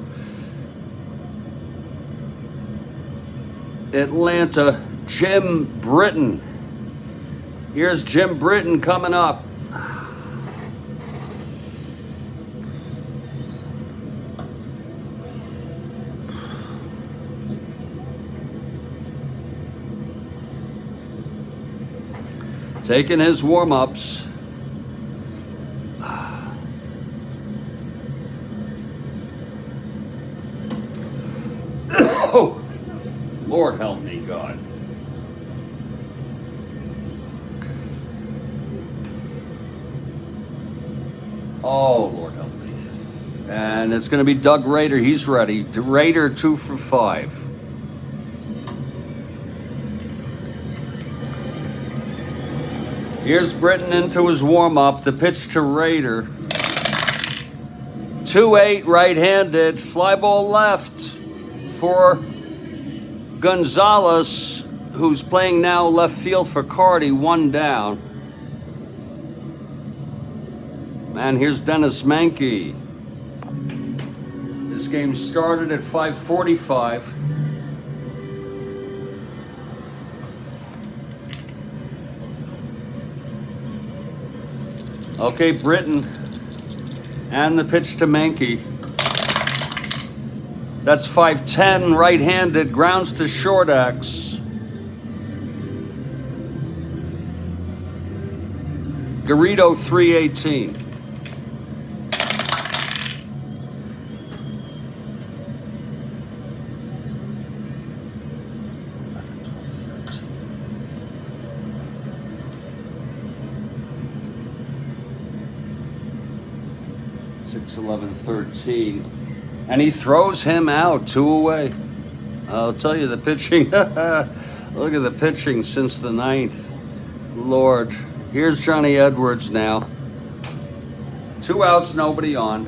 Atlanta, Jim Britton. Here's Jim Britton coming up. Taking his warm-ups. Oh, Lord help me, God. Oh, Lord help me. And it's going to be Doug Rader. He's ready. Rader 2 for 5. Here's Britton into his warm-up. The pitch to Rader. 2-8 right-handed. Fly ball left for Gonzalez, who's playing now left field for Cardi. 1 down. And here's Dennis Mankey. This game started at 5:45. Okay, Britton. And the pitch to Mankey. That's 5-10 right-handed, grounds to short X. Garrido 318. Six, 11, 13. And he throws him out, 2 away. I'll tell you the pitching. Look at the pitching since the 9th. Lord. Here's Johnny Edwards now. 2 outs, nobody on.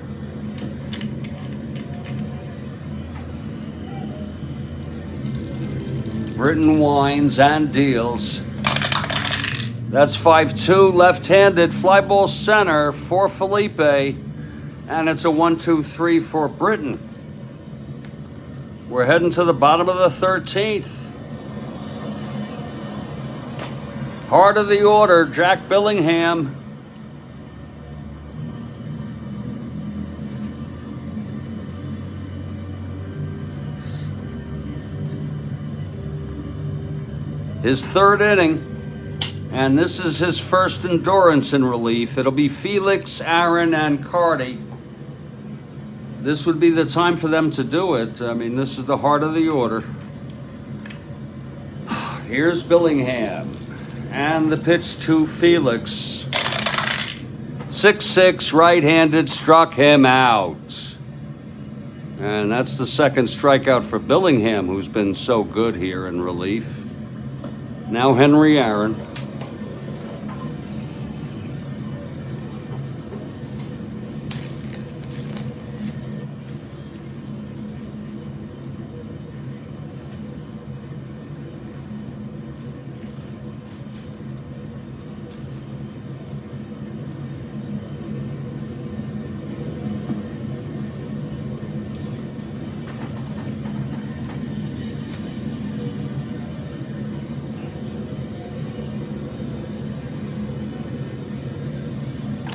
Britton winds and deals. That's 5-2, left-handed, fly ball center for Felipe. And it's a 1-2-3 for Britton. We're heading to the bottom of the 13th. Heart of the order, Jack Billingham. His 3rd inning. And this is his first endurance in relief. It'll be Felix, Aaron, and Cardi. This would be the time for them to do it. I mean, this is the heart of the order. Here's Billingham. And the pitch to Felix. 6-6, right-handed, struck him out. And that's the 2nd strikeout for Billingham, who's been so good here in relief. Now Henry Aaron.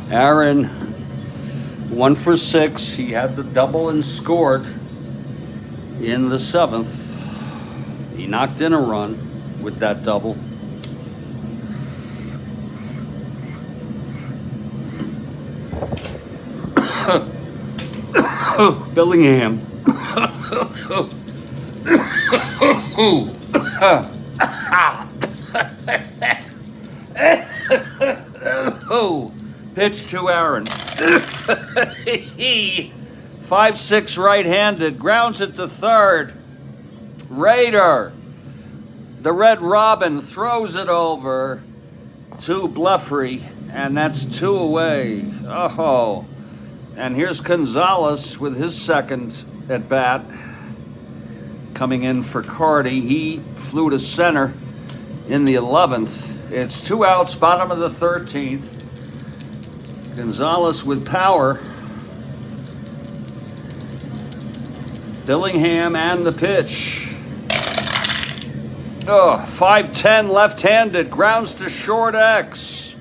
Aaron, 1 for 6. He had the double and scored in the 7th. He knocked in a run with that double. Billingham. Pitch to Aaron. 5-6 right-handed. Grounds it to 3rd. Raider. The Red Robin throws it over to Bleffery. And that's 2 away. Oh. And here's Gonzalez with his 2nd at bat. Coming in for Cardi. He flew to center in the 11th. It's 2 outs, bottom of the 13th. Gonzalez with power. Billingham and the pitch. 5-10 left-handed. Grounds to short X.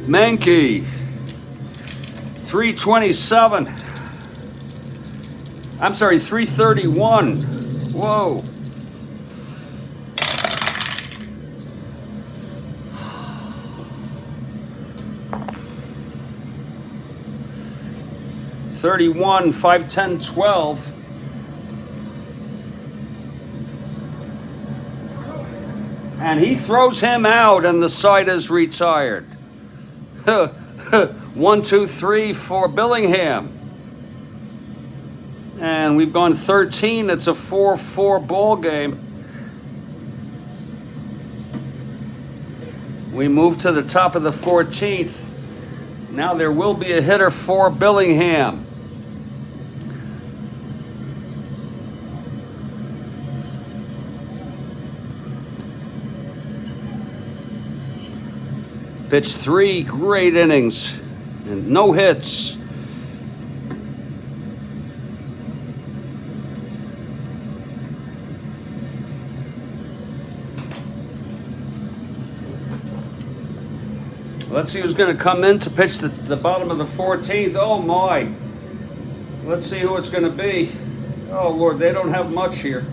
Menke. 327. I'm sorry, 331. Whoa. $31, 5, 10, 12. And he throws him out, and the side is retired. 1, 2, 3 for Billingham. And we've gone 13. It's a 4-4 ball game. We move to the top of the 14th. Now there will be a hitter for Billingham. Pitched 3 great innings and no hits. Let's see who's going to come in to pitch the bottom of the 14th. Oh my. Let's see who it's going to be. Oh Lord, they don't have much here.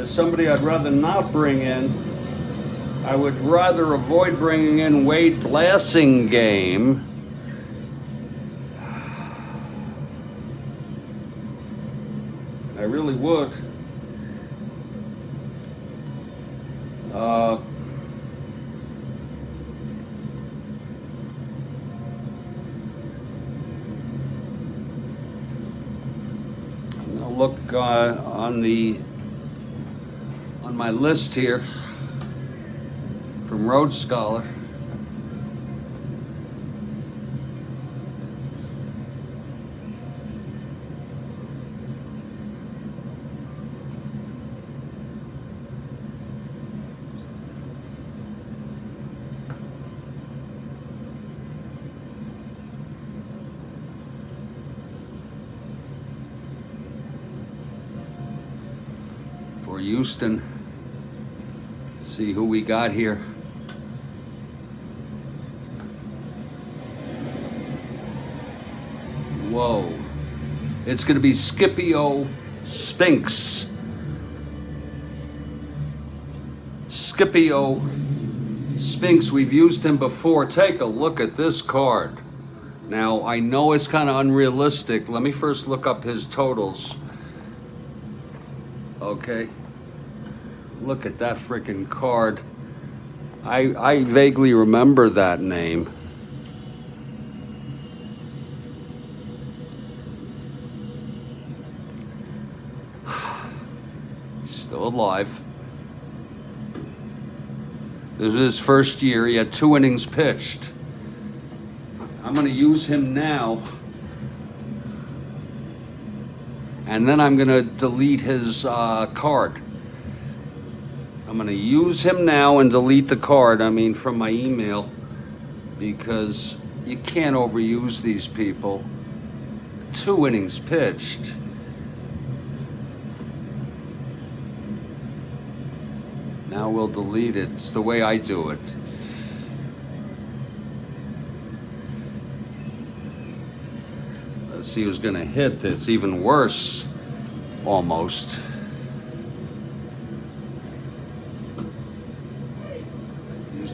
is somebody I'd rather not bring in. I would rather avoid bringing in Wade Blasingame. I really would. I'm gonna look on my list here from Road Scholar. For Houston, see who we got here. Whoa, it's going to be Scipio Spinks. Scipio Spinks, we've used him before. Take a look at this card. Now, I know it's kind of unrealistic. Let me first look up his totals. Okay. Look at that freaking card. I vaguely remember that name. Still alive. This is his first year. He had 2 innings pitched. I'm going to use him now. And then I'm going to delete his card. I'm going to use him now and delete the card, from my email, because you can't overuse these people. 2 innings pitched. Now we'll delete it. It's the way I do it. Let's see who's going to hit this. Even worse, almost.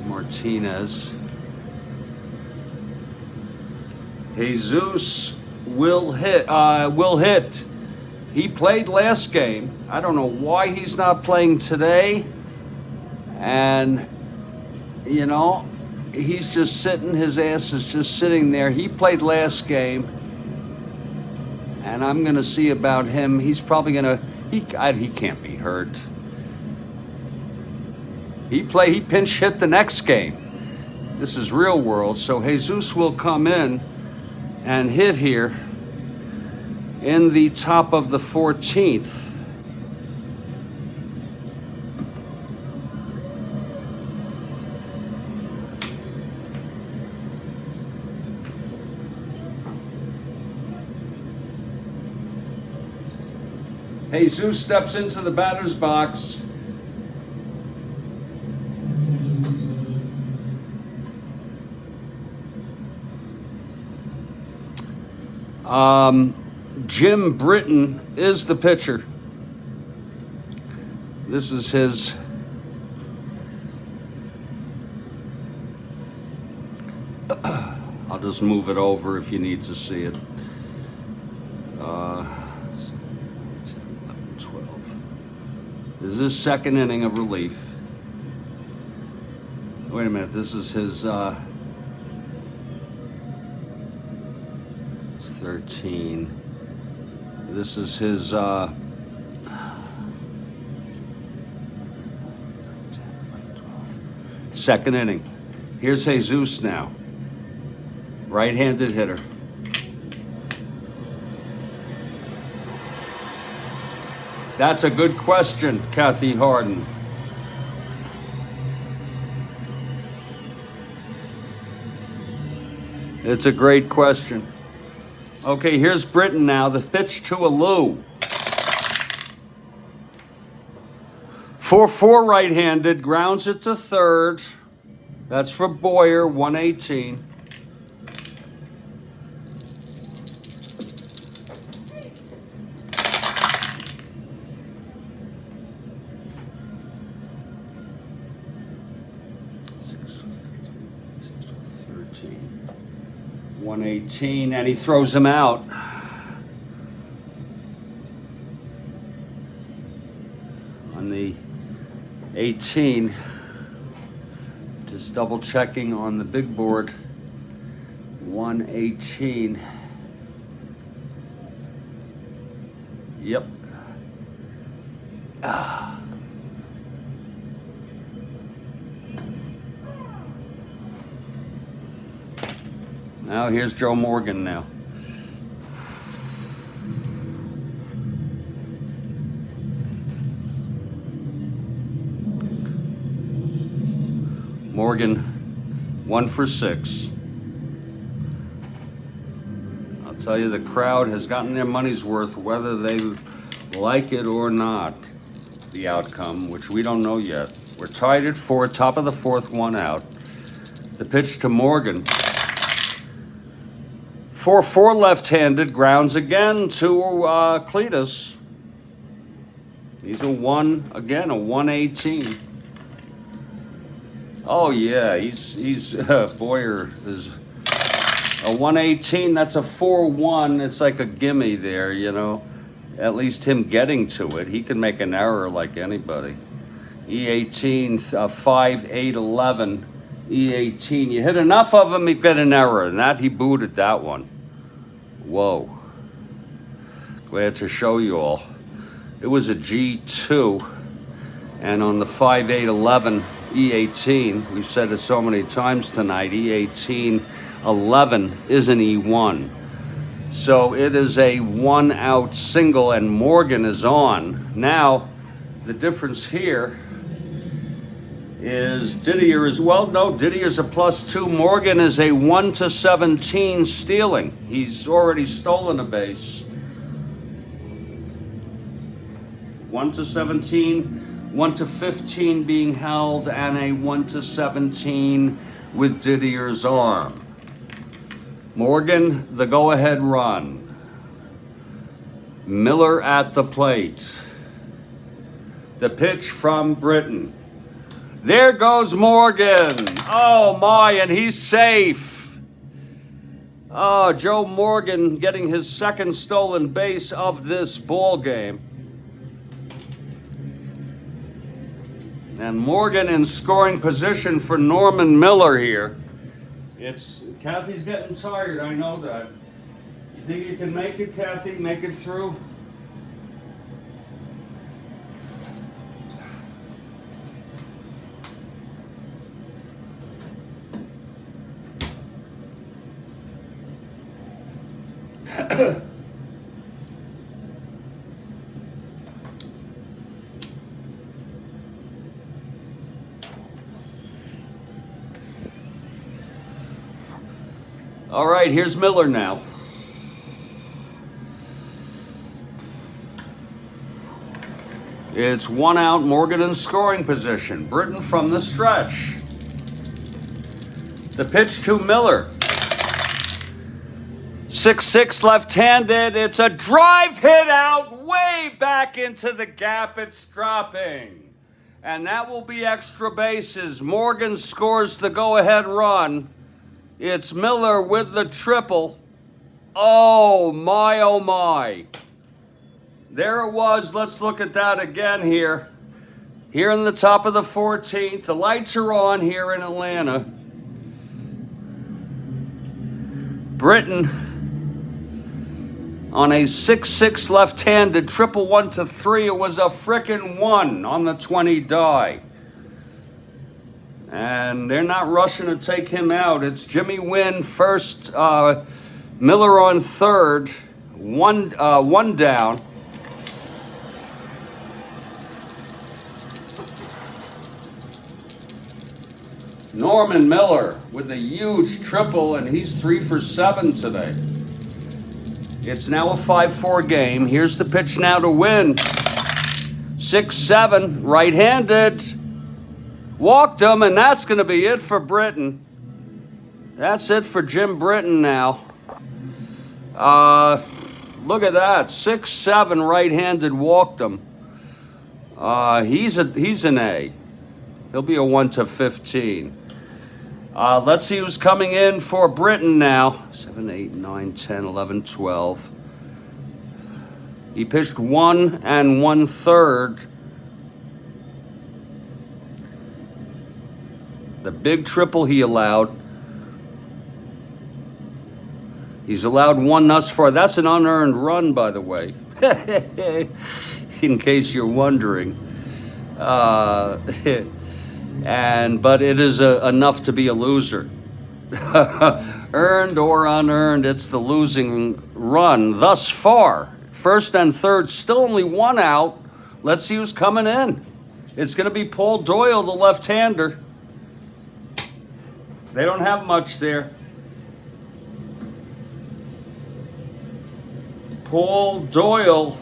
Martinez. Jesus will hit. He played last game. I don't know why he's not playing today. And, he's just sitting. His ass is just sitting there. He played last game. And I'm going to see about him. He's probably going to... He can't be hurt. He pinch hit the next game. This is real world. So Jesus will come in and hit here in the top of the 14th. Jesus steps into the batter's box. Jim Britton is the pitcher. This is his I'll just move it over if you need to see it. 12. This is his second inning of relief. Wait a minute, this is his 13. This is his second inning. Here's Jesus now. Right-handed hitter. That's a good question, Kathy Harden. It's a great question. Okay, here's Britton now. The pitch to Alou. 4-4 right-handed, grounds it to third. That's for Boyer, 118. 118, and he throws him out. On the 18, just double checking on the big board. 118. Yep. Now here's Joe Morgan now. Morgan, 1 for 6. I'll tell you, the crowd has gotten their money's worth, whether they like it or not, the outcome, which we don't know yet. We're tied at 4, top of the 4th, 1 out. The pitch to Morgan. 4-4 left-handed, grounds again to Cletus. He's a 118. Oh yeah, he's Boyer is a 118. That's a 4-1. It's like a gimme there, you know. At least him getting to it, he can make an error like anybody. E18, 5-8-11. E18. You hit enough of them, you get an error, and that he booted that one. Whoa. Glad to show you all. It was a G2, and on the 5-8-11 E18, we've said it so many times tonight, E18 11 is an E1. So it is a 1-out single, and Morgan is on. Now, the difference here is Didier is, well, no, Didier's a +2. Morgan is a 1-17 stealing. He's already stolen a base. 1-17, 1-15 being held, and a 1-17 with Didier's arm. Morgan, the go-ahead run. Miller at the plate. The pitch from Britton. There goes Morgan. Oh my, and he's safe. Oh, Joe Morgan getting his 2nd stolen base of this ball game. And Morgan in scoring position for Norman Miller here. Kathy's getting tired, I know that. You think you can make it, Kathy? Make it through? All right, here's Miller now. It's 1 out, Morgan in scoring position. Britton from the stretch. The pitch to Miller. 6-6 left-handed. It's a drive hit out way back into the gap. It's dropping. And that will be extra bases. Morgan scores the go-ahead run. It's Miller with the triple. Oh my, oh my. There it was. Let's look at that again here. Here in the top of the 14th. The lights are on here in Atlanta. Britton on a 6-6 left-handed triple 1-3. It was a frickin' 1 on the 20 die. And they're not rushing to take him out. It's Jimmy Wynn first, Miller on third, one down. Norman Miller with a huge triple, and he's 3 for 7 today. It's now a 5-4 game. Here's the pitch now to Wynn. 6-7, right-handed. Walked him, and that's going to be it for Britton. That's it for Jim Britton now. Look at that, 6-7 right-handed, walked him. He's an A. He'll be a 1-15. Let's see who's coming in for Britain now. 7, 8, 9, 10, 11, 12. He pitched 1 1/3. The big triple he allowed. He's allowed 1 thus far. That's an unearned run, by the way. In case you're wondering. But it is enough to be a loser. Earned or unearned, it's the losing run thus far. First and third, still only 1 out. Let's see who's coming in. It's going to be Paul Doyle, the left-hander. They don't have much there. Paul Doyle,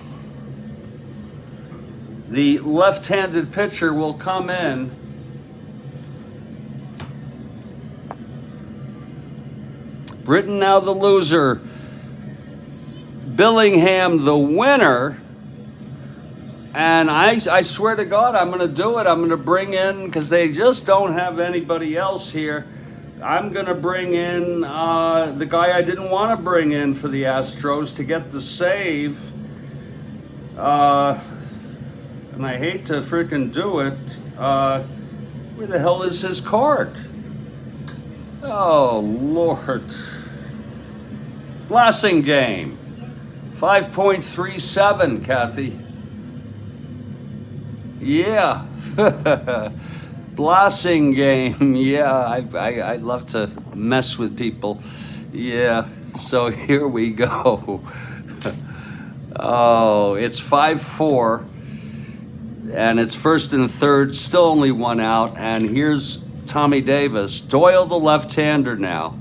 the left-handed pitcher, will come in. Britain now the loser. Billingham the winner. And I swear to God, I'm going to do it. I'm going to bring in, because they just don't have anybody else here, I'm going to bring in the guy I didn't want to bring in for the Astros to get the save. And I hate to freaking do it. Where the hell is his card? Oh, Lord. Blasingame. 5.37, Kathy. Yeah. Blasingame. Yeah, I love to mess with people. Yeah, so here we go. Oh, it's 5-4. And it's first and third, still only 1 out. And here's Tommy Davis. Doyle, the left-hander now.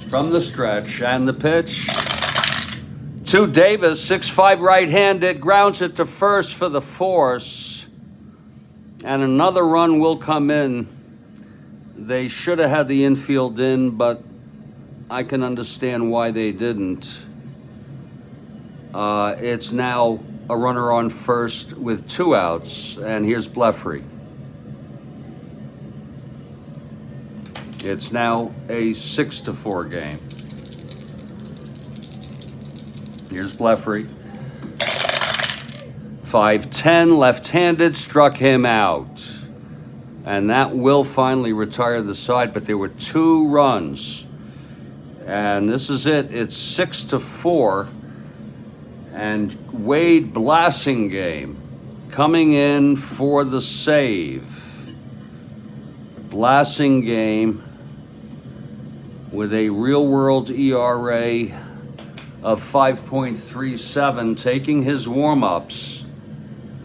From the stretch, and the pitch to Davis, 6'5" right-handed, grounds it to first for the force. And another run will come in. They should have had the infield in, but I can understand why they didn't. It's now a runner on first with 2 outs, and here's Blefary. It's now a 6-4 game. Here's Blefary. 5'10", left-handed, struck him out. And that will finally retire the side, but there were 2 runs. And this is it. It's 6-4. And Wade Blasingame coming in for the save. Blasingame with a real-world ERA of 5.37, taking his warm-ups.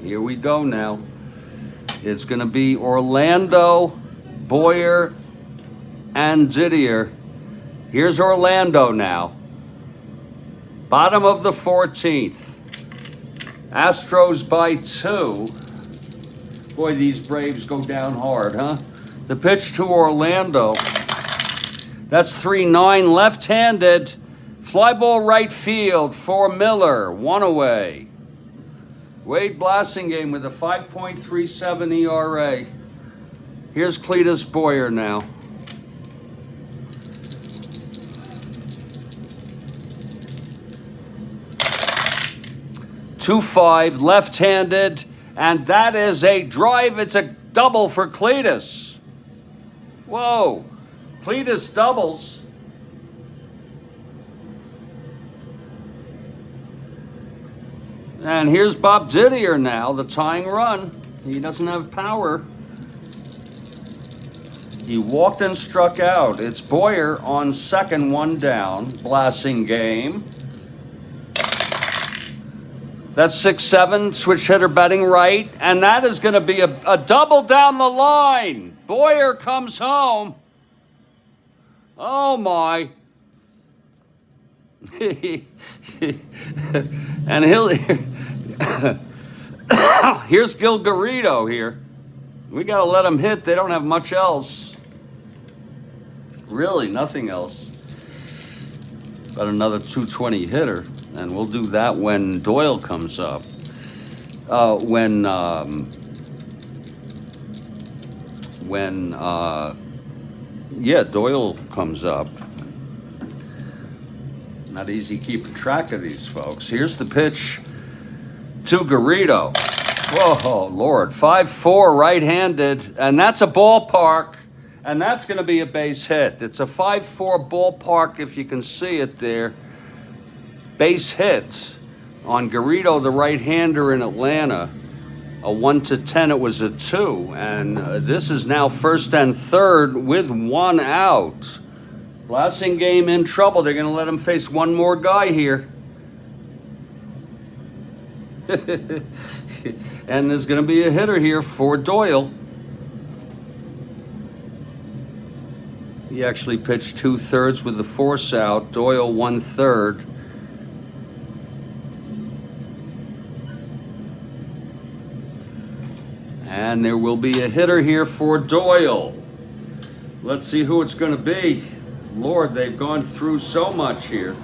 Here we go now. It's going to be Orlando, Boyer, and Didier. Here's Orlando now. Bottom of the 14th. Astros by 2. Boy, these Braves go down hard, huh? The pitch to Orlando. That's 3-9, left-handed. Fly ball right field for Miller. 1 away. Wade Blasingame with a 5.37 ERA. Here's Cletus Boyer now. .25, left-handed, and that is a drive. It's a double for Cletus. Whoa, Cletus doubles. And here's Bob Didier now, the tying run. He doesn't have power. He walked and struck out. It's Boyer on second, 1 down. Blasingame. That's 6-7, switch hitter batting right, and that is going to be a double down the line. Boyer comes home. Oh, my. And here's Gil Garrido here. We got to let him hit. They don't have much else. Really, nothing else. But another 220 hitter. And we'll do that when Doyle comes up. When when, yeah, Doyle comes up. Not easy keeping track of these folks. Here's the pitch to Garrido. Whoa, Lord. 5-4 right-handed, and that's a ballpark, and that's going to be a base hit. It's a 5-4 ballpark, if you can see it there. Base hit on Garrido, the right-hander in Atlanta. A 1-10, it was a 2, and this is now first and third with 1 out. Blasingame in trouble. They're going to let him face one more guy here. And there's going to be a hitter here for Doyle. He actually pitched 2/3 with the force out. Doyle 1/3. And there will be a hitter here for Doyle. Let's see who it's going to be. Lord, they've gone through so much here.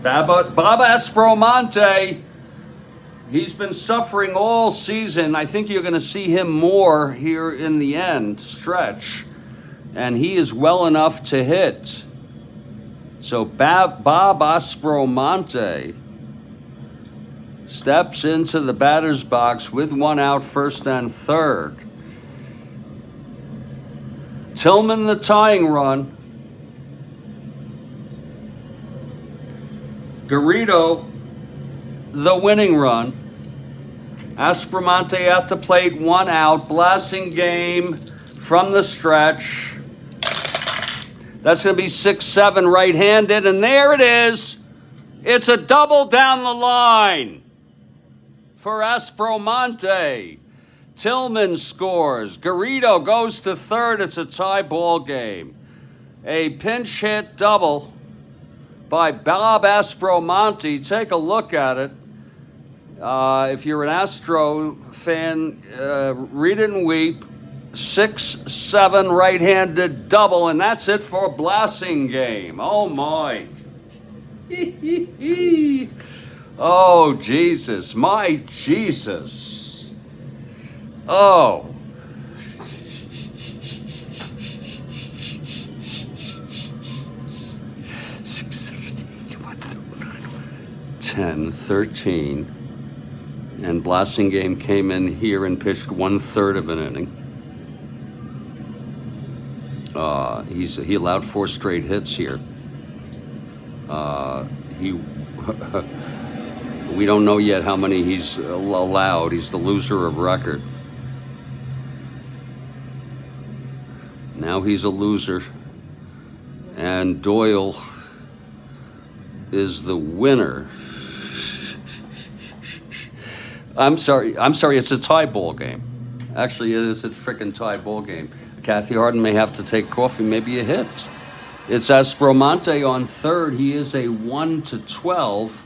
Pappas. He's been suffering all season. I think you're going to see him more here in the end stretch. And he is well enough to hit. So Pappas steps into the batter's box with 1 out, first and third. Tillman, the tying run. Garrido, the winning run. Aspromonte at the plate, 1 out. Blasingame from the stretch. That's going to be 6-7 right-handed, and there it is. It's a double down the line for Aspromonte. Tillman scores. Garrido goes to third. It's a tie ball game. A pinch hit double by Bob Aspromonte. Take a look at it. If you're an Astro fan, read it and weep. 6-7 right-handed double, and that's it for Blasingame. Oh my. Oh Jesus, my Jesus. Oh. 10, 13, and Blasingame came in here and pitched 1/3 of an inning. He allowed 4 straight hits here. We don't know yet how many he's allowed. He's the loser of record. Now he's a loser, and Doyle is the winner. I'm sorry, it's a tie ball game. Actually, it is a freaking tie ball game. Kathy Harden may have to take coffee, maybe a hit. It's Aspromonte on third. He is a 1-12.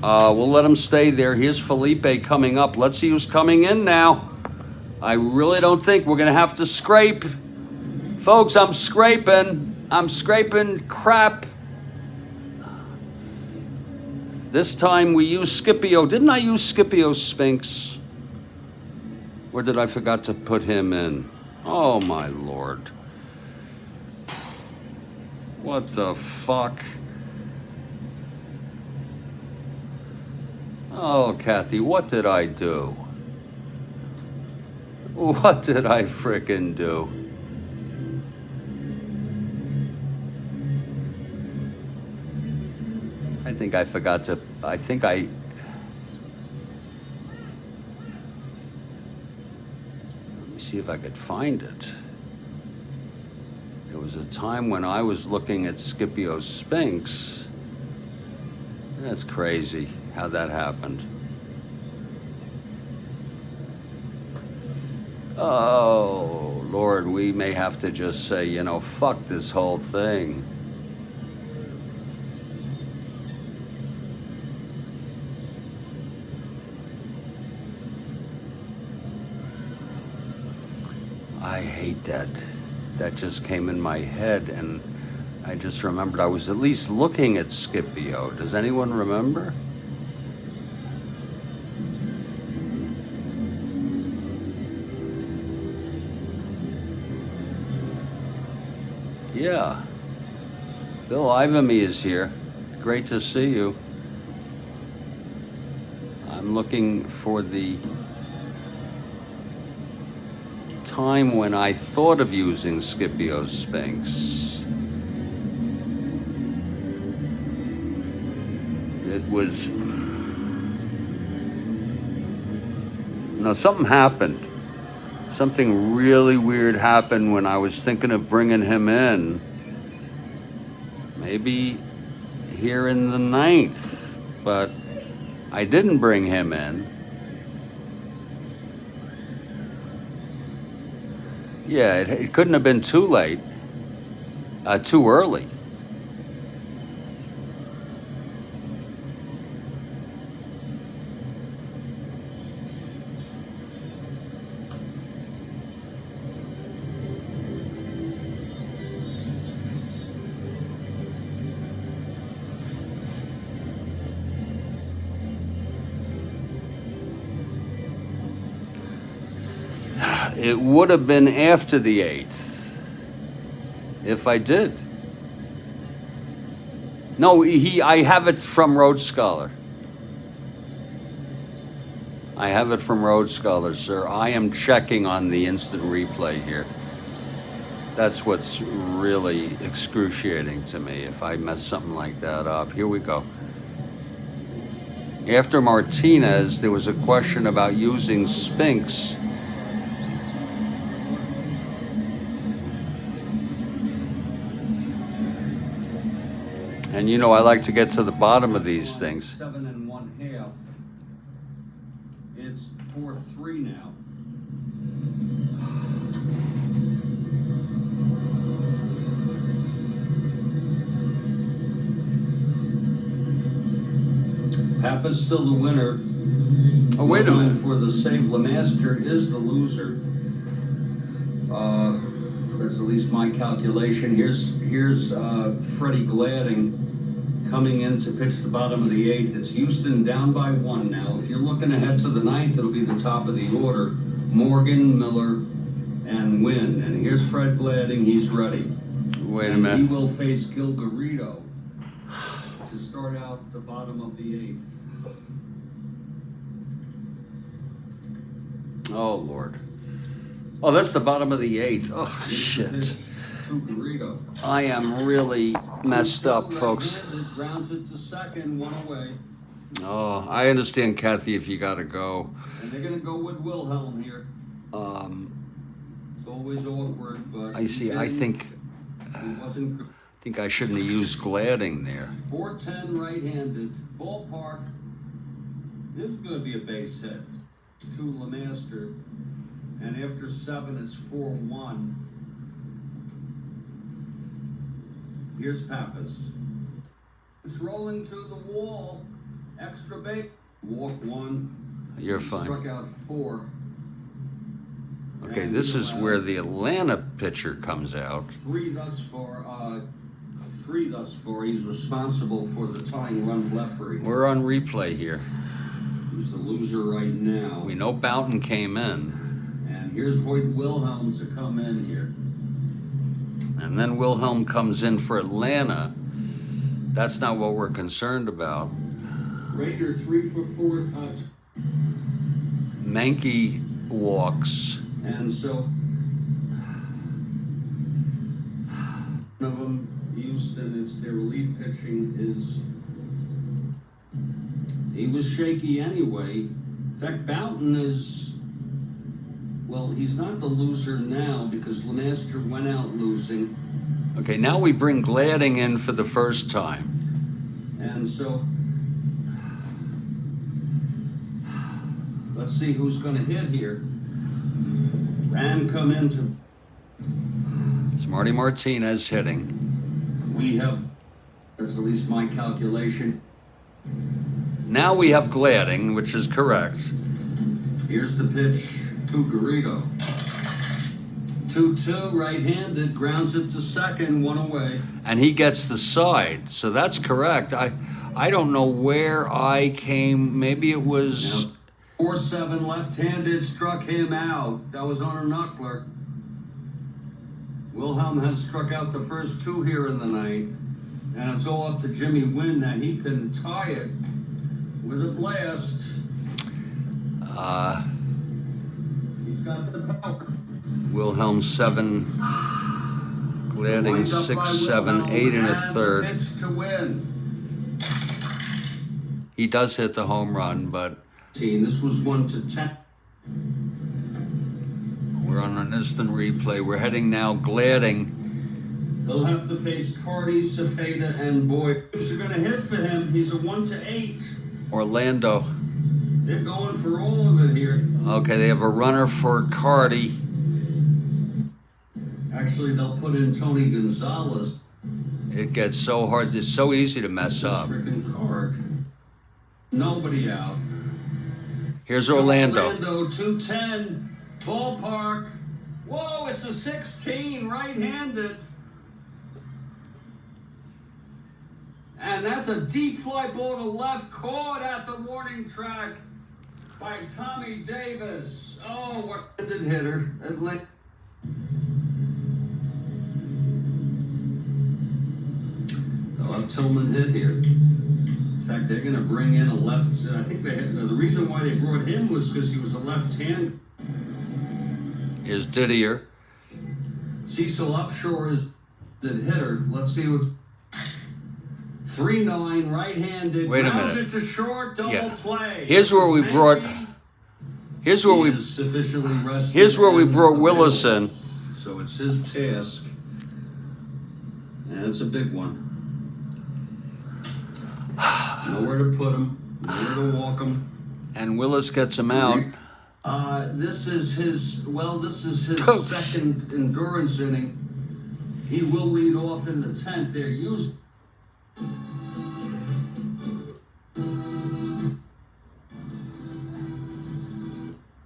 We'll let him stay there. Here's Felipe coming up. Let's see who's coming in now. I really don't think we're going to have to scrape. Folks, I'm scraping. I'm scraping crap. This time we use Scipio. Didn't I use Scipio Spinks? Or did I forgot to put him in? Oh, my Lord. What the fuck? Oh, Kathy, what did I do? What did I frickin' do? I think I forgot to, let me see if I could find it. There was a time when I was looking at Scipio Spinks. That's crazy how that happened. Oh, Lord, we may have to just say, fuck this whole thing. I hate that. That just came in my head, and I just remembered I was at least looking at Scipio. Does anyone remember? Yeah. Bill Ivamy is here. Great to see you. I'm looking for the time when I thought of using Scipio Spinks. It was... No, something happened. Something really weird happened when I was thinking of bringing him in. Maybe here in the 9th, but I didn't bring him in. Yeah, it couldn't have been too late, too early. It would have been after the 8th, if I did. No, I have it from Road Scholar. I have it from Road Scholar, sir. I am checking on the instant replay here. That's what's really excruciating to me, if I mess something like that up. Here we go. After Martinez, there was a question about using Spinks. And you know, I like to get to the bottom of these things. 7 1/2. It's 4-3 now. Pappas still the winner. Oh, wait a minute. For the save, LeMaster is the loser. That's at least my calculation. Here's Freddie Gladding coming in to pitch the bottom of the 8th. It's Houston down by 1 now. If you're looking ahead to the 9th, it'll be the top of the order. Morgan, Miller, and Wynn. And here's Fred Gladding. He's ready. Wait a minute. He will face Gil Garrido to start out the bottom of the 8th. Oh, Lord. Oh, that's the bottom of the 8th. Oh, shit. I am really messed up, folks. Grounds it to second, 1 away. Oh, I understand, Kathy, if you got to go. And they're going to go with Wilhelm here. It's always awkward, but... I see. I think I shouldn't have used Gladding there. 4-10 right-handed. Ballpark. This is going to be a base hit. To LeMaster. And after 7, it's 4-1. Here's Pappas. It's rolling to the wall. Extra base. Walk 1. You're fine. Struck out 4. Okay, and this is where the Atlanta pitcher comes out. 3 thus far. 3 thus far. He's responsible for the tying run referee. We're on replay here. Who's the loser right now? We know Boughton came in. Here's Voigt Wilhelm to come in here. And then Wilhelm comes in for Atlanta. That's not what we're concerned about. Raider 3 for 4. Mankey walks. And so, one of them, Houston, it's their relief pitching is... He was shaky anyway. In fact, Boughton is... Well, he's not the loser now because LeMaster went out losing. Okay, now we bring Gladding in for the first time. And so, let's see who's going to hit here. And come into... It's Marty Martinez hitting. We have, that's at least my calculation. Now we have Gladding, which is correct. Here's the pitch. To Garrido. 2-2, right-handed, grounds it to second, 1 away. And he gets the side, so that's correct. I don't know where I came, maybe it was... 4-7, left-handed, struck him out. That was on a knuckler. Wilhelm has struck out the first two here in the ninth, and it's all up to Jimmy Wynn that he can tie it with a blast. He's got the power. Wilhelm 7, Gladding 6, 7, 8 and a third. To win. He does hit the home run, but This was 1-10. we're on an instant replay. We're heading now Gladding. They'll have to face Cardi, Cepeda, and Boyd. They're going to hit for him. He's a 1-8. Orlando. They're going for all of it here. Okay, they have a runner for Cardi. Actually, they'll put in Tony Gonzalez. It gets so hard. It's so easy to mess up. Freaking card. Nobody out. Here's Orlando. Orlando, 210. Ballpark. Whoa, it's a 16, right-handed. And that's a deep fly ball to left, caught at the warning track by Tommy Davis. Oh, what a good hitter. They'll have Tillman hit here. In fact, they're going to bring in a left. I think the reason why they brought him was because he was a left-hand. Here's Didier. Cecil Upshur is the hitter. Let's see what's 3-9, right-handed. Wait a Grounds minute. it to short, double play. Here's where we brought. Here's where we. Sufficiently rested. Here's where we brought Willis in. So it's his task, and it's a big one. Nowhere to put him, nowhere to walk him. And Willis gets him out. This is his second endurance inning. He will lead off in the 10th. They're used.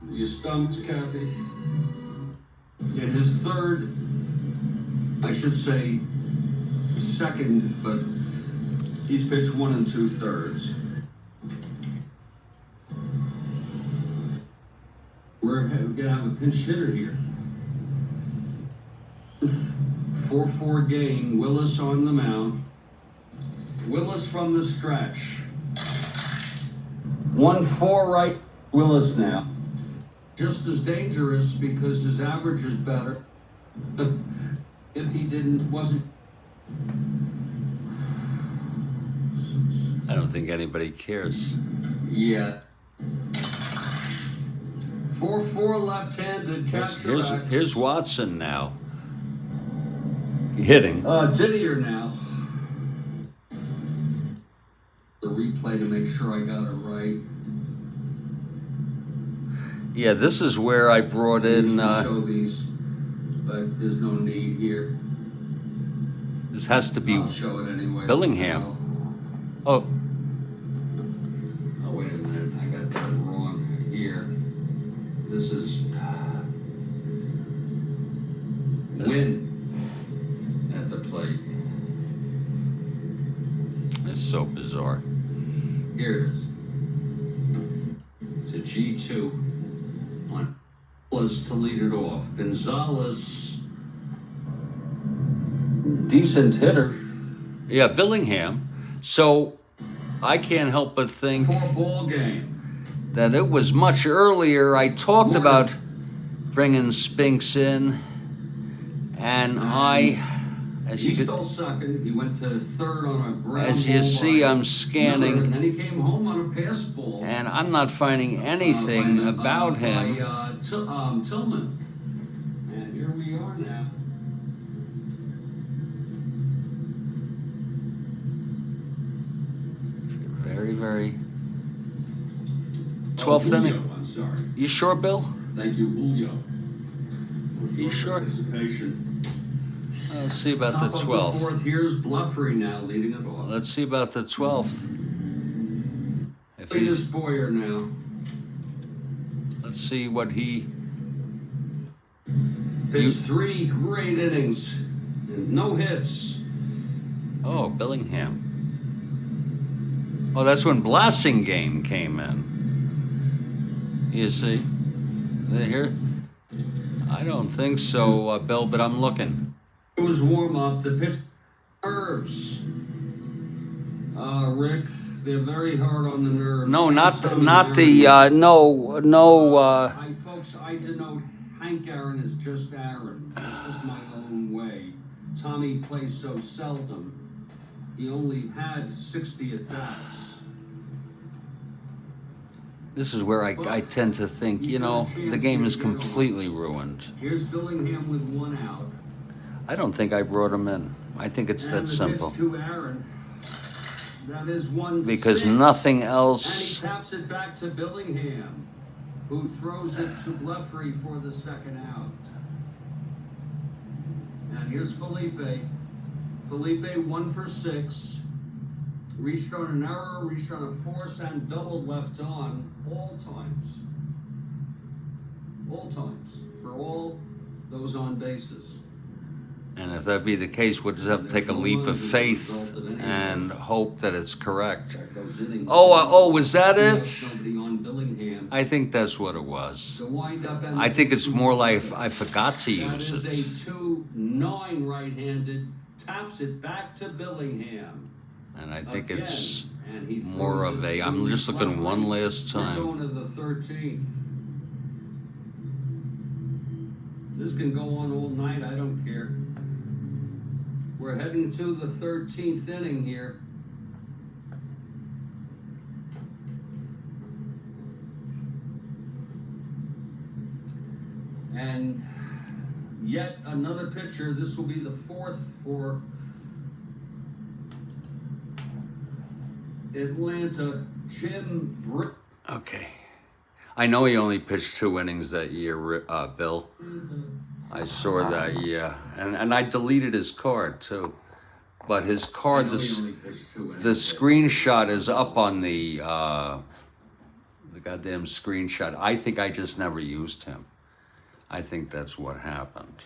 You stumped, Kathy. In his third, I should say second, but he's pitched 1 2/3. We're gonna have a pinch hitter here. 4-4 game. Willis on the mound. Willis from the stretch. 1-4 right. Willis now. Just as dangerous because his average is better. If he wasn't. I don't think anybody cares. Yeah. 4-4 left-handed catcher. Here's Watson now. Hitting. Didier now. The replay to make sure I got it right. Yeah, this is where I brought in. Show these, but there's no need here. This has to be I'll show it anyway. Billingham. Oh, Oh, wait a minute. I got that wrong here. This is Win at the plate. it's so bizarre. Here it is. It's a G2 on Gonzalez to lead it off. Gonzalez, decent hitter. Yeah, Billingham. So I can't help but think 4-ball game. that it was much earlier. I talked about bringing Spinks in, and He's still sucking. He went to third on a ground as you ball see, by I'm scanning, Miller, and then he came home on a pass ball. and I'm not finding anything about him. By Tillman. And here we are now. Very, very. 12th inning. I'm sorry. You sure, Bill? Thank you, Julio. For You your sure? Participation. Let's see about Top the of 12th. fourth, here's Bluffery now leading it off. Let's see about the 12th. If Lead is he's, Boyer now. let's see what he. Pitched 3 great innings and no hits. Oh, Billingham. Oh, that's when Blasingame came in. You see, here. I don't think so, Bill, but I'm looking. It was warm up. The pitch nerves. Rick, they're very hard on the nerves. No, not Tommy not Aaron. the no. Folks, I denote Hank Aaron as just Aaron. It's just my own way. Tommy plays so seldom. He only had 60 at bats. This is where I tend to think, you know, the game is completely ruined. Here's Billingham with one out. I don't think I brought him in. I think it's that simple. To Aaron. That is one Because six. nothing And else. he taps it back to Billingham, who throws it to Blefrey for the second out. And here's Felipe. Felipe 1 for 6. Reached on an error, reached on a force, and doubled left on all times. All times. For all those on bases. And if that be the case, we'll just have to take a leap of faith and hope that it's correct. Oh, was that it? I think that's what it was. I think it's more like I forgot to use it. A 2-9 right-handed, taps it back to Billingham. And I think it's more of a, I'm just looking one last We're going time. to the 13th. This can go on all night, I don't care. We're heading to the 13th inning here. And yet another pitcher. This will be the 4th for Atlanta. Jim Britt. Okay. I know he only pitched 2 innings that year, Bill. I saw that, yeah. And I deleted his card, too. But his card, the screenshot is up on the goddamn screenshot. I think I just never used him. I think that's what happened.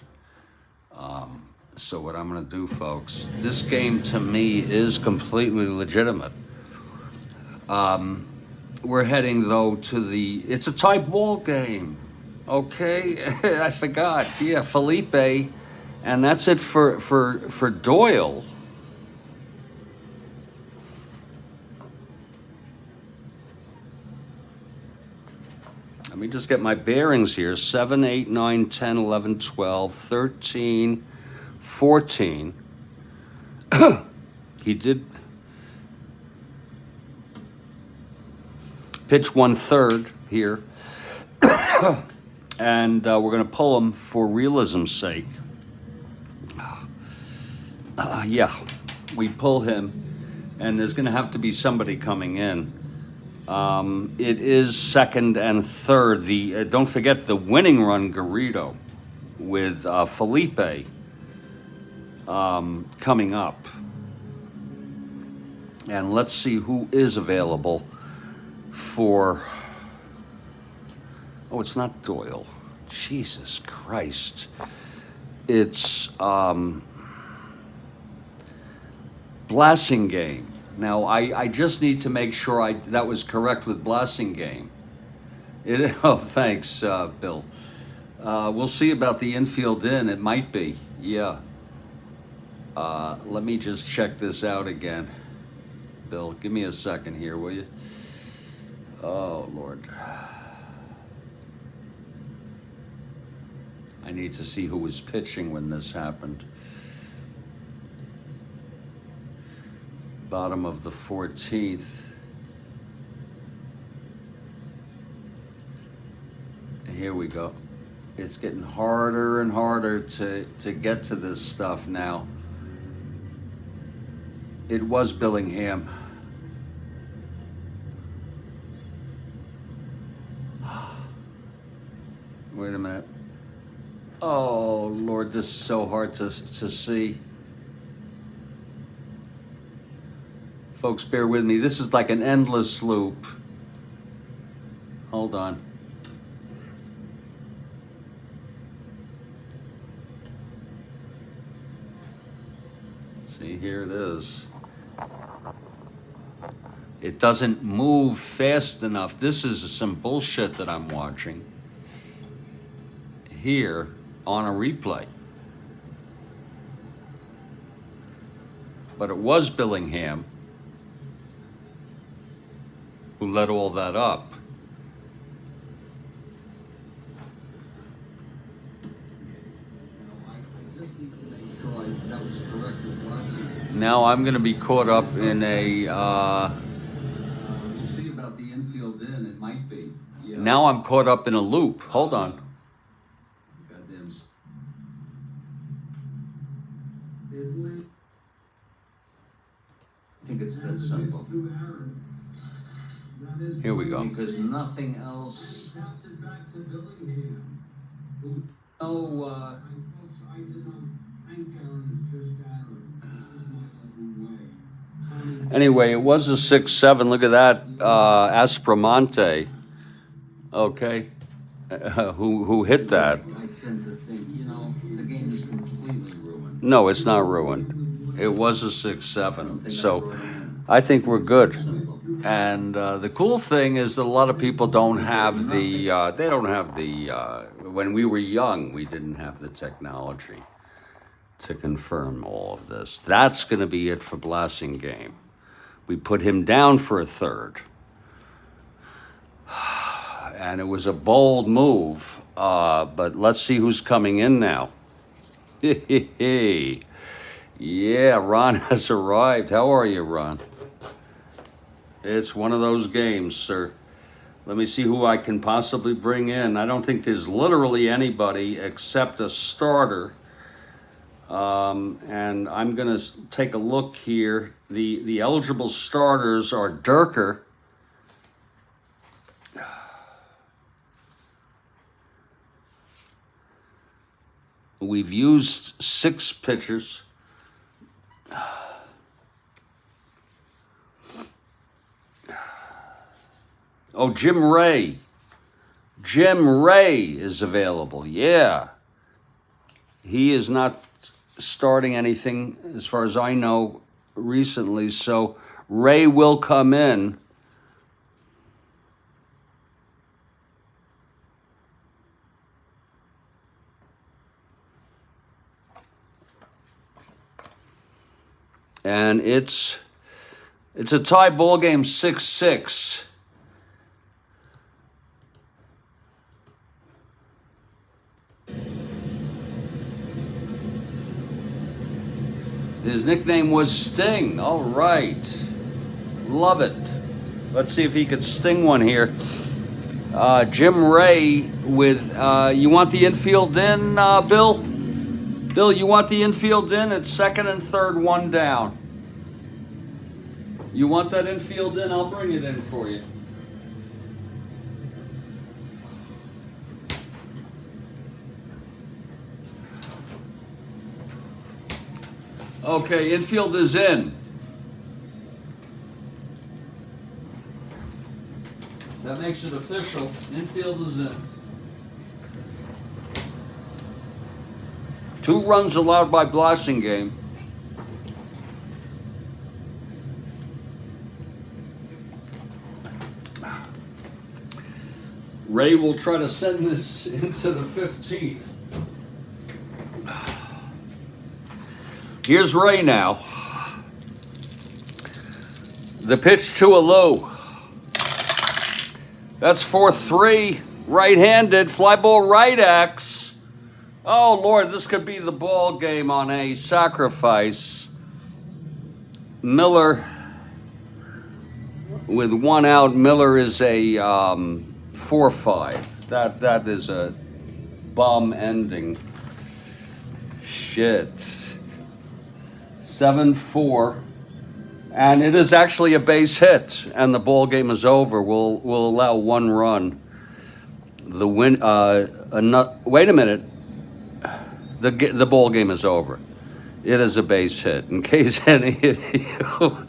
So what I'm going to do, folks, this game to me is completely legitimate. We're heading, though, to it's a tie ball game. Okay, I forgot. Yeah, Felipe, and that's it for Doyle. Let me just get my bearings here. 7, 8, 9, 10, 11, 12, 13, 14. He did pitch 1/3 here. And we're going to pull him for realism's sake. Yeah, we pull him, and there's going to have to be somebody coming in. It is 2nd and 3rd. Don't forget the winning run, Garrido, with Felipe coming up. And let's see who is available for... Oh, it's not Doyle. Jesus Christ. It's Blasingame. Now, I just need to make sure that was correct with Blasingame. Oh, thanks, Bill. We'll see about the infield in. It might be, yeah. Let me just check this out again. Bill, give me a second here, will you? Oh, Lord. I need to see who was pitching when this happened. Bottom of the 14th. Here we go. It's getting harder and harder to get to this stuff now. It was Billingham. Wait a minute. Oh, Lord, this is so hard to see. Folks, bear with me. This is like an endless loop. Hold on. See, here it is. It doesn't move fast enough. This is some bullshit that I'm watching here on a replay. but it was Billingham who led all that up. Now I'm going to be caught up in a. We'll see about the infield in. It might be. Yeah. Now I'm caught up in a loop. Hold on. Goddamn. I think it's that simple. Here we go. Because nothing else. Oh. Anyway, it was a 6-7. Look at that, Aspromonte. Okay, who hit that? I tend to think, the game is completely ruined. No, it's not ruined. It was a 6-7. So I think we're good. And the cool thing is that a lot of people don't have the. They don't have the. When we were young, we didn't have the technology to confirm all of this. That's going to be it for Blasingame. We put him down for a third. And it was a bold move, but let's see who's coming in now. Yeah, Ron has arrived. How are you, Ron? It's one of those games, sir. Let me see who I can possibly bring in. I don't think there's literally anybody except a starter. And I'm going to take a look here. The eligible starters are Durker. We've used 6 pitchers. Oh, Jim Ray. Jim Ray is available. Yeah. He is not starting anything, as far as I know, recently. So Ray will come in. And it's a tie ball game, 6-6. His nickname was Sting. All right. Love it. Let's see if he could sting one here. Jim Ray with, you want the infield in, Bill? Bill, you want the infield in? It's second and third, one down. You want that infield in? I'll bring it in for you. Okay, infield is in. That makes it official. Infield is in. 2 runs allowed by Blasingame. Ray will try to send this into the 15th. Here's Ray now. The pitch to a low. That's 4-3. Right-handed. Fly ball right axe. Oh, Lord, this could be the ball game on a sacrifice. Miller, with 1 out, Miller is a 4-5. That is a bum ending. Shit. 7-4. And it is actually a base hit, and the ball game is over. We'll allow 1 run. The win. Wait a minute. The ball game is over. It is a base hit, in case any of you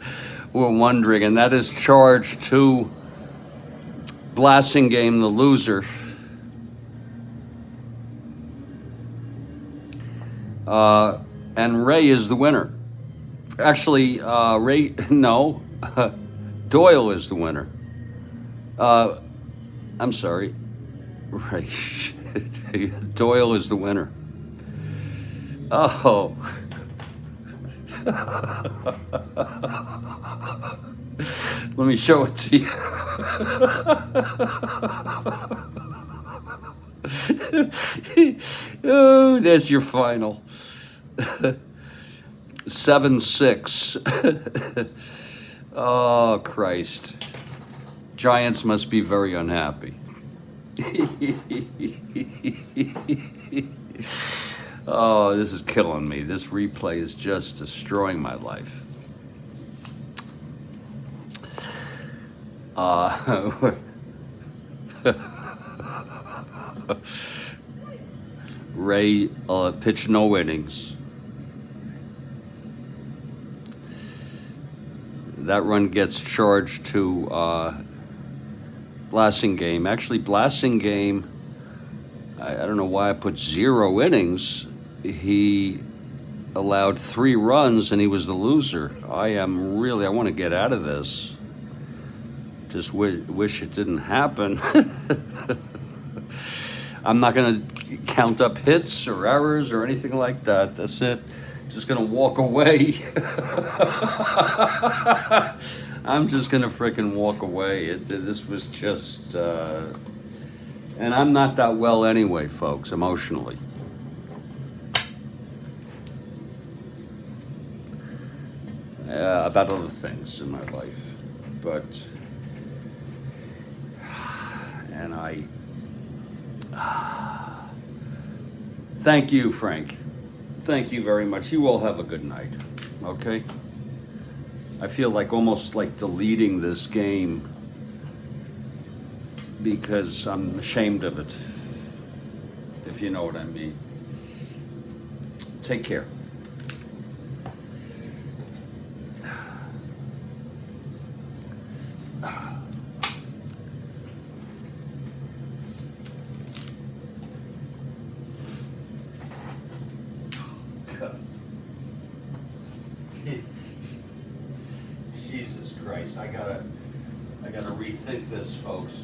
were wondering, and that is charged to Blasingame, the loser. And Ray is the winner. Actually, Ray, no, Doyle is the winner. I'm sorry. Ray, Doyle is the winner. Oh. Let me show it to you. Oh, there's your final. 7-6. Oh, Christ. Giants must be very unhappy. Oh, this is killing me. This replay is just destroying my life. Ray pitched no innings. That run gets charged to Blassingame. Actually, Blassingame, I don't know why I put 0 innings. He allowed 3 runs and he was the loser. I want to get out of this. Just wish it didn't happen. I'm not going to count up hits or errors or anything like that. That's it. Just going to walk away. I'm just going to frickin' walk away. This was just... and I'm not that well anyway, folks, emotionally. About other things in my life. But... And thank you, Frank. Thank you very much. You all have a good night, okay? I feel like almost like deleting this game because I'm ashamed of it, if you know what I mean. Take care. Jesus Christ, I gotta rethink this, folks.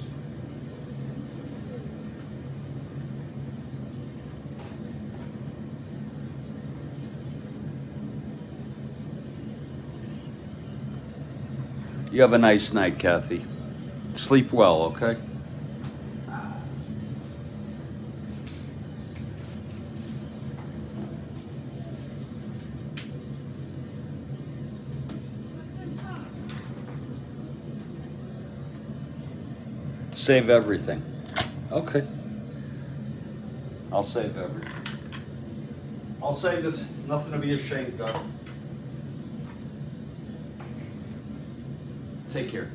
You have a nice night, Kathy. Sleep well, okay? Save everything. Okay. I'll save everything. I'll save it. Nothing to be ashamed of. Take care.